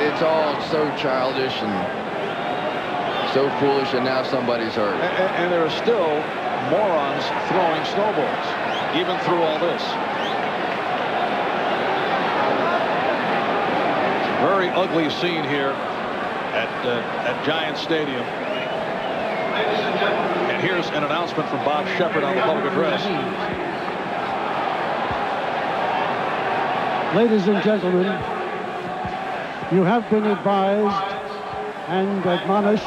It's all so childish and so foolish, and now somebody's hurt. And there are still morons throwing snowballs, even through all this. Very ugly scene here at Giant Stadium. And here's an announcement from Bob Shepard on the public address. Ladies and gentlemen, you have been advised and admonished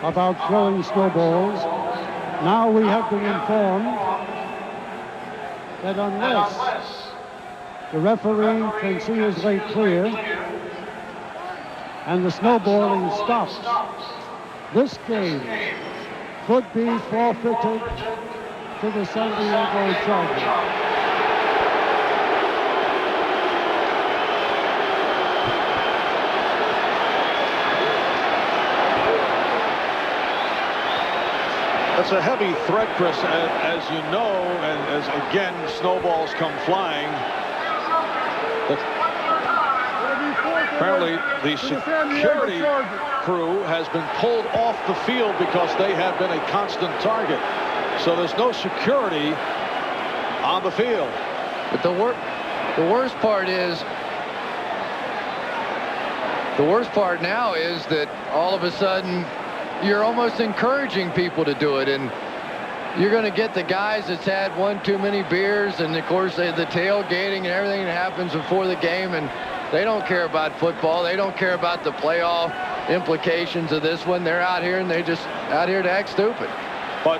about throwing snowballs. Now we have been informed that unless the referee can see his way clear and the snowballing stops, this game could be forfeited to the San Diego Chargers. That's a heavy threat, Chris, as you know, and as again snowballs come flying. Apparently the security crew has been pulled off the field because they have been a constant target. So there's no security on the field. But the worst part now is that all of a sudden you're almost encouraging people to do it, and you're going to get the guys that's had one too many beers, and of course the tailgating and everything that happens before the game, and they don't care about football. They don't care about the playoff implications of this one. They're out here, and they're just out here to act stupid. But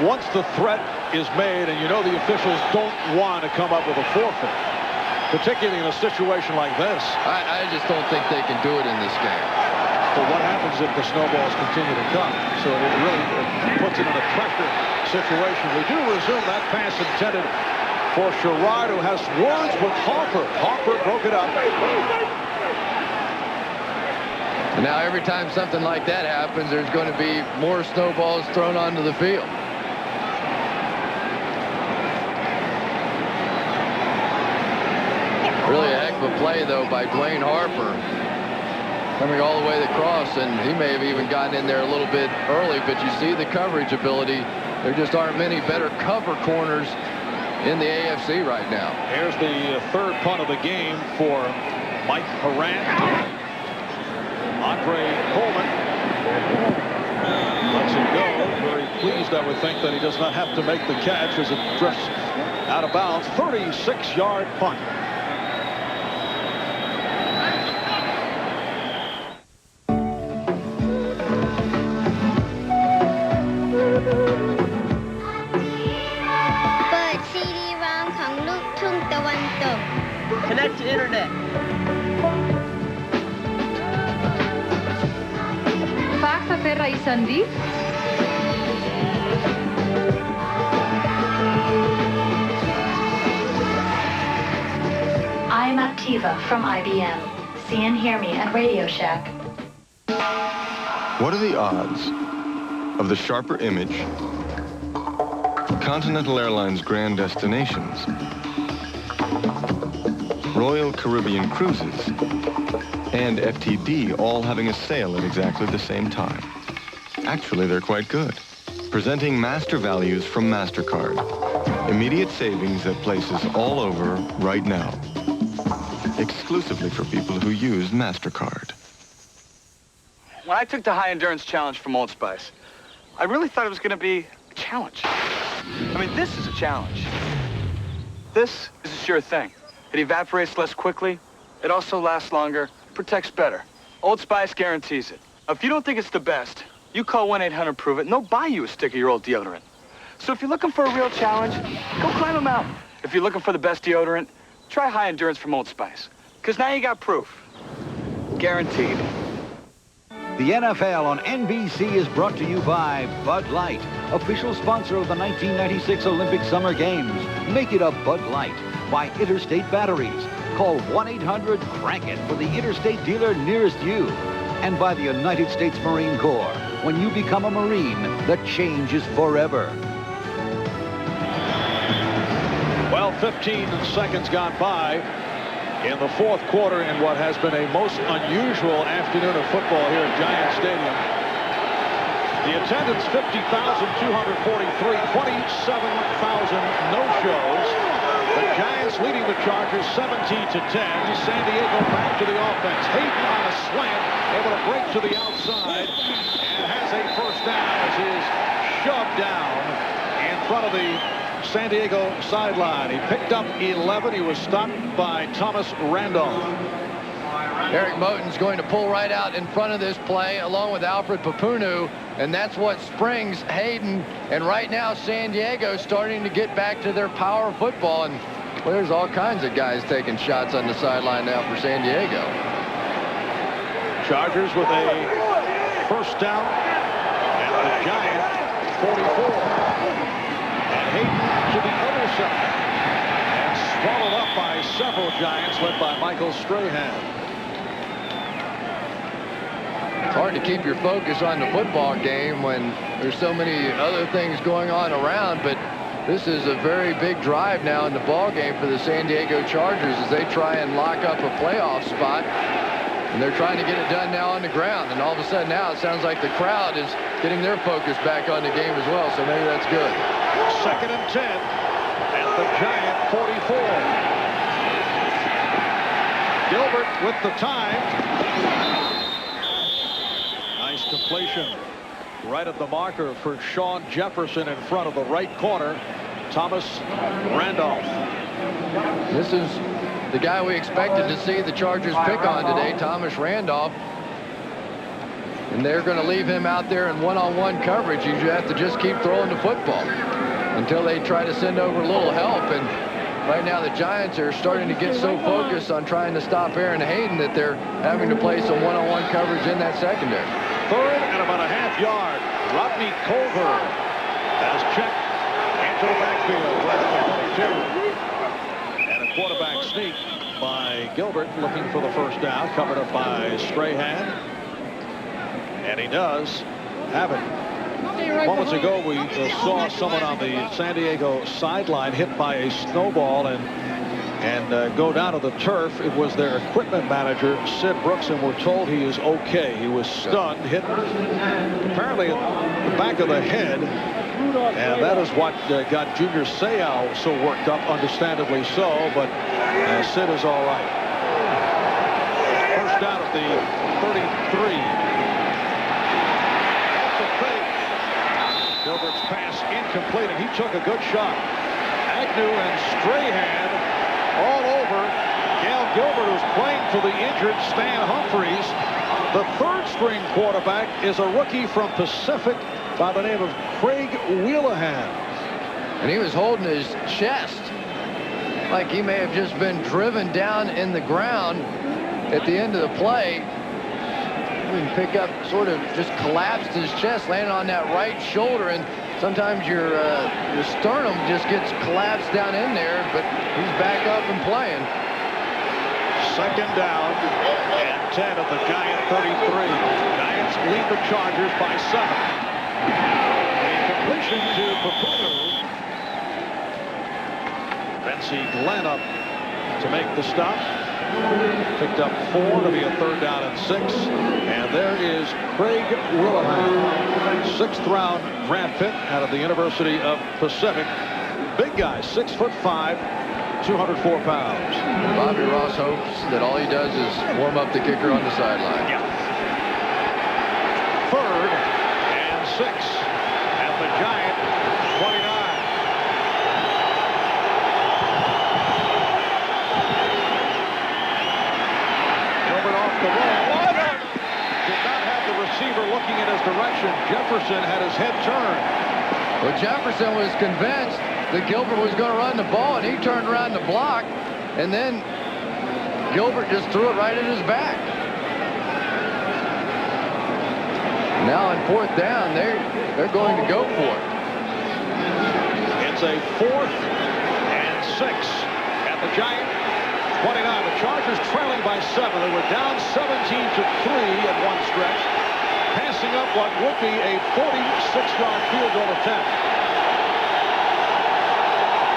once the threat is made, and you know the officials don't want to come up with a forfeit, particularly in a situation like this. I just don't think they can do it in this game. But what happens if the snowballs continue to come? So it really puts it in a pressure situation. We do resume that pass intended for Sherrod, who has words with Harper. Harper broke it up. And now every time something like that happens, there's going to be more snowballs thrown onto the field. Really a heck of a play, though, by Dwayne Harper. Coming all the way across, and he may have even gotten in there a little bit early, but you see the coverage ability. There just aren't many better cover corners in the AFC right now. Here's the third punt of the game for Mike Horan. Andre Coleman lets it go. Very pleased, I would think, that he does not have to make the catch as it drifts out of bounds. 36-yard punt. Connect to internet. Fax a Ferra y Sandy. I'm Activa from IBM. See and hear me at Radio Shack. What are the odds of the sharper image, Continental Airlines Grand Destinations, Royal Caribbean Cruises, and FTD all having a sale at exactly the same time? Actually, they're quite good. Presenting master values from MasterCard. Immediate savings at places all over right now. Exclusively for people who use MasterCard. When I took the high endurance challenge from Old Spice, I really thought it was going to be a challenge. I mean, this is a challenge. This is a sure thing. It evaporates less quickly. It also lasts longer, protects better. Old Spice guarantees it. If you don't think it's the best, you call 1-800-PROVE-IT and they'll buy you a stick of your old deodorant. So if you're looking for a real challenge, go climb a mountain. If you're looking for the best deodorant, try high endurance from Old Spice. Because now you got proof. Guaranteed. The NFL on NBC is brought to you by Bud Light, official sponsor of the 1996 Olympic Summer Games. Make it a Bud Light. By Interstate Batteries. Call 1-800-CRANK-IT for the interstate dealer nearest you. And by the United States Marine Corps. When you become a Marine, the change is forever. Well, 15 seconds gone by in the fourth quarter in what has been a most unusual afternoon of football here at Giant Stadium. The attendance 50,243, 27,000 no-shows. The Giants leading the Chargers 17-10. San Diego back to the offense. Hayden on a slant, able to break to the outside, and has a first down as he is shoved down in front of the San Diego sideline. He picked up 11. He was stopped by Thomas Randolph. Eric Moten's going to pull right out in front of this play along with Alfred Papunu, and that's what springs Hayden. And right now San Diego starting to get back to their power football, and well, there's all kinds of guys taking shots on the sideline now for San Diego. Chargers with a first down at the Giant 44. And Hayden to the other side and swallowed up by several Giants led by Michael Strahan. It's hard to keep your focus on the football game when there's so many other things going on around, but this is a very big drive now in the ball game for the San Diego Chargers as they try and lock up a playoff spot, and they're trying to get it done now on the ground. And all of a sudden now it sounds like the crowd is getting their focus back on the game as well, so maybe that's good. 2nd and 10 at the Giant 44. Gilbert with the time. Nice completion right at the marker for Sean Jefferson in front of the right corner, Thomas Randolph. This is the guy we expected to see the Chargers pick on today, Thomas Randolph. And they're going to leave him out there in one-on-one coverage. You have to just keep throwing the football until they try to send over a little help. And right now the Giants are starting to get so focused on trying to stop Aaron Hayden that they're having to play some one-on-one coverage in that secondary. 3rd and about a half yard. Rodney Culver has checked into the backfield. And a quarterback sneak by Gilbert looking for the first down, covered up by Strahan. And he does have it. Moments ago, we saw someone on the San Diego sideline hit by a snowball and go down to the turf. It was their equipment manager, Sid Brooks, and we're told he is okay. He was stunned, hit apparently at the back of the head, and that is what got Junior Seau so worked up, understandably so, but Sid is all right. First down at the 33. Gilbert's pass incomplete, and he took a good shot. Agnew and Strahan all over Gail Gilbert, who's playing for the injured Stan Humphries. The 3rd-string quarterback is a rookie from Pacific by the name of Craig Wheelahan. And he was holding his chest like he may have just been driven down in the ground at the end of the play. You can pick up, sort of just collapsed his chest, landing on that right shoulder, and sometimes your sternum just gets collapsed down in there, but he's back up and playing. 2nd down and 10 at the Giant 33. Giants lead the Chargers by 7. A completion to Papunu. Bensy Glenn up to make the stop. Picked up 4 to be a 3rd down and 6. And there is Craig Wheelahan, 6th-round draft pick out of the University of Pacific. Big guy, 6'5", 204 pounds. Bobby Ross hopes that all he does is warm up the kicker on the sideline. Yeah. 3rd and 6 at the Giant 29. The roll. Did not have the receiver looking in his direction. Jefferson had his head turned. Well, Jefferson was convinced that Gilbert was going to run the ball, and he turned around to block, and then Gilbert just threw it right in his back. Now on 4th down, they're going to go for it. It's a 4th and 6 at the Giant 29. The Chargers trailing by 7. They were down 17-3 at one stretch, passing up what would be a 46-yard field goal attempt.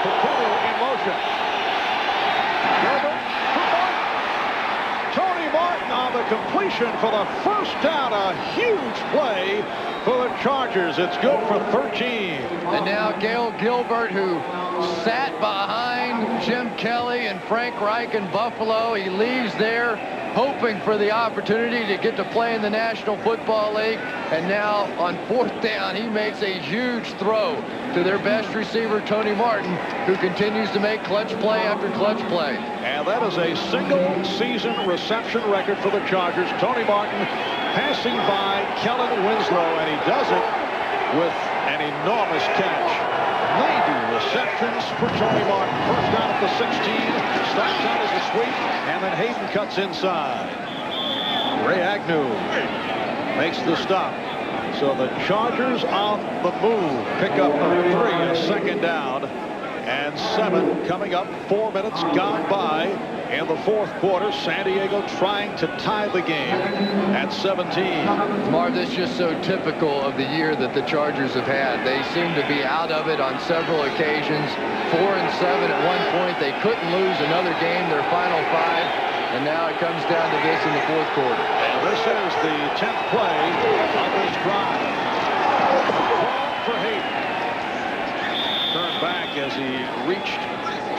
Caputo in motion. Gilbert for Martin. Tony Martin on the completion for the first down. A huge play for the Chargers. It's good for 13. And now Gilbert, who sat behind Jim Kelly and Frank Reich in Buffalo, he leaves there hoping for the opportunity to get to play in the National Football League. And now on fourth down, he makes a huge throw to their best receiver, Tony Martin, who continues to make clutch play after clutch play. And that is a single-season reception record for the Chargers. Tony Martin passing by Kellen Winslow, and he does it with an enormous catch. 90 receptions for Tony Martin. First down at the 16. Starts out as a sweep, and then Hayden cuts inside. Ray Agnew makes the stop. So the Chargers on the move. Pick up number 3, a second down. And 7 coming up. 4 minutes gone by in the fourth quarter. San Diego trying to tie the game at 17. Marv, this is just so typical of the year that the Chargers have had. They seem to be out of it on several occasions. 4-7 at one point. They couldn't lose another game, their final 5. And now it comes down to this in the fourth quarter. And this is the 10th play of this drive. For Hayden. Turned back as he reached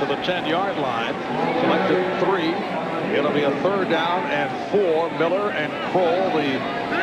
to the 10-yard line. Collected 3. It'll be a third down and 4. Miller and Kroll, the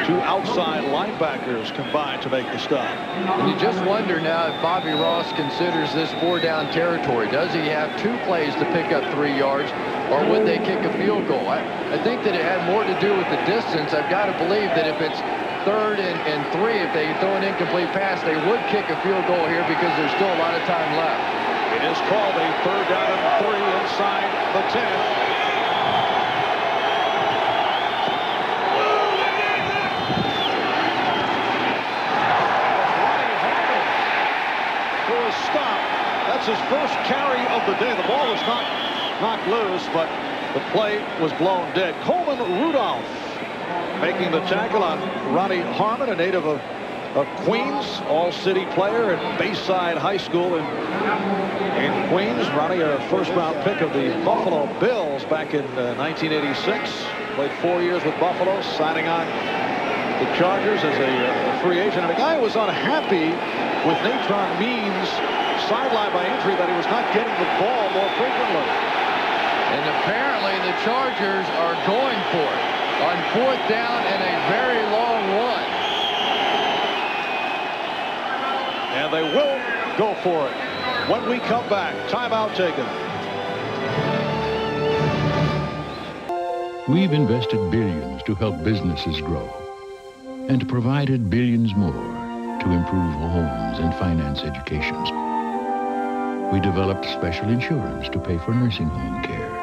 2 outside linebackers, combined to make the stop. And you just wonder now if Bobby Ross considers this 4-down territory. Does he have 2 plays to pick up 3 yards, or would they kick a field goal? I think that it had more to do with the distance. I've got to believe that if it's 3rd and 3, if they throw an incomplete pass, they would kick a field goal here because there's still a lot of time left. It is called a third down and 3 inside the 10. That's his first carry of the day. The ball was not knocked loose, but the play was blown dead. Coleman Rudolph making the tackle on Ronnie Harmon, a native of Queens, all-city player at Bayside High School in Queens. Ronnie, a first-round pick of the Buffalo Bills back in 1986. Played 4 years with Buffalo, signing on the Chargers as a free agent. And a guy who was unhappy with Natron Means, sidelined by injury, that he was not getting the ball more frequently. And apparently the Chargers are going for it on fourth down and a very long one. And they will go for it when we come back. Timeout taken. We've invested billions to help businesses grow and provided billions more to improve homes and finance educations. We developed special insurance to pay for nursing home care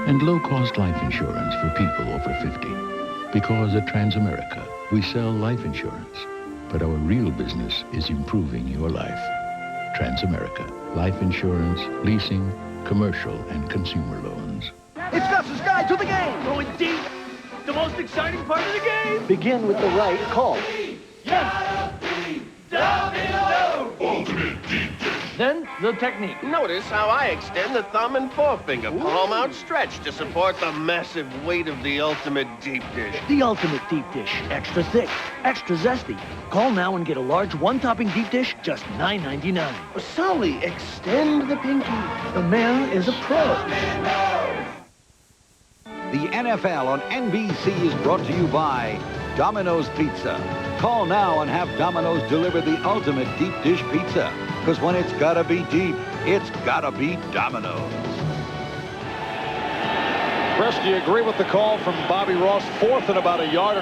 and low-cost life insurance for people over 50. Because at Transamerica, we sell life insurance, but our real business is improving your life. Transamerica, life insurance, leasing, commercial, and consumer loans. It's Gus's Guide to the Game. Going deep. The most exciting part of the game. Begin with the right call. Yes. Ultimate deep. Then the technique. Notice how I extend the thumb and forefinger, palm outstretched, to support the massive weight of the ultimate deep dish. The ultimate deep dish. Extra thick, extra zesty. Call now and get a large one-topping deep dish, just $9.99. Sully, extend the pinky. The man is a pro. The NFL on NBC is brought to you by Domino's Pizza. Call now and have Domino's deliver the ultimate deep dish pizza. Because when it's gotta be deep, it's gotta be Domino's. Chris, do you agree with the call from Bobby Ross? 4th and about 1.5 yards.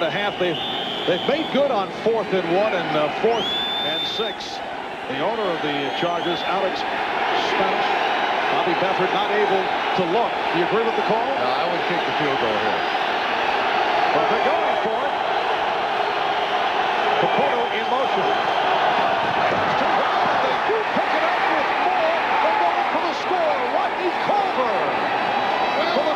They've made good on 4th and 1 and 4th and 6. The owner of the Chargers, Alex Spanish, Bobby Beathard, not able to look. Do you agree with the call? No, I would kick the field goal here. But they're going for it. Caputo in motion. They do pick it up with more. They're going for the score. Rodney for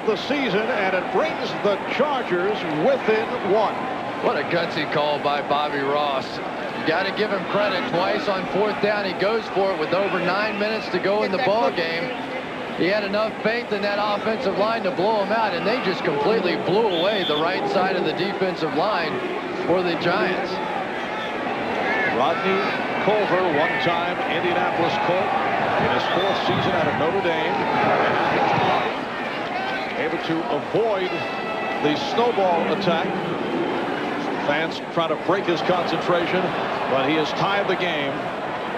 the season, and it brings the Chargers within 1. What a gutsy call by Bobby Ross. You got to give him credit. Twice on 4th down, he goes for it with over 9 minutes to go in the ball game. He had enough faith in that offensive line to blow him out, and they just completely blew away the right side of the defensive line for the Giants. Rodney Culver, one-time Indianapolis Colt in his 4th season out of Notre Dame. Able to avoid the snowball attack. Fans trying to break his concentration, but he has tied the game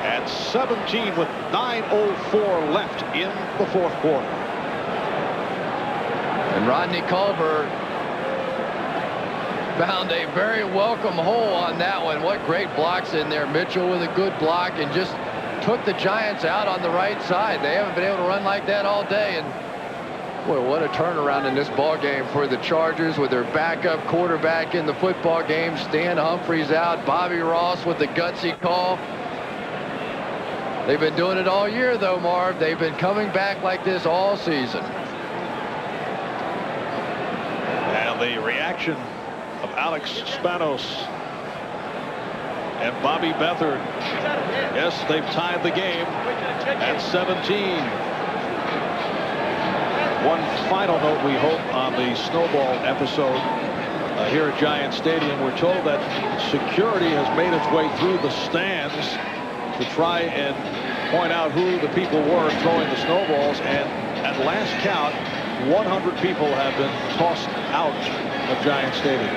at 17 with 9:04 left in the 4th quarter. And Rodney Culver found a very welcome hole on that one. What great blocks in there. Mitchell with a good block and just took the Giants out on the right side. They haven't been able to run like that all day. And boy, what a turnaround in this ball game for the Chargers with their backup quarterback in the football game. Stan Humphries out. Bobby Ross with the gutsy call. They've been doing it all year, though, Marv. They've been coming back like this all season. And the reaction of Alex Spanos and Bobby Beathard. Yes, they've tied the game at 17. One final note, we hope, on the snowball episode here at Giant Stadium. We're told that security has made its way through the stands to try and point out who the people were throwing the snowballs, and at last count 100 people have been tossed out of Giant Stadium.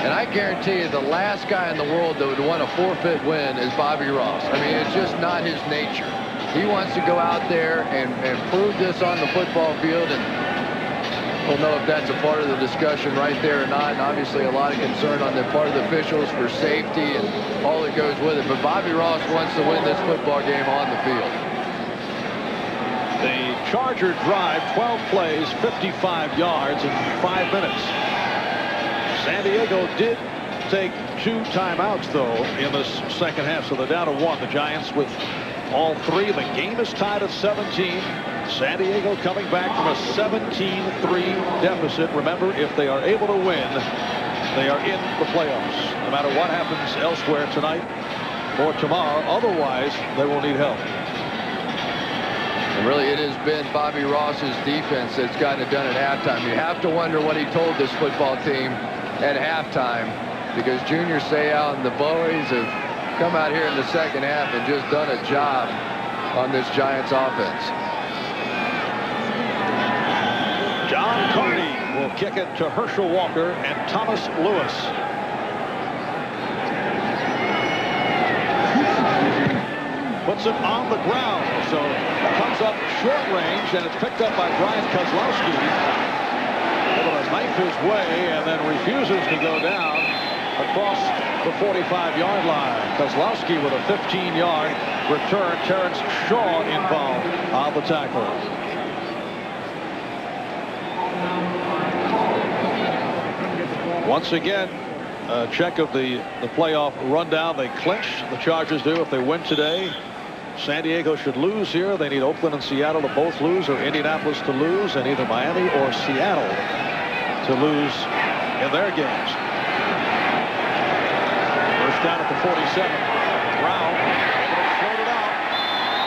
And I guarantee you the last guy in the world that would want a forfeit win is Bobby Ross. I mean, it's just not his nature. He wants to go out there and prove this on the football field, and we'll know if that's a part of the discussion right there or not. And obviously a lot of concern on the part of the officials for safety and all that goes with it. But Bobby Ross wants to win this football game on the field. The Charger drive, 12 plays, 55 yards in 5 minutes. San Diego did take 2 timeouts, though, in the second half, so they're down to 1. The Giants with all 3. The game is tied at 17. San Diego coming back from a 17-3 deficit. Remember, if they are able to win, they are in the playoffs, no matter what happens elsewhere tonight or tomorrow. Otherwise, they will need help. And really, it has been Bobby Ross's defense that's gotten it done at halftime. You have to wonder what he told this football team at halftime, because Junior Seau and the boys have come out here in the second half and just done a job on this Giants offense. John Carney will kick it to Herschel Walker and Thomas Lewis. Puts it on the ground, so comes up short range, and it's picked up by Brian Kozlowski. Able to knife his way and then refuses to go down across the 45-yard line. Kozlowski with a 15-yard return. Terrence Shaw involved on the tackle. Once again, a check of the playoff rundown. They clinch, the Chargers do, if they win today. San Diego should lose here. They need Oakland and Seattle to both lose, or Indianapolis to lose, and either Miami or Seattle to lose in their games. First down at the 47. Brown able to float it out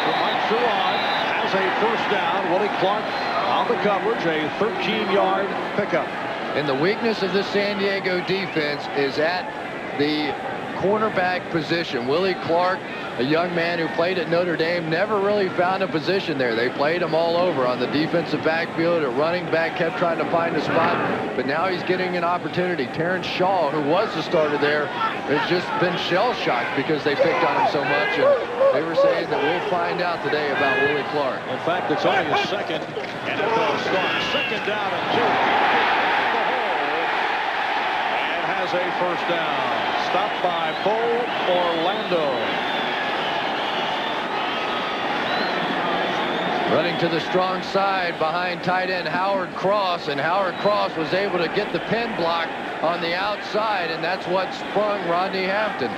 to Mike Sherrod. Has a first down. Willie Clark on the coverage. A 13-yard pickup. And the weakness of the San Diego defense is at the cornerback position. Willie Clark, a young man who played at Notre Dame, never really found a position there. They played him all over on the defensive backfield. At running back, kept trying to find a spot, but now he's getting an opportunity. Terrence Shaw, who was the starter there, has just been shell-shocked because they picked on him so much. And they were saying that we'll find out today about Willie Clark. In fact, it's only his second NFL start. Second down and 2. Has a first down. Stopped by Bo Orlando. Running to the strong side behind tight end Howard Cross, and Howard Cross was able to get the pin block on the outside, and that's what sprung Rodney Hampton.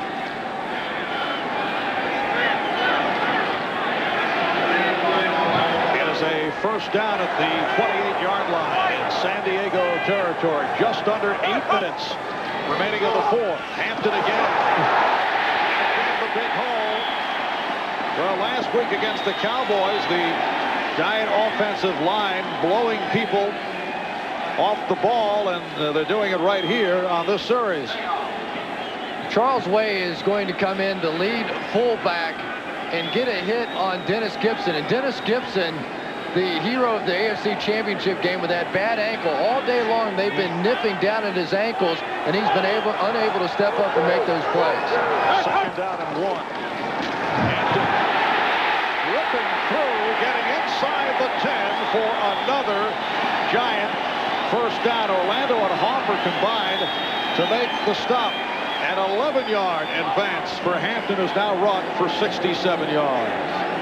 It is a a first down at the 28-yard line in San Diego territory. Just under 8 minutes remaining in the fourth. Hampton again. The big hole. Well, last week against the Cowboys, the Giant offensive line blowing people off the ball, and they're doing it right here on this series. Charles Way is going to come in to lead fullback and get a hit on Dennis Gibson. And Dennis Gibson, the hero of the AFC Championship game with that bad ankle, all day long they've been nipping down at his ankles, and he's been unable to step up and make those plays. Second down and 1. Hampton ripping through, getting inside the 10 for another Giant first down. Orlando and Hopper combined to make the stop. An 11-yard advance for Hampton, who's now run for 67 yards.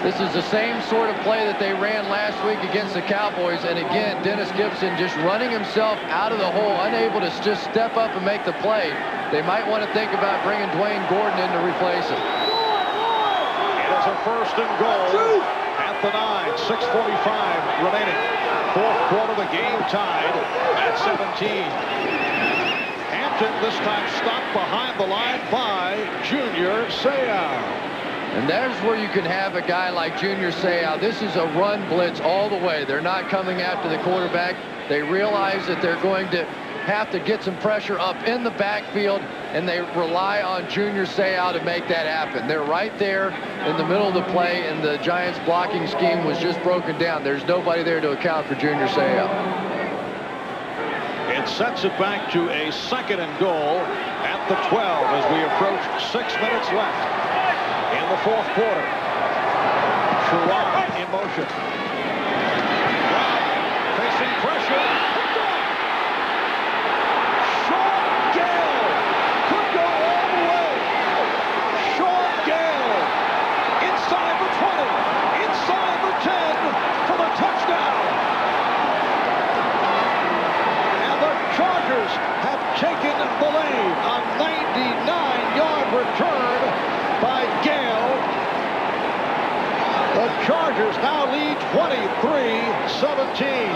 This is the same sort of play that they ran last week against the Cowboys. And again, Dennis Gibson just running himself out of the hole, unable to just step up and make the play. They might want to think about bringing Dwayne Gordon in to replace him. It is a first and goal at the 9. 6:45 remaining. Fourth quarter, the game tied at 17. This time stopped behind the line by Junior Seau. And there's where you can have a guy like Junior Seau. This is a run blitz all the way. They're not coming after the quarterback. They realize that they're going to have to get some pressure up in the backfield, and they rely on Junior Seau to make that happen. They're right there in the middle of the play, and the Giants' blocking scheme was just broken down. There's nobody there to account for Junior Seau. It sets it back to a second and goal at the 12 as we approach 6 minutes left in the fourth quarter. Schwartz in motion. Facing pressure. Sean Gale could go all the way. Sean Gale inside the 20, inside the 10 for the touchdown. Chargers have taken the lead. A 99-yard return by Gale. The Chargers now lead 23-17.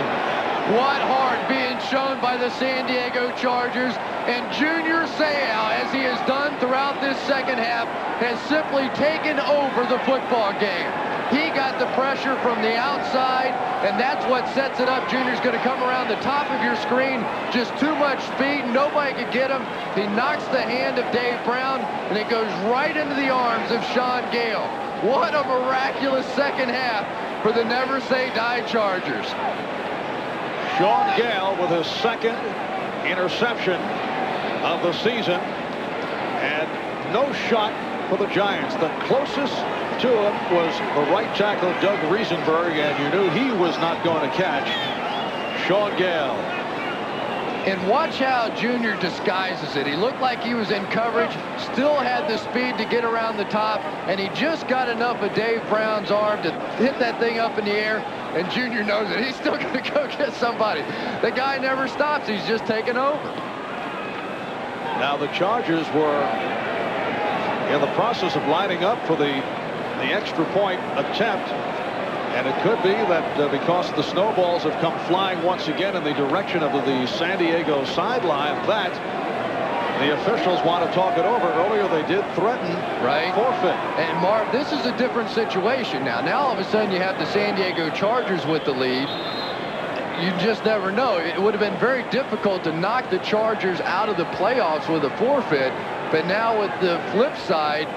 What heart being shown by the San Diego Chargers. And Junior Seau, as he has done throughout this second half, has simply taken over the football game. He got the pressure from the outside, and that's what sets it up. Junior's going to come around the top of your screen. Just too much speed. Nobody could get him. He knocks the hand of Dave Brown, and it goes right into the arms of Sean Gale. What a miraculous second half for the Never Say Die Chargers. Sean Gale with his second interception of the season, and no shot for the Giants. The closest to him was the right tackle, Doug Riesenberg, and you knew he was not going to catch Sean Gale. And watch how Junior disguises it. He looked like he was in coverage, still had the speed to get around the top, and he just got enough of Dave Brown's arm to hit that thing up in the air, and Junior knows it. He's still going to go get somebody. The guy never stops. He's just taking over. Now the Chargers were in the process of lining up for the extra point attempt, and it could be that because the snowballs have come flying once again in the direction of the San Diego sideline, that the officials want to talk it over. Earlier they did threaten forfeit. And Marv, this is a different situation now. Now all of a sudden you have the San Diego Chargers with the lead. You just never know. It would have been very difficult to knock the Chargers out of the playoffs with a forfeit, but now with the flip side,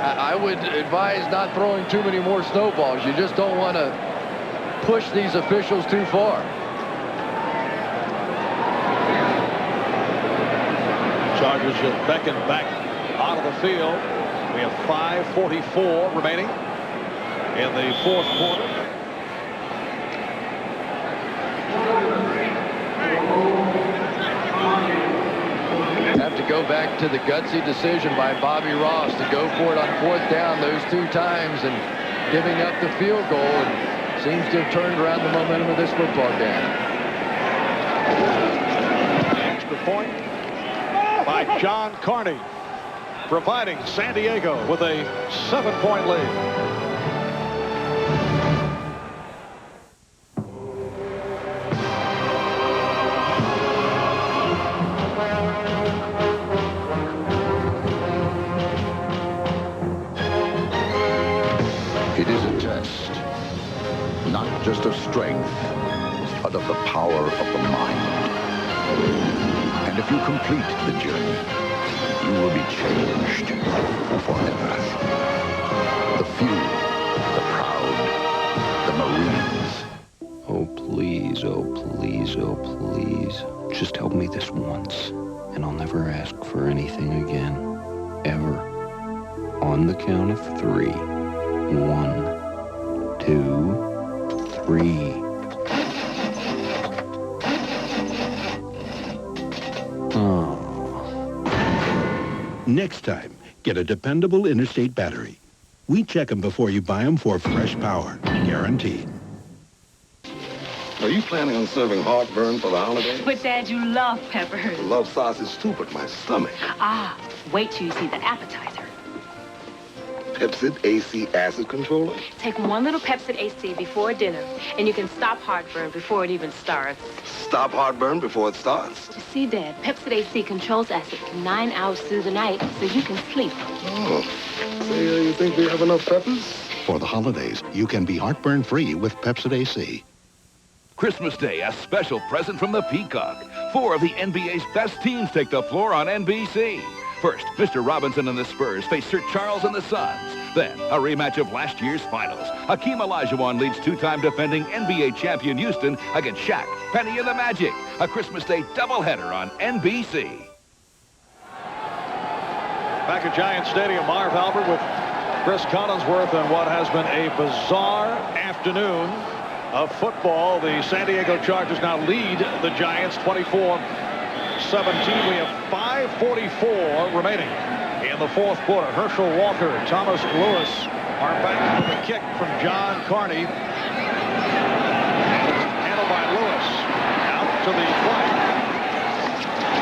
I would advise not throwing too many more snowballs. You just don't want to push these officials too far. Chargers just beckon back out of the field. We have 5:44 remaining in the fourth quarter. Have to go back to the gutsy decision by Bobby Ross to go for it on fourth down those two times and giving up the field goal, and seems to have turned around the momentum of this football game. Extra point by John Carney, providing San Diego with a 7-point lead. 2 taste of strength, but of the power of the mind. And if you complete the journey, you will be changed forever. The few, the proud, the Marines. Oh, please, oh, please, oh, please. Just help me this once, and I'll never ask for anything again. Ever. On the count of 3. 1, 2, 3. Oh. Next time, get a dependable Interstate battery. We check them before you buy them for fresh power. Guaranteed. Are you planning on serving heartburn for the holidays? But, Dad, you love peppers. I love sausage too, but my stomach. Ah, wait till you see the appetizer. Pepsid AC acid controller? Take one little Pepsid AC before dinner, and you can stop heartburn before it even starts. Stop heartburn before it starts? You see, Dad, Pepsid AC controls acid for 9 hours through the night, so you can sleep. Oh. Say, you think we have enough peppers? For the holidays, you can be heartburn-free with Pepsid AC. Christmas Day, a special present from the Peacock. 4 of the NBA's best teams take the floor on NBC. First, Mr. Robinson and the Spurs face Sir Charles and the Suns. Then, a rematch of last year's finals. Hakeem Olajuwon leads 2-time defending NBA champion Houston against Shaq, Penny, and the Magic. A Christmas Day doubleheader on NBC. Back at Giant Stadium, Marv Albert with Chris Collinsworth and what has been a bizarre afternoon of football. The San Diego Chargers now lead the Giants 24-17. We have 5:44 remaining in the fourth quarter. Herschel Walker, Thomas Lewis are back for the kick from John Carney. Handled by Lewis. Out to the 20.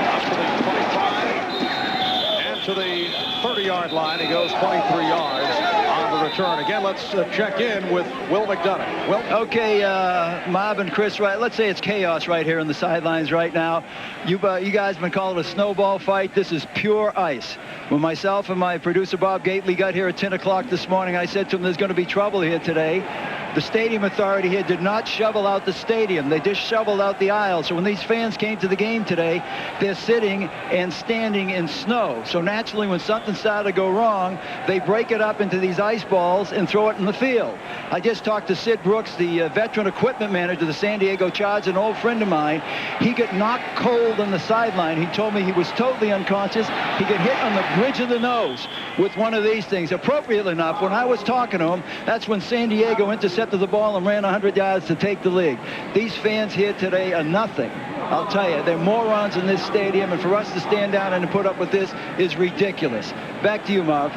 Up to the 25. And to the 30-yard line. He goes 23 yards on the return. Again, let's check in with Will McDonough. Will? Okay, Mob and Chris, right? Let's say it's chaos right here on the sidelines right now. You guys have been calling it a snowball fight. This is pure ice. When myself and my producer Bob Gately got here at 10 o'clock this morning, I said to him, there's going to be trouble here today. The stadium authority here did not shovel out the stadium. They just shoveled out the aisle. So when these fans came to the game today, they're sitting and standing in snow. So naturally, when something started to go wrong, they break it up into these ice balls and throw it in the field. I just talked to Sid Brooks, the veteran equipment manager of the San Diego Chargers, an old friend of mine. He got knocked cold on the sideline. He told me he was totally unconscious. He got hit on the bridge of the nose with one of these things. Appropriately enough, when I was talking to him, that's when San Diego intercepted the ball and ran 100 yards to take the lead. These fans here today are nothing. I'll tell you, they're morons in this stadium, and for us to stand down and to put up with this is ridiculous. Back to you, Marv.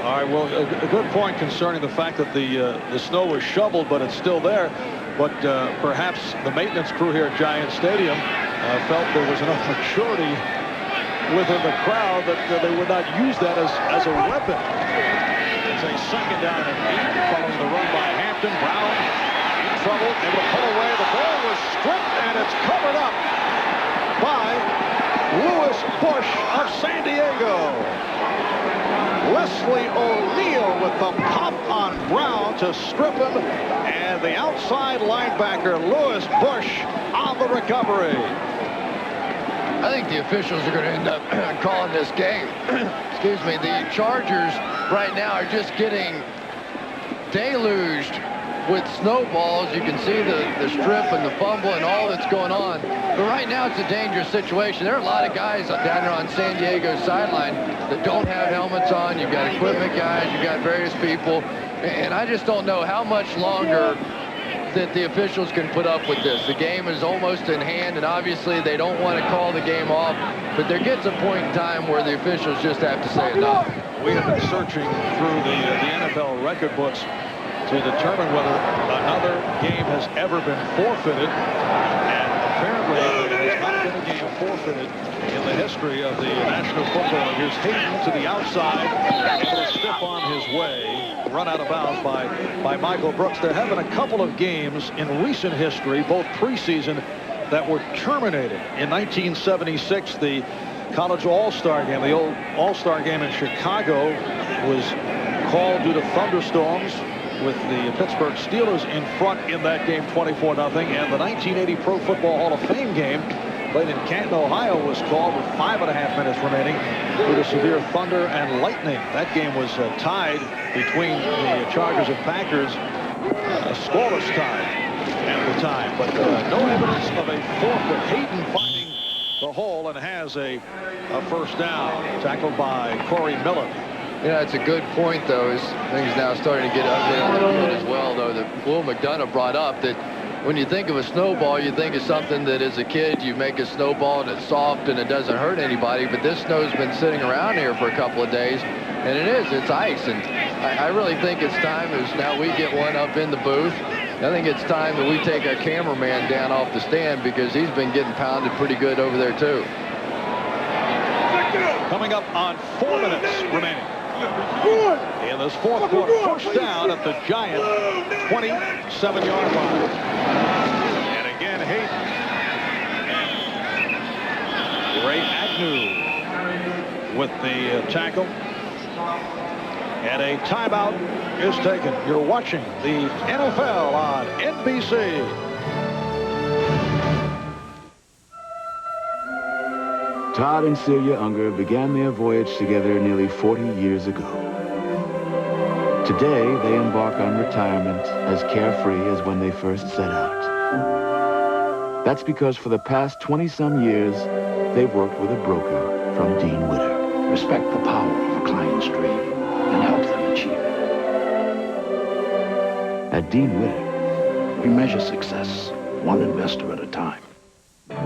All right, well, a good point concerning the fact that the snow was shoveled, but it's still there. But perhaps the maintenance crew here at Giant Stadium felt there was enough maturity within the crowd that they would not use that as a weapon. It's a second down and 8 following the run by Hampton. Brown in trouble, able to pull away. The ball was stripped, and it's covered up by Louis Bush of San Diego. Leslie O'Neal with the pop on Brown to strip him, and the outside linebacker Louis Bush on the recovery. I think the officials are going to end up calling this game. Excuse me. The Chargers right now are just getting deluged with snowballs. You can see the strip and the fumble and all that's going on. But right now it's a dangerous situation. There are a lot of guys down there on San Diego's sideline that don't have helmets on. You've got equipment guys. You've got various people. And I just don't know how much longer that the officials can put up with this. The game is almost in hand, and obviously they don't want to call the game off, but there gets a point in time where the officials just have to say enough. We have been searching through the NFL record books to determine whether another game has ever been forfeited, and apparently there has not been a game forfeited in the history of the National Football League. Here's Hayden to the outside, able to stiff on his way, run out of bounds by Michael Brooks. There have been a couple of games in recent history, both preseason, that were terminated. In 1976, the College All-Star game, the old All-Star game in Chicago, was called due to thunderstorms with the Pittsburgh Steelers in front in that game 24-0. And the 1980 Pro Football Hall of Fame game played in Canton, Ohio was called with 5.5 minutes remaining due to severe thunder and lightning. That game was tied between the Chargers and Packers, a scoreless tie at the time. But no evidence of a forfeit. Hayden finding the hole and has a first down, tackled by Corey Miller. Yeah, it's a good point, though. Things now starting to get ugly on the field as well, though, that Will McDonough brought up, that when you think of a snowball, you think of something that as a kid you make a snowball and it's soft and it doesn't hurt anybody. But this snow's been sitting around here for a couple of days, and it's ice. And I really think it's time, as now we get one up in the booth, I think it's time that we take our cameraman down off the stand, because he's been getting pounded pretty good over there, too. Coming up on 4 minutes remaining in this fourth quarter. First down at the Giant 27-yard line. And again, Hayden. Ray Agnew with the tackle. And a timeout is taken. You're watching the NFL on NBC. Todd and Celia Unger began their voyage together nearly 40 years ago. Today, they embark on retirement as carefree as when they first set out. That's because for the past 20-some years, they've worked with a broker from Dean Witter. Respect the power of a client's dream and help them achieve it. At Dean Witter, we measure success one investor at a time.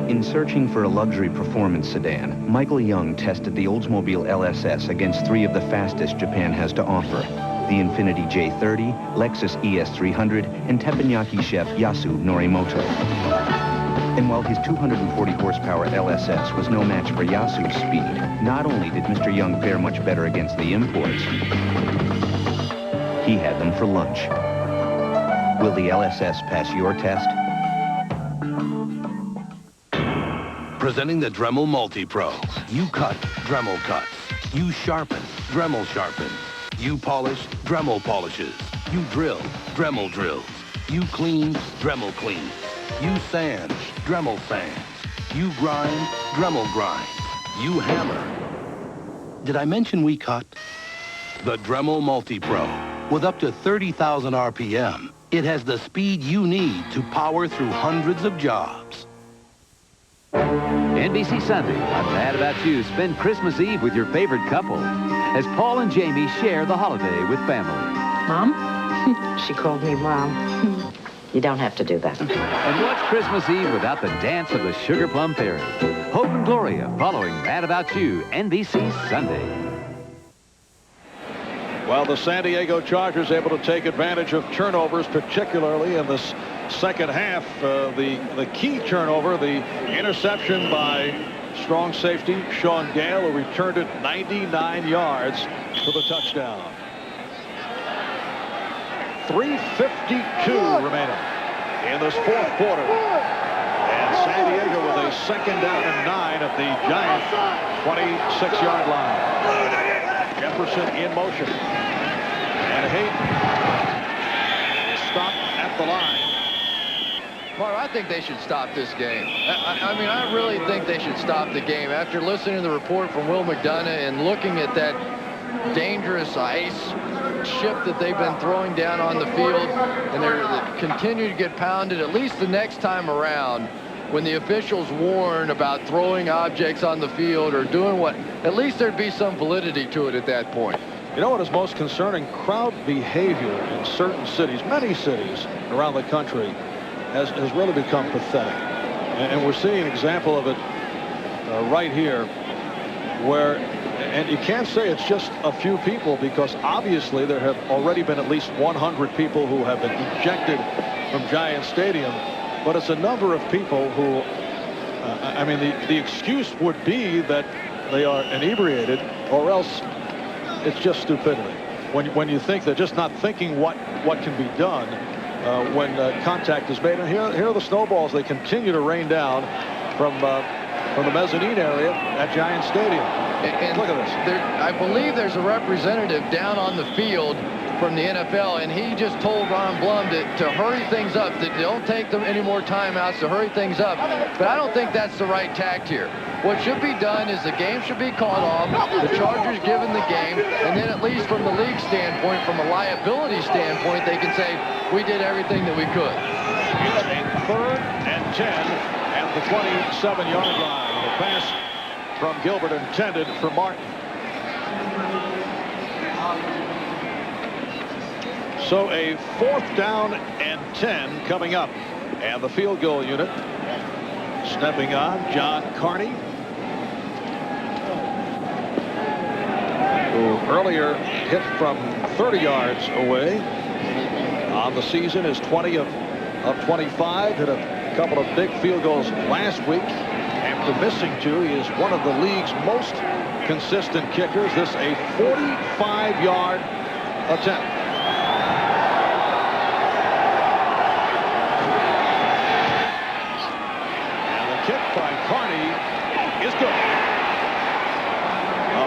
In searching for a luxury performance sedan, Michael Young tested the Oldsmobile LSS against 3 of the fastest Japan has to offer: the Infiniti J30, Lexus ES300, and teppanyaki chef Yasu Norimoto. And while his 240 horsepower LSS was no match for Yasu's speed, not only did Mr. Young fare much better against the imports, he had them for lunch. Will the LSS pass your test? Presenting the Dremel Multi-Pro. You cut, Dremel cuts. You sharpen, Dremel sharpens. You polish, Dremel polishes. You drill, Dremel drills. You clean, Dremel cleans. You sand, Dremel sands. You grind, Dremel grinds. You hammer. Did I mention we cut? The Dremel Multi-Pro. With up to 30,000 RPM, it has the speed you need to power through hundreds of jobs. NBC Sunday on Mad About You. Spend Christmas Eve with your favorite couple as Paul and Jamie share the holiday with family. Mom? She called me Mom. You don't have to do that. And what's Christmas Eve without the dance of the Sugar Plum Fairy? Hope and Gloria following Mad About You, NBC Sunday. Well, the San Diego Chargers able to take advantage of turnovers, particularly in this second half. The key turnover, the interception by strong safety Sean Gale, who returned it 99 yards for the touchdown. 3:52 remaining in this fourth quarter. And San Diego with a second down and 9 at the Giant 26-yard line. Jefferson in motion. And Hayden is stopped at the line. Mark, I think they should stop this game. I mean, I really think they should stop the game. After listening to the report from Will McDonough and looking at that dangerous ice ship that they've been throwing down on the field, and they continue to get pounded, at least the next time around, when the officials warn about throwing objects on the field or doing what, at least there'd be some validity to it at that point. You know what is most concerning? Crowd behavior in certain cities, many cities around the country, has really become pathetic. And we're seeing an example of it right here, where, and you can't say it's just a few people, because obviously there have already been at least 100 people who have been ejected from Giant Stadium, but it's a number of people who, I mean, the excuse would be that they are inebriated, or else it's just stupidity. When you think they're just not thinking what can be done when contact is made. And here are the snowballs they continue to rain down from the mezzanine area at Giant Stadium. And look at this. I believe there's a representative down on the field from the NFL, and he just told Ron Blum to hurry things up, that don't take them any more timeouts, to hurry things up. But I don't think that's the right tact here. What should be done is the game should be called off, the Chargers given the game, and then at least from the league standpoint, from a liability standpoint, they can say, we did everything that we could. It's a 3rd and 10 at the 27-yard line. The pass from Gilbert intended for Martin. So a 4th down and 10 coming up. And the field goal unit stepping on, John Carney, who earlier hit from 30 yards away. On the season is 20 of 25. Hit a couple of big field goals last week. After missing 2, he is one of the league's most consistent kickers. This a 45-yard attempt. And the kick by Carney is good. A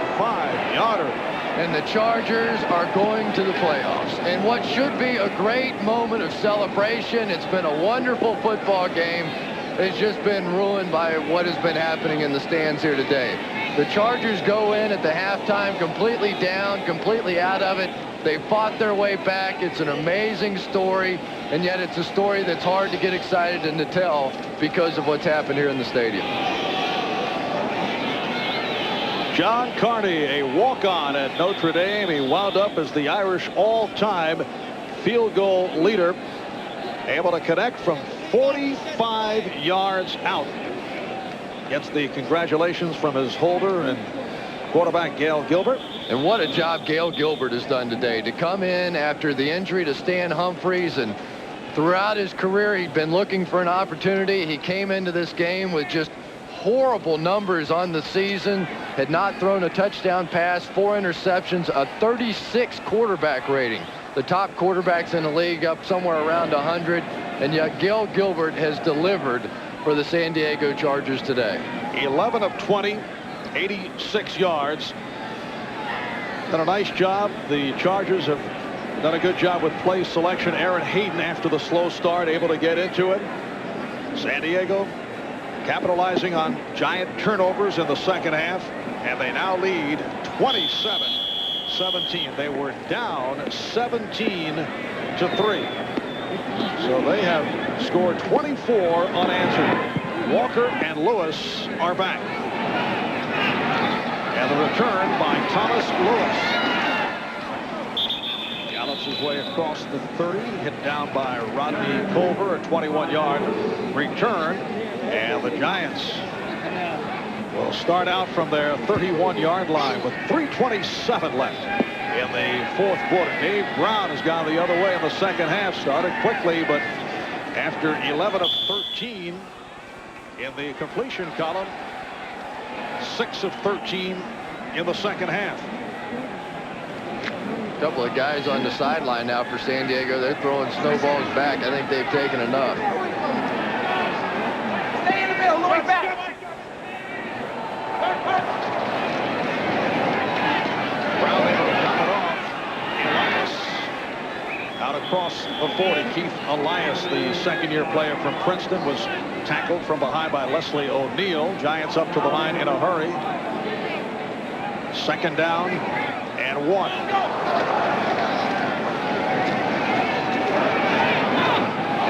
45-yarder. And the Chargers are going to the playoffs. And what should be a great moment of celebration, it's been a wonderful football game. It's just been ruined by what has been happening in the stands here today. The Chargers go in at the halftime completely down, completely out of it. They fought their way back. It's an amazing story, and yet it's a story that's hard to get excited and to tell because of what's happened here in the stadium. John Carney, a walk-on at Notre Dame. He wound up as the Irish all-time field goal leader, able to connect from 45 yards out. Gets the congratulations from his holder and quarterback Gail Gilbert. And what a job Gail Gilbert has done today to come in after the injury to Stan Humphries, and throughout his career he'd been looking for an opportunity. He came into this game with just horrible numbers on the season, had not thrown a touchdown pass, 4 interceptions, a 36 quarterback rating. The top quarterbacks in the league up somewhere around 100, and yet Gail Gilbert has delivered for the San Diego Chargers today. 11 of 20, 86 yards. Done a nice job. The Chargers have done a good job with play selection. Aaron Hayden, after the slow start, able to get into it. San Diego capitalizing on giant turnovers in the second half, and they now lead 27-17. They were down 17-3. So they have scored 24 unanswered. Walker and Lewis are back. And the return by Thomas Lewis. Gallops his way across the 30, hit down by Rodney Culver, a 21-yard return. And the Giants will start out from their 31-yard line with 3:27 left in the 4th quarter. Dave Brown has gone the other way in the second half. Started quickly, but after 11 of 13 in the completion column, 6 of 13 in the second half. A couple of guys on the sideline now for San Diego. They're throwing snowballs back. I think they've taken enough. Stay in the middle, Lloyd, back. Brown able to drop it off. Elias out across the 40. Keith Elias, the second-year player from Princeton, was tackled from behind by Leslie O'Neal. Giants up to the line in a hurry. 2nd down and 1.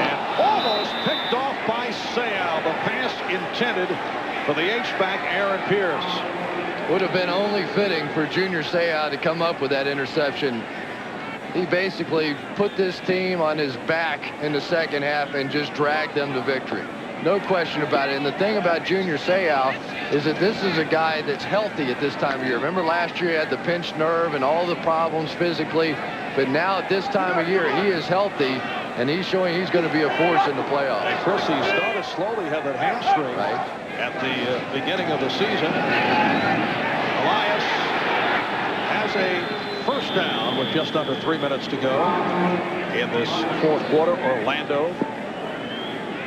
And almost picked off by Seau. The pass intended for the H-back Aaron Pierce. Would have been only fitting for Junior Seau to come up with that interception. He basically put this team on his back in the second half and just dragged them to victory. No question about it. And the thing about Junior Seau is that this is a guy that's healthy at this time of year. Remember last year he had the pinched nerve and all the problems physically. But now at this time of year, he is healthy, and he's showing he's going to be a force in the playoffs. Hey, Chris, he started slowly, had that hamstring at the beginning of the season. Elias has a 1st down with just under 3 minutes to go in this 4th quarter. Orlando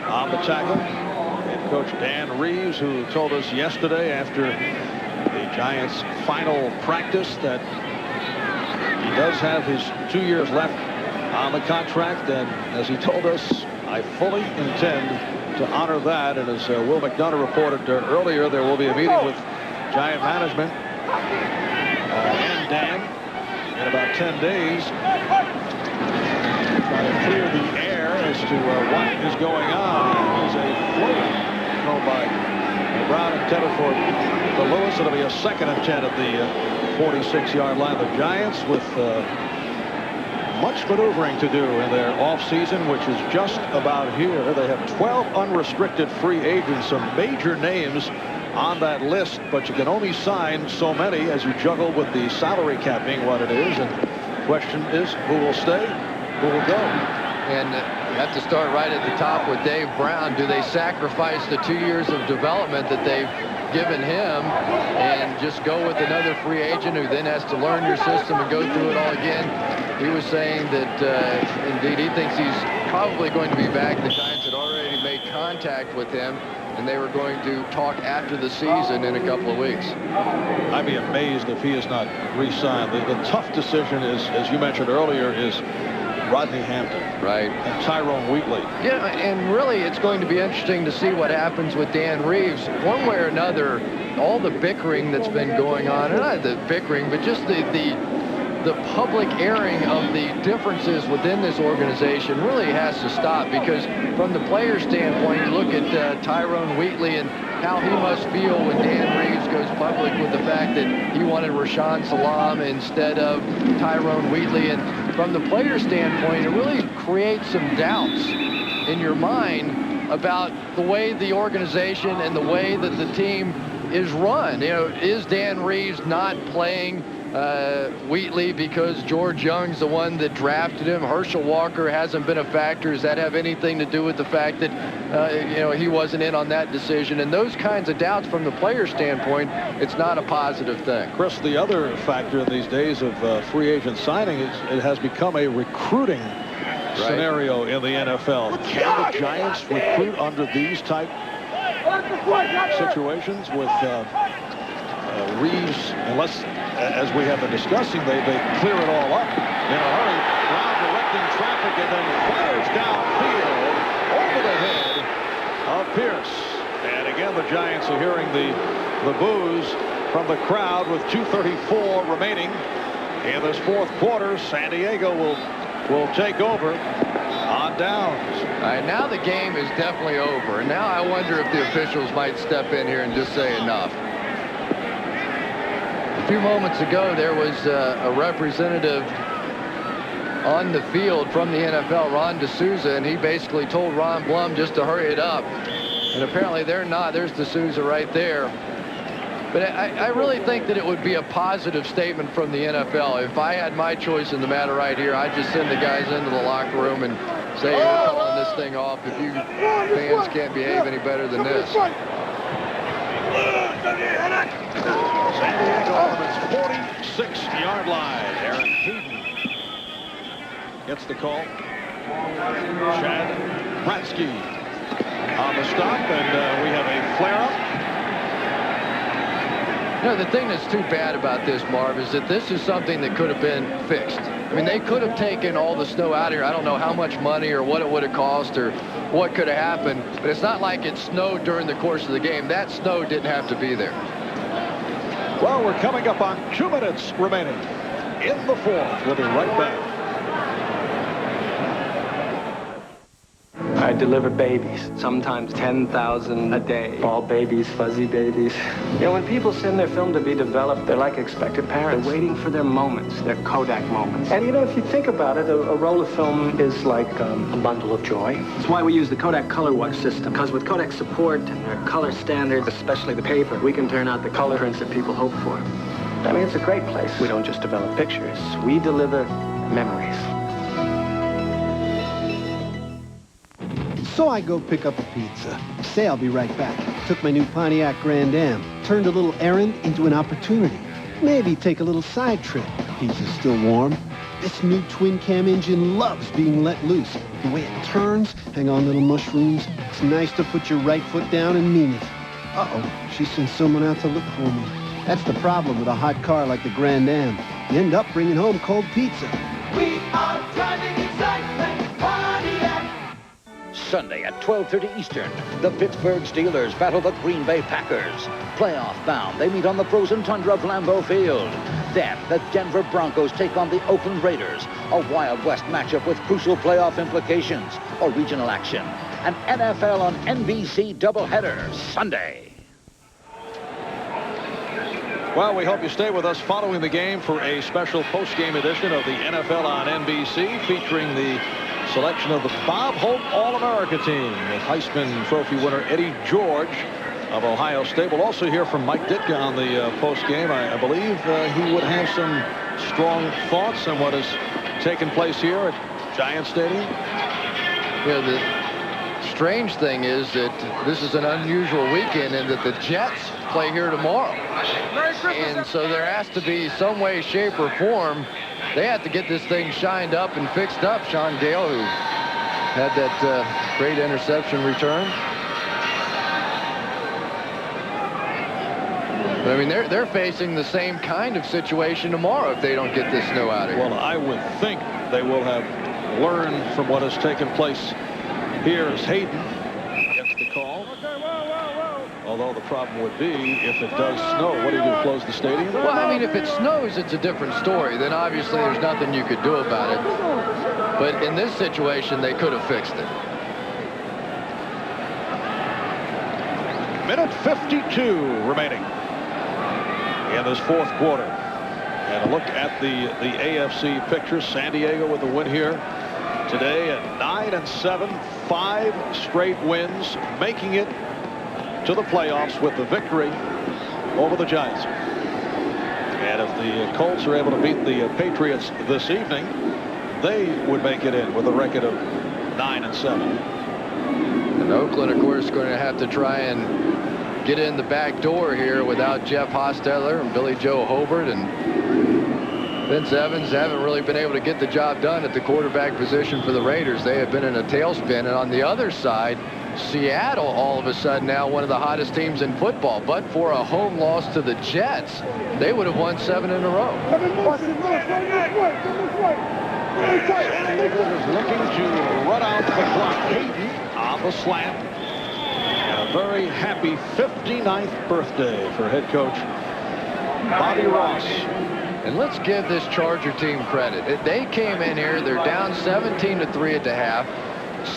on the tackle. And Coach Dan Reeves, who told us yesterday after the Giants' final practice that He does have his 2 years left on the contract, and as he told us, I fully intend to honor that. And as Will McDonough reported earlier, there will be a meeting with Giant management and Dan in about 10 days. Trying to clear the air as to what is going on. There's a float thrown by Brown intended for the Lewis. It'll be a 2nd and 10 at the 46-yard line. The Giants with much maneuvering to do in their offseason, which is just about here. They have 12 unrestricted free agents, some major names on that list, but you can only sign so many as you juggle with the salary cap being what it is. And the question is, who will stay, who will go? And you have to start right at the top with Dave Brown. Do they sacrifice the 2 years of development that they've given him and just go with another free agent who then has to learn your system and go through it all again? He was saying that indeed he thinks he's probably going to be back. The Giants had already made contact with him, and they were going to talk after the season in a couple of weeks. I'd be amazed if he is not re-signed. The tough decision is, as you mentioned earlier, is Rodney Hampton. Right. And Tyrone Wheatley. Yeah, and really it's going to be interesting to see what happens with Dan Reeves. One way or another, all the bickering that's been going on, and not the bickering, but just the public airing of the differences within this organization really has to stop, because from the player standpoint, you look at Tyrone Wheatley and how he must feel when Dan Reeves goes public with the fact that he wanted Rashaan Salam instead of Tyrone Wheatley. And from the player standpoint, it really creates some doubts in your mind about the way the organization and the way that the team is run. You know, is Dan Reeves not playing Wheatley because George Young's the one that drafted him? Herschel Walker hasn't been a factor. Does that have anything to do with the fact that you know, he wasn't in on that decision? And those kinds of doubts from the player standpoint, it's not a positive thing. Chris, the other factor in these days of free agent signing is it has become a recruiting scenario in the NFL. Can the Giants recruit under these type situations with Reeves, unless, as we have been discussing, they clear it all up in a hurry? Brown directing traffic and then fires downfield over the head of Pierce. And again, the Giants are hearing the boos from the crowd with 2:34 remaining in this 4th quarter. San Diego will take over on downs. All right, now the game is definitely over, and now I wonder if the officials might step in here and just say enough. A few moments ago, there was a representative on the field from the NFL, Ron D'Souza, and he basically told Ron Blum just to hurry it up. And apparently they're not. There's D'Souza right there. But I really think that it would be a positive statement from the NFL. If I had my choice in the matter right here, I'd just send the guys into the locker room and say, we're calling this thing off if you fans can't behave any better than this. San Diego on its 46-yard line. Aaron Hayden gets the call. Chad Bratsky on the stop, and we have a flare-up. You know, the thing that's too bad about this, Marv, is that this is something that could have been fixed. I mean, they could have taken all the snow out of here. I don't know how much money or what it would have cost or what could have happened, but it's not like it snowed during the course of the game. That snow didn't have to be there. Well, we're coming up on 2 minutes remaining in the 4th. We'll be right back. I deliver babies, sometimes 10,000 a day. All babies, fuzzy babies. You know, when people send their film to be developed, they're like expected parents. They're waiting for their moments, their Kodak moments. And you know, if you think about it, a roll of film is like a bundle of joy. That's why we use the Kodak Color Wash system. Because with Kodak support and their color standards, especially the paper, we can turn out the color prints that people hope for. I mean, it's a great place. We don't just develop pictures. We deliver memories. So I go pick up a pizza. Say I'll be right back. Took my new Pontiac Grand Am. Turned a little errand into an opportunity. Maybe take a little side trip. Pizza's still warm. This new twin-cam engine loves being let loose. The way it turns, hang on little mushrooms. It's nice to put your right foot down and mean it. Uh-oh, she sent someone out to look for me. That's the problem with a hot car like the Grand Am. You end up bringing home cold pizza. We are driving excitement, Pontiac. Sunday at 12:30 Eastern, the Pittsburgh Steelers battle the Green Bay Packers. Playoff bound, they meet on the frozen tundra of Lambeau Field. Then, the Denver Broncos take on the Oakland Raiders, a Wild West matchup with crucial playoff implications, or regional action. An NFL on NBC doubleheader Sunday. Well, we hope you stay with us following the game for a special post-game edition of the NFL on NBC, featuring the selection of the Bob Hope All-America team with Heisman Trophy winner Eddie George of Ohio State. We'll also hear from Mike Ditka on the post-game. I believe he would have some strong thoughts on what has taken place here at Giant Stadium. Yeah, the strange thing is that this is an unusual weekend and that the Jets play here tomorrow. And so there has to be some way, shape, or form. They have to get this thing shined up and fixed up. Sean Gale, who had that great interception return. But, I mean, they're facing the same kind of situation tomorrow if they don't get this snow out of here. Well, I would think they will have learned from what has taken place here as Hayden gets the call. Although the problem would be if it does snow, what do you do, close the stadium? Well, I mean, if it snows, it's a different story. Then obviously there's nothing you could do about it. But in this situation, they could have fixed it. Minute 52 remaining in this fourth quarter. And a look at the AFC picture. San Diego with the win here today at 9-7, 5 straight wins, making it to the playoffs with the victory over the Giants. And if the Colts are able to beat the Patriots this evening, they would make it in with a record of 9-7. And Oakland, of course, is going to have to try and get in the back door here without Jeff Hostetler and Billy Joe Hobart, and Vince Evans haven't really been able to get the job done at the quarterback position for the Raiders. They have been in a tailspin. And on the other side, Seattle, all of a sudden now one of the hottest teams in football. But for a home loss to the Jets, they would have won 7 in a row. San Diego is looking to run out the clock. Hayden on the slant. And a very happy 59th birthday for head coach Bobby Ross. And let's give this Charger team credit. They came in here, they're down 17-3 at the half.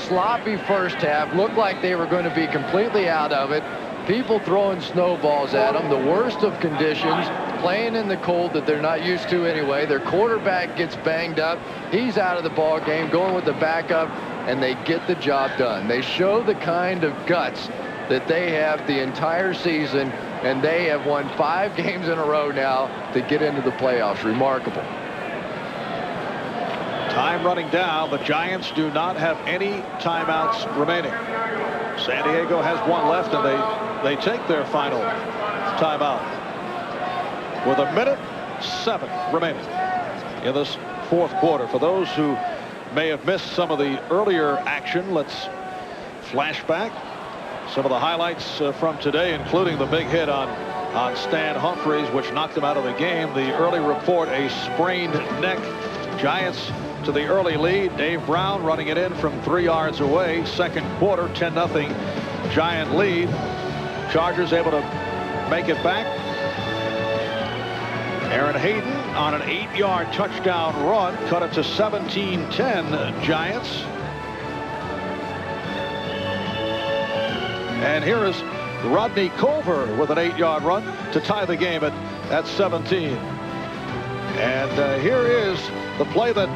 Sloppy first half, looked like they were going to be completely out of it. People throwing snowballs at them, the worst of conditions, playing in the cold that they're not used to anyway. Their quarterback gets banged up. He's out of the ball game, going with the backup, and they get the job done. They show the kind of guts that they have the entire season, and they have won 5 games in a row now to get into the playoffs. Remarkable. Time running down. The Giants do not have any timeouts remaining. San Diego has one left, and they take their final timeout with 1:07 remaining in this fourth quarter. For those who may have missed some of the earlier action, let's flash back some of the highlights from today, including the big hit on Stan Humphries, which knocked him out of the game. The early report, a sprained neck. Giants to the early lead. Dave Brown running it in from 3 yards away. Second quarter, 10-0 Giant lead. Chargers able to make it back. Aaron Hayden on an 8-yard touchdown run cut it to 17-10 Giants. And here is Rodney Culver with an 8-yard run to tie the game at 17. And here is the play that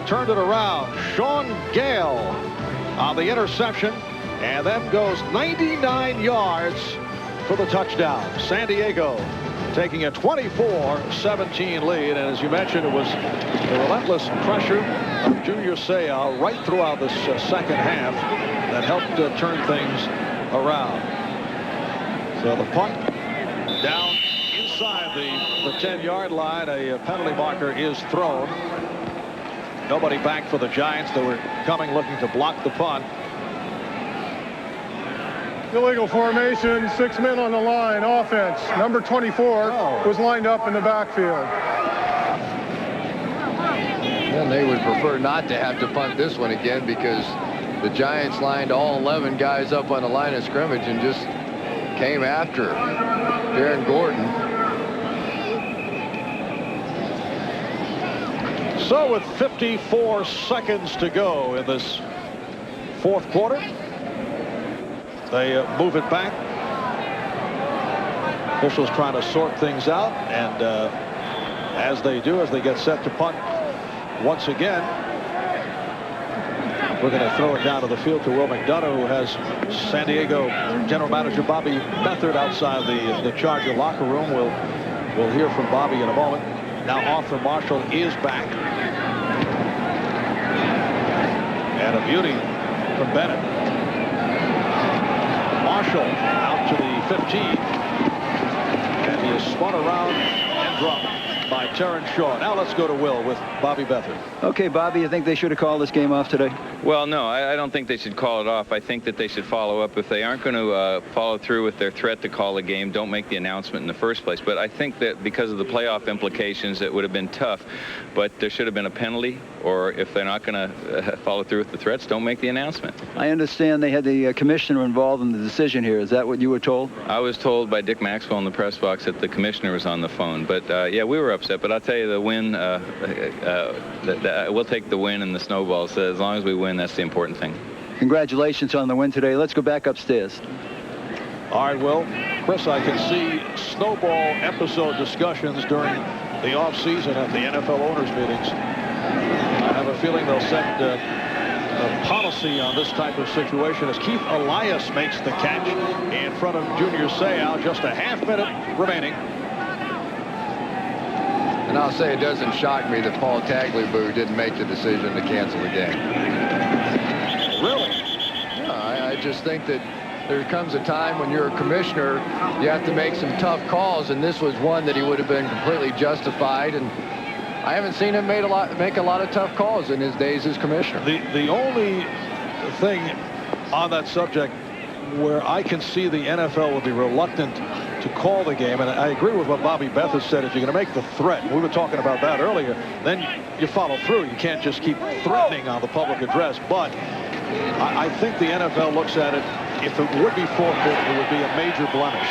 turned it around. Sean Gale on the interception, and then goes 99 yards for the touchdown. San Diego taking a 24-17 lead. And as you mentioned, it was the relentless pressure of Junior Seau right throughout this second half that helped turn things around. So the punt down inside the 10-yard line. A penalty marker is thrown. Nobody back for the Giants. They were coming looking to block the punt. Illegal formation, 6 men on the line, offense. Number 24 was lined up in the backfield. And they would prefer not to have to punt this one again because the Giants lined all 11 guys up on the line of scrimmage and just came after Darren Gordon. So with 54 seconds to go in this fourth quarter, they move it back. Officials trying to sort things out, and as they do, as they get set to punt once again, we're going to throw it down to the field to Will McDonough, who has San Diego General Manager Bobby Beathard outside the Charger locker room. We'll hear from Bobby in a moment. Now Arthur Marshall is back. And a beauty from Bennett. Marshall out to the 15. And he is spun around and dropped by Terrence Shaw. Now let's go to Will with Bobby Beathard. Okay, Bobby, you think they should have called this game off today? Well, no, I don't think they should call it off. I think that they should follow up. If they aren't going to follow through with their threat to call a game, don't make the announcement in the first place. But I think that because of the playoff implications, it would have been tough. But there should have been a penalty, or if they're not going to follow through with the threats, don't make the announcement. I understand they had the commissioner involved in the decision here. Is that what you were told? I was told by Dick Maxwell in the press box that the commissioner was on the phone. But, yeah, we were upset. But I'll tell you, the win, we'll take the win and the snowballs. As long as we win, that's the important thing. Congratulations on the win today. Let's go back upstairs. All right, Will. Chris, I can see snowball episode discussions during the offseason at the NFL owners meetings. I have a feeling they'll set a policy on this type of situation as Keith Elias makes the catch in front of Junior Seau. Just a half minute remaining. And I'll say it doesn't shock me that Paul Tagliabue didn't make the decision to cancel the game. Really? No, I just think that there comes a time when you're a commissioner, you have to make some tough calls, and this was one that he would have been completely justified. And I haven't seen him make a lot of tough calls in his days as commissioner. The only thing on that subject where I can see the NFL would be reluctant to call the game, and I agree with what Bobby Beathard said, if you're going to make the threat, we were talking about that earlier, then you follow through. You can't just keep threatening on the public address. But I think the NFL looks at it, if it would be forfeit, it would be a major blemish.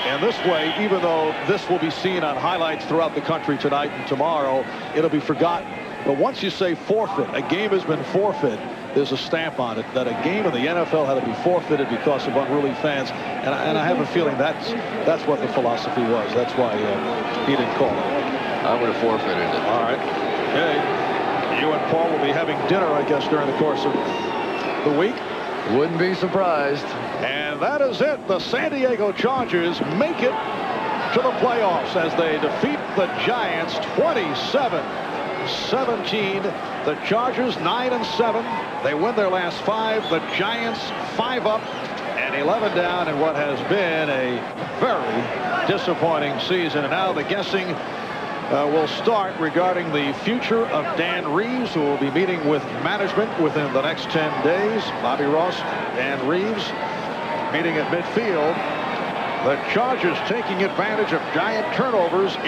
And this way, even though this will be seen on highlights throughout the country tonight and tomorrow, it'll be forgotten. But once you say forfeit, a game has been forfeit, there's a stamp on it that a game in the NFL had to be forfeited because of unruly fans. And I have a feeling that's what the philosophy was. That's why he didn't call it. I would have forfeited it. All right. Okay. You and Paul will be having dinner, I guess, during the course of the week. Wouldn't be surprised. And that is it. The San Diego Chargers make it to the playoffs as they defeat the Giants 27-17. The Chargers 9-7. They win their last 5. The Giants 5 up and 11 down in what has been a very disappointing season. And now the guessing will start regarding the future of Dan Reeves, who will be meeting with management within the next 10 days. Bobby Ross, Dan Reeves meeting at midfield. The Chargers taking advantage of Giant turnovers